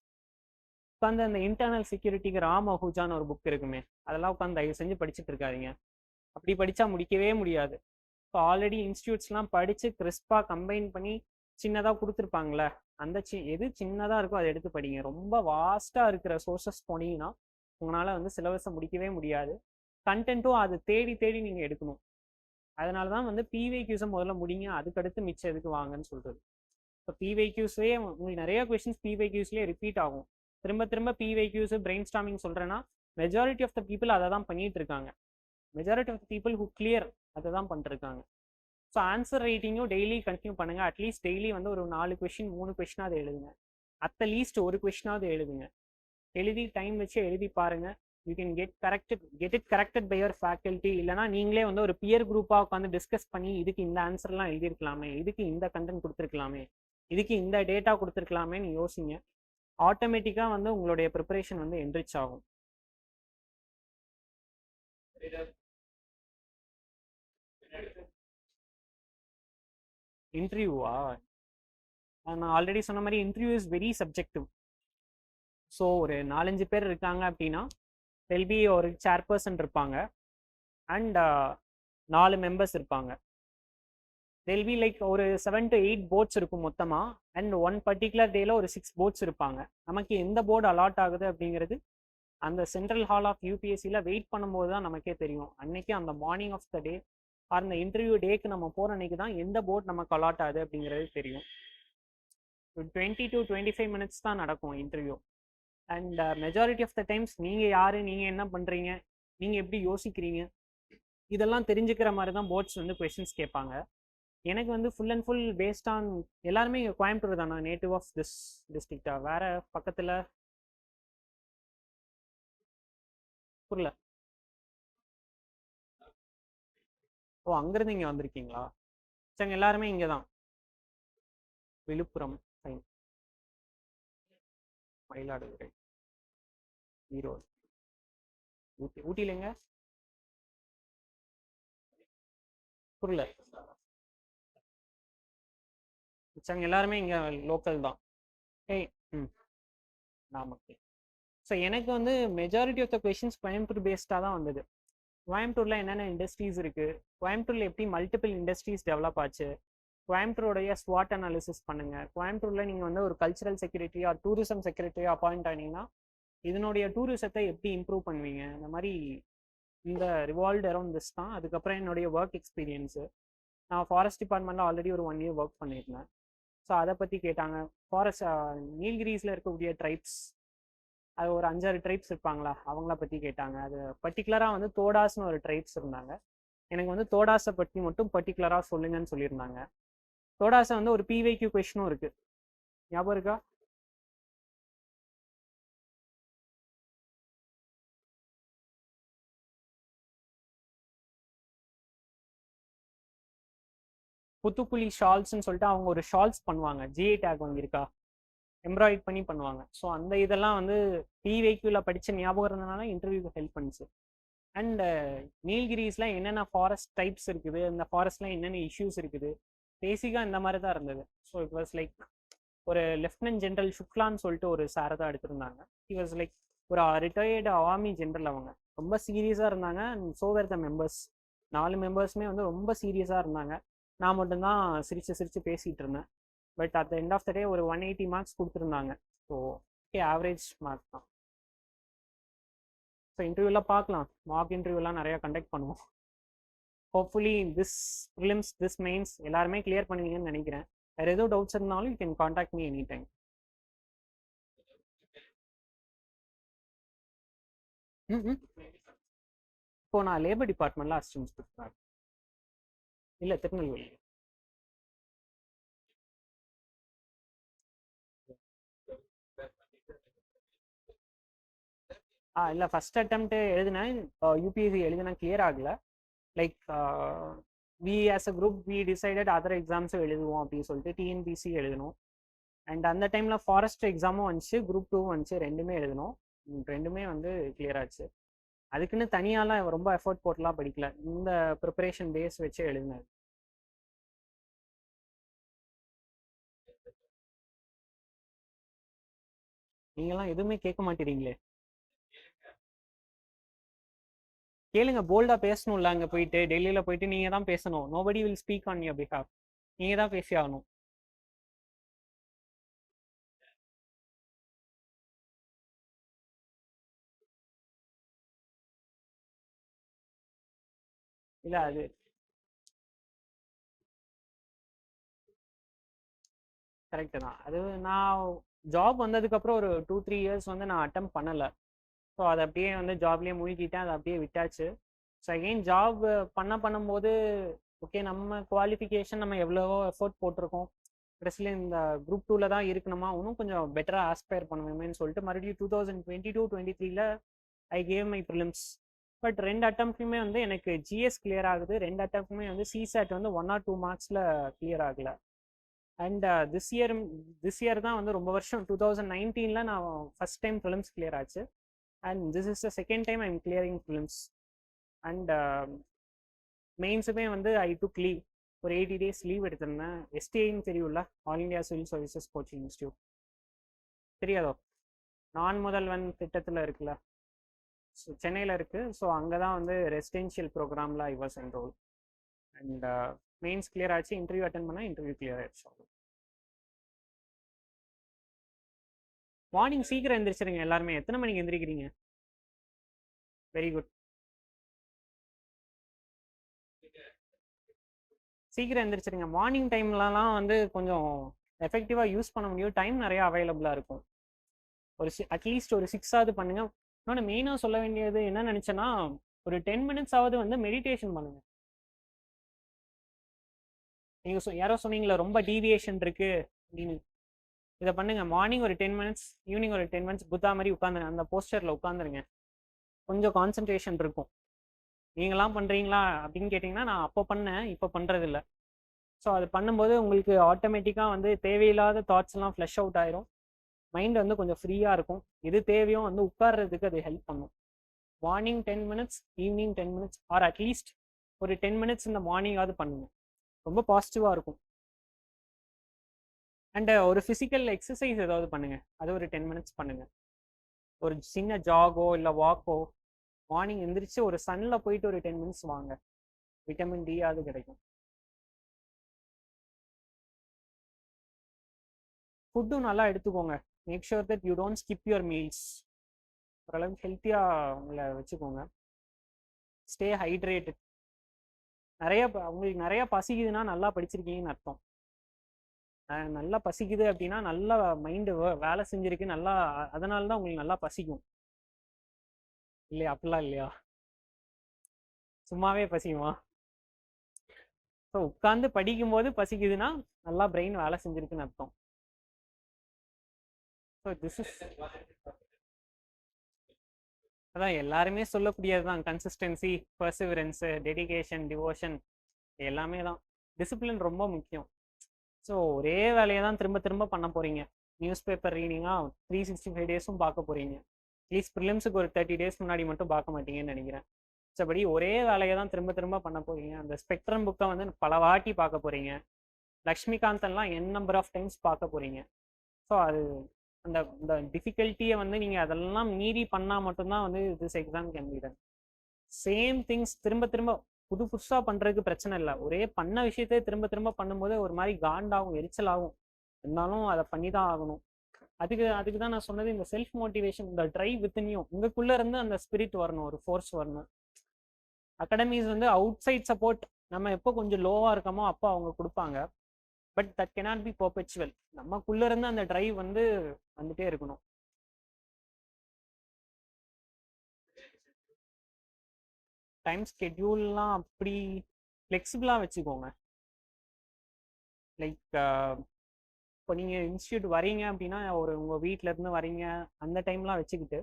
உட்காந்து அந்த இன்டர்னல் செக்யூரிட்டிக்கு ராம் அஹூஜான்னு ஒரு புக் இருக்குமே, அதெல்லாம் உட்காந்து தயவு செஞ்சு படிச்சுட்டு இருக்காதிங்க. அப்படி படித்தா முடிக்கவே முடியாது. இப்போ ஆல்ரெடி இன்ஸ்டியூட்ஸ்லாம் படித்து கிறிஸ்பாக கம்பைன் பண்ணி சின்னதாக கொடுத்துருப்பாங்களே, அந்த எது சின்னதாக இருக்கோ அதை எடுத்து படிங்க. ரொம்ப வாஸ்ட்டாக இருக்கிற சோர்சஸ் போனீங்கன்னா உங்களால் வந்து சிலபஸை முடிக்கவே முடியாது. கண்டென்ட்டும் அது தேடி தேடி நீங்கள் எடுக்கணும். அதனால தான் வந்து பிவைக்யூஸை முதல்ல முடிங்க, அதுக்கடுத்து மிச்சம் எதுக்கு வாங்கன்னு சொல்கிறது. இப்போ பிவைக்யூஸ்லேயே உங்களுக்கு நிறைய கொஷின்ஸ் பிவைக்யூஸ்லேயே ரிப்பீட் ஆகும். திரும்ப திரும்ப பிவைக்யூஸ் பிரெயின் ஸ்டாமிங் சொல்கிறேன்னா மெஜாரிட்டி ஆஃப் த பீப்புள் அதை தான் பண்ணிட்டு இருக்காங்க. Majority of the people who clear அதை தான் பண்ணிருக்காங்க. ஸோ ஆன்சர் ரைட்டிங்கும் டெய்லி கண்டினியூ பண்ணுங்கள். அட்லீஸ்ட் டெய்லி வந்து ஒரு 4 கொஷின் 3 கொஷினாவது எழுதுங்க. அட்லீஸ்ட் ஒரு கொஷினாவது எழுதுங்க. எழுதி டைம் வச்சு எழுதி பாருங்கள். You can get it corrected by your faculty. இல்லைனா நீங்களே வந்து ஒரு பியர் குரூப்பாக உட்காந்து டிஸ்கஸ் பண்ணி இதுக்கு இந்த ஆன்சர்லாம் எழுதியிருக்கலாமே, இதுக்கு இந்த கண்டென்ட் கொடுத்துருக்கலாமே, இதுக்கு இந்த டேட்டா கொடுத்துருக்கலாமேன்னு யோசிங்க. ஆட்டோமேட்டிக்காக வந்து உங்களுடைய ப்ரிப்பரேஷன் வந்து என்ரிச் ஆகும். இன்டர்வியூவா? நான் ஆல்ரெடி சொன்ன மாதிரி interview is very subjective. So ஒரு 4-5 பேர் இருக்காங்க அப்படின்னா தெல்பி ஒரு சேர்பர்சன் இருப்பாங்க அண்ட் 4 மெம்பர்ஸ் இருப்பாங்க. தெல்பி லைக் ஒரு 7 to 8 போர்ட்ஸ் இருக்கும் மொத்தமாக. அண்ட் ஒன் பர்டிகுலர் டேல ஒரு 6 போர்ட்ஸ் இருப்பாங்க. நமக்கு எந்த போர்டு அலாட் ஆகுது அப்படிங்கிறது அந்த சென்ட்ரல் ஹால் ஆஃப் யூபிஎஸ்சியில் வெயிட் பண்ணும்போது தான் நமக்கே தெரியும். அன்னைக்கு அந்த morning of the day or அந்த இன்டர்வியூ டேக்கு நம்ம போகிற அன்னைக்கு தான் எந்த போர்டு நமக்கு அலாட் ஆகுது அப்படிங்கிறது தெரியும். 20 to 25 minutes தான் நடக்கும் interview. And majority of the times நீங்கள் யார், நீங்கள் என்ன பண்ணுறீங்க, நீங்கள் எப்படி யோசிக்கிறீங்க, இதெல்லாம் தெரிஞ்சுக்கிற மாதிரி தான் போர்ட்ஸ் வந்து கொஷின்ஸ் கேட்பாங்க. எனக்கு வந்து full and full based on எல்லாருமே கோயம்புத்தூர் தானா, நேட்டிவ் ஆஃப் திஸ் டிஸ்ட்ரிக்டா? வேற பக்கத்தில் புரியல. ஓ, அங்கேருந்து இங்கே வந்திருக்கீங்களா? சரிங்க, எல்லாருமே இங்கே தான். விழுப்புரம், மயிலாடுதுறை, ஈரோடு, ஊட்டியிலங்க புரியல. மிச்சவங்க எல்லாருமே இங்கே லோக்கல் தான். ஏய், நாமக்கல். ஸோ எனக்கு வந்து majority of the questions Coimbatore பேஸ்டாக தான் வந்தது. கோயம்புத்தூரில் என்னென்ன இண்டஸ்ட்ரீஸ் இருக்குது, கோயம்புத்தூரில் எப்படி மல்டிபிள் இண்டஸ்ட்ரீஸ் டெவலப் ஆச்சு, கோயம்புத்தூருடைய ஸ்வாட் அனாலிசிஸ் பண்ணுங்கள். கோயம்புத்தூரில் நீங்கள் வந்து ஒரு கல்ச்சரல் செக்யூரிட்டி ஆர் டூரிசம் செக்யூரிட்டியோ அப்பாயிண்ட் ஆனீங்கன்னா இதனுடைய டூரிசத்தை எப்படி இம்ப்ரூவ் பண்ணுவீங்க, இந்த மாதிரி இந்த ரிவால்வ்டு அரௌண்ட் திஸ் தான். அதுக்கப்புறம் என்னுடைய ஒர்க் எக்ஸ்பீரியன்ஸு, நான் ஃபாரஸ்ட் டிபார்ட்மெண்ட்டில் ஆல்ரெடி ஒரு 1 year ஒர்க் பண்ணியிருந்தேன். ஸோ அதை பற்றி கேட்டாங்க. ஃபாரஸ்ட் நீல்கிரிஸில் இருக்கக்கூடிய ட்ரைப்ஸ், அது ஒரு 5-6 ட்ரைப்ஸ் இருப்பாங்களா, அவங்கள பற்றி கேட்டாங்க. அது பர்டிகுலராக வந்து தோடாஸ்னு ஒரு ட்ரைப்ஸ் இருந்தாங்க. எனக்கு வந்து தோடாஸை பற்றி மட்டும் பர்டிகுலராக சொல்லுங்கன்னு சொல்லியிருந்தாங்க. தோடாஸை வந்து ஒரு பிவைக்யூ கொஷினும் இருக்குது, ஞாபகம் இருக்கா? புத்துக்குழி ஷால்ஸ்ன்னு சொல்லிட்டு அவங்க ஒரு ஷால்ஸ் பண்ணுவாங்க. ஜிஐ டேக் வாங்கியிருக்கா, எம்ப்ராய்ட் பண்ணி பண்ணுவாங்க. ஸோ அந்த இதெல்லாம் வந்து பிவைக்யூவில் படித்த ஞாபகம் இருந்ததுனால இன்டர்வியூக்கு ஹெல்ப் பண்ணுச்சு. அண்ட் நீல்கிரிஸில் என்னென்ன ஃபாரஸ்ட் டைப்ஸ் இருக்குது, இந்த ஃபாரஸ்ட்லாம் என்னென்ன இஷ்யூஸ் இருக்குது, பேசிக்காக இந்த மாதிரி தான் இருந்தது. ஸோ இட் வாஸ் லைக் ஒரு லெஃப்டினன்ட் ஜென்ரல் சுக்லான்னு சொல்லிட்டு ஒரு சாரை தான் எடுத்திருந்தாங்க. ஹி வாஸ் லைக் ஒரு ரிட்டையர்டு ஆர்மி ஜென்ரல். அவங்க ரொம்ப சீரியஸாக இருந்தாங்க. And so where the members, 4 மெம்பர்ஸுமே வந்து ரொம்ப சீரியஸாக இருந்தாங்க. நான் மட்டும்தான் சிரித்து சிரித்து பேசிகிட்டு இருந்தேன். But at the end of the day ஒரு 180 மார்க்ஸ் கொடுத்துருந்தாங்க. ஸோ ஓகே, ஆவரேஜ் மார்க் தான். ஸோ இன்டர்வியூலாம் பார்க்கலாம், மார்க் இன்டர்வியூலாம் நிறையா கண்டக்ட் பண்ணுவோம். Hopefully this prelims this mains எல்லாருமே கிளியர் பண்ணுவீங்கன்னு நினைக்கிறேன். வேறு எதுவும் டவுட்ஸ் இருந்தாலும் you can contact me any time. இப்போ நான் லேபர் டிபார்ட்மெண்ட்டில் அசிஸ்டன்ட் இன்ஸ்பெக்டர். இல்லை, திருநெல்வேலி. இல்லை, ஃபஸ்ட் அட்டெம்ப்ட் எழுதினேன், யூபிஎஸ்சி எழுதினேன், கிளியர் ஆகலை. Like we as a group we decided other எக்ஸாம்ஸும் எழுதுவோம் அப்படின்னு சொல்லிட்டு டிஎன்பிசி எழுதணும். அண்ட் அந்த டைமில் ஃபாரஸ்ட் எக்ஸாமும் வந்துச்சு, குரூப் 2 வந்துச்சு, ரெண்டுமே எழுதணும். ரெண்டுமே வந்து கிளியர் ஆச்சு. அதுக்குன்னு தனியாலாம் ரொம்ப எஃபர்ட் போட்டுலாம் படிக்கல, இந்த ப்ரிப்பரேஷன் பேஸ் வச்சு எழுதினது. நீங்களாம் எதுவுமே கேட்க மாட்டேறீங்களே. கேளுங்க, போல்டா பேசணும்ல. அங்கே போயிட்டு டெல்லியில் போயிட்டு நீங்கள் தான் பேசணும். Nobody will speak on your behalf. நீங்கள் தான் பேசி ஆகணும். இல்லை, அது கரெக்டு தான். அது நான் ஜாப் வந்ததுக்கப்புறம் ஒரு 2-3 இயர்ஸ் வந்து நான் அட்டம் பண்ணலை. ஸோ அதை அப்படியே வந்து ஜாப்லேயே மூழ்கிட்டேன், அதை அப்படியே விட்டாச்சு. ஸோ அகெயின் ஜாப் பண்ணும்போது ஓகே, நம்ம குவாலிஃபிகேஷன் நம்ம எவ்வளவோ எஃபோர்ட் போட்டிருக்கோம், கடைசியில் இந்த குரூப் 2ல் தான் இருக்கணுமா, இன்னும் கொஞ்சம் பெட்டராக ஆஸ்பயர் பண்ணுவேன்னு சொல்லிட்டு மறுபடியும் 2022-23 I gave my prelims. But 2 அட்டம்ப்ட்டுமே வந்து எனக்கு ஜிஎஸ் கிளியர் ஆகுது, 2 அட்டம்ப்ட்டுமே வந்து சிசாட் வந்து 1 or 2 மார்க்ஸில் கிளியர் ஆகலை. அண்ட் திஸ் இயர் தான் வந்து ரொம்ப வருஷம் 2019 நான் ஃபஸ்ட் டைம் ப்ரிலிம்ஸ் கிளியர் ஆச்சு. And this is the second time I'm clearing prelims. And மெயின்ஸுமே வந்து ஐ டுக் லீவ், ஒரு 80 days லீவ் எடுத்திருந்தேன். எஸ்டிஐன்னு தெரியும்ல, all India civil services coaching institute, தெரியாதோ? நான் முதல்வன் திட்டத்தில் இருக்குல்ல, ஸோ சென்னையில் இருக்குது. ஸோ அங்கே தான் வந்து ரெசிடென்ஷியல் ப்ரோக்ராமில் I was enrol. And mains clear ஆச்சு, இன்டர்வியூ அட்டன் பண்ணால் இன்டர்வியூ கிளியர் ஆயிடுச்சு. மார்னிங் சீக்கிரம் எந்திரிச்சிருங்க எல்லாருமே. எத்தனை மணிக்கு எந்திரிக்கிறீங்க? Very good. சீக்கிரம் எந்திரிச்சிருங்க. மார்னிங் டைம்லலாம் வந்து கொஞ்சம் எஃபெக்டிவாக யூஸ் பண்ண முடியும், டைம் நிறையா அவைலபிளாக இருக்கும். ஒரு அட்லீஸ்ட் ஒரு 6 பண்ணுங்க. இன்னொன்று மெயினாக சொல்ல வேண்டியது என்ன நினச்சேன்னா, ஒரு 10 minutes ஆவது வந்து மெடிடேஷன் பண்ணுங்க. நீங்கள் யாரோ சொன்னீங்களா ரொம்ப டீவியேஷன் இருக்கு அப்படின்னு, இதை பண்ணுங்க. மார்னிங் ஒரு 10 minutes, ஈவினிங் ஒரு 10 minutes புத்தா மாதிரி உட்காந்துருங்க, அந்த போஸ்டரில் உட்காந்துருங்க. கொஞ்சம் கான்சன்ட்ரேஷன் இருக்கும். நீங்களாம் பண்ணுறீங்களா அப்படின்னு கேட்டிங்கன்னா, நான் அப்போ பண்ணேன், இப்போ பண்ணுறதில்ல. ஸோ அது பண்ணும்போது உங்களுக்கு ஆட்டோமேட்டிக்காக வந்து தேவையில்லாத தாட்ஸ்லாம் ஃப்ளஷ் அவுட் ஆயிரும், மைண்ட் வந்து கொஞ்சம் ஃப்ரீயாக இருக்கும். எது தேவையோ வந்து உட்கார்றதுக்கு அது ஹெல்ப் பண்ணும். Morning 10 minutes, evening 10 minutes, or at least ஒரு 10 minutes இந்த மார்னிங்காவது பண்ணுங்க, ரொம்ப பாசிட்டிவாக இருக்கும். அண்ட் ஒரு ஃபிசிக்கல் எக்ஸசைஸ் ஏதாவது பண்ணுங்க, அது ஒரு 10 minutes பண்ணுங்க. ஒரு சின்ன ஜாகோ இல்லை வாக்கோ, மார்னிங் எந்திரிச்சு ஒரு சன்னில் போயிட்டு ஒரு 10 minutes வாங்க, விட்டமின் டி அது கிடைக்கும். ஃபுட்டும் நல்லா எடுத்துக்கோங்க. Make sure that you don't skip your meals. ஓரளவுக்கு ஹெல்த்தியாக உங்களை வச்சுக்கோங்க. Stay hydrated. உங்களுக்கு நிறையா பசிக்குதுன்னா நல்லா படிச்சிருக்கீங்கன்னு அர்த்தம். நல்லா பசிக்குது அப்படின்னா நல்லா மைண்டு வேலை செஞ்சிருக்கு நல்லா, அதனால தான் உங்களுக்கு நல்லா பசிக்கும் இல்லையா? அப்படிலாம் இல்லையா? சும்மாவே பசிக்குமா? ஸோ உட்காந்து படிக்கும்போது பசிக்குதுன்னா நல்லா பிரெயின் வேலை செஞ்சிருக்குன்னு அர்த்தம். ஸோ திஸ் இஸ் அதான் எல்லாருமே சொல்லக்கூடியது தான், கன்சிஸ்டன்சி, பர்சிவரன்ஸு, டெடிகேஷன், டிவோஷன், எல்லாமே தான். டிசிப்ளின் ரொம்ப முக்கியம். ஸோ ஒரே வேலையை தான் திரும்ப திரும்ப பண்ண போகிறீங்க. நியூஸ் பேப்பர் ரீடிங்காக 365 days பார்க்க போகிறீங்க. அட்லீஸ்ட் ப்ரிலிம்ஸுக்கு ஒரு 30 days முன்னாடி மட்டும் பார்க்க மாட்டீங்கன்னு நினைக்கிறேன். மற்றபடி ஒரே வேலையை தான் திரும்ப திரும்ப பண்ண போகிறீங்க. அந்த ஸ்பெக்ட்ரம் புக்கை வந்து பல வாட்டி பார்க்க போகிறீங்க. லக்ஷ்மிகாந்தன்லாம் நம்பர் ஆஃப் டைம்ஸ் பார்க்க போகிறீங்க. ஸோ அது அந்த டிஃபிகல்ட்டியை வந்து நீங்கள் அதெல்லாம் மீறி பண்ணால் மட்டும்தான் வந்து this exam can be done. Same things திரும்ப திரும்ப புதுசாக பண்ணுறதுக்கு பிரச்சனை இல்லை. ஒரே பண்ண விஷயத்தை திரும்ப திரும்ப பண்ணும்போது ஒரு மாதிரி காண்டாகும், எரிச்சலாகும். இருந்தாலும் அதை பண்ணி தான் ஆகணும். அதுக்கு அதுக்கு தான் நான் சொன்னது, இந்த செல்ஃப் மோட்டிவேஷன், இந்த ட்ரைவ் வித்தின்யும் உங்களுக்குள்ள இருந்து அந்த ஸ்பிரிட் வரணும், ஒரு ஃபோர்ஸ் வரணும். அகாடமிஸ் வந்து அவுட் சைட் சப்போர்ட் நம்ம எப்போ கொஞ்சம் லோவா இருக்கமோ அப்போ அவங்க கொடுப்பாங்க. But that cannot be perpetual. நமக்குள்ள இருந்து அந்த ட்ரைவ் வந்து வந்துட்டே இருக்கணும். டைம் ஸ்கெட்யூல்லாம் அப்படி ஃப்ளெக்சிபிளாக வச்சுக்கோங்க. லைக் இப்போ நீங்கள் இன்ஸ்டியூட் வரீங்க அப்படின்னா, ஒரு உங்கள் வீட்டிலேருந்து வரீங்க அந்த டைம்லாம் வச்சுக்கிட்டு,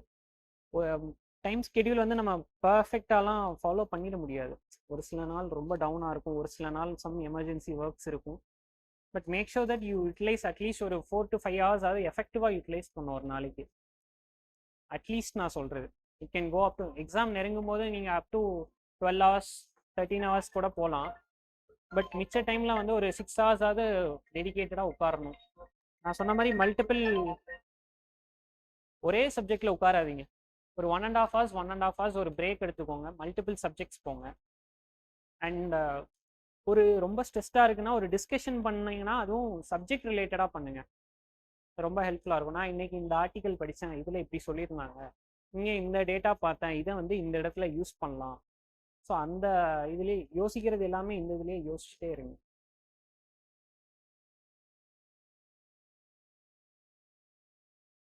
டைம் ஸ்கெட்யூல் வந்து நம்ம பர்ஃபெக்டாலாம் ஃபாலோ பண்ணிட முடியாது. ஒரு சில நாள் ரொம்ப டவுனாக இருக்கும், ஒரு சில நாள் சம் எமர்ஜென்சி ஒர்க்ஸ் இருக்கும். But make sure that you utilise at least ஒரு 4 to 5 hours ஆகுது எஃபெக்டிவாக யூட்டிலைஸ் பண்ணும் ஒரு நாளைக்கு. அட்லீஸ்ட் நான் சொல்கிறது, it can go up to exam நெருங்கும் போது நீங்கள் அப் டு 12 hours 13 hours கூட போகலாம். பட் மிச்ச டைமில் வந்து ஒரு 6 hours ஆகுது டெடிக்கேட்டடாக உட்காரணும். நான் சொன்ன மாதிரி மல்டிபிள் ஒரே சப்ஜெக்டில் உட்காராதீங்க. ஒரு 1.5 hours ஒரு பிரேக் எடுத்துக்கோங்க, மல்டிபிள் சப்ஜெக்ட்ஸ் போங்க. அண்ட் ஒரு ரொம்ப ஸ்ட்ரெஸ்டாக இருக்குன்னா ஒரு டிஸ்கஷன் பண்ணிங்கன்னா அதுவும் சப்ஜெக்ட் ரிலேட்டடாக பண்ணுங்கள், ரொம்ப ஹெல்ப்ஃபுல்லாக இருக்கும். நான் இன்னைக்கு இந்த ஆர்டிக்கல் படித்தேன், இதில் இப்படி சொல்லியிருந்தாங்க, இங்கே இந்த டேட்டா பார்த்தேன், இதை வந்து இந்த இடத்துல யூஸ் பண்ணலாம். ஸோ அந்த இதுலேயே யோசிக்கிறது எல்லாமே இந்த இதுலேயே யோசிச்சுட்டே இருங்க.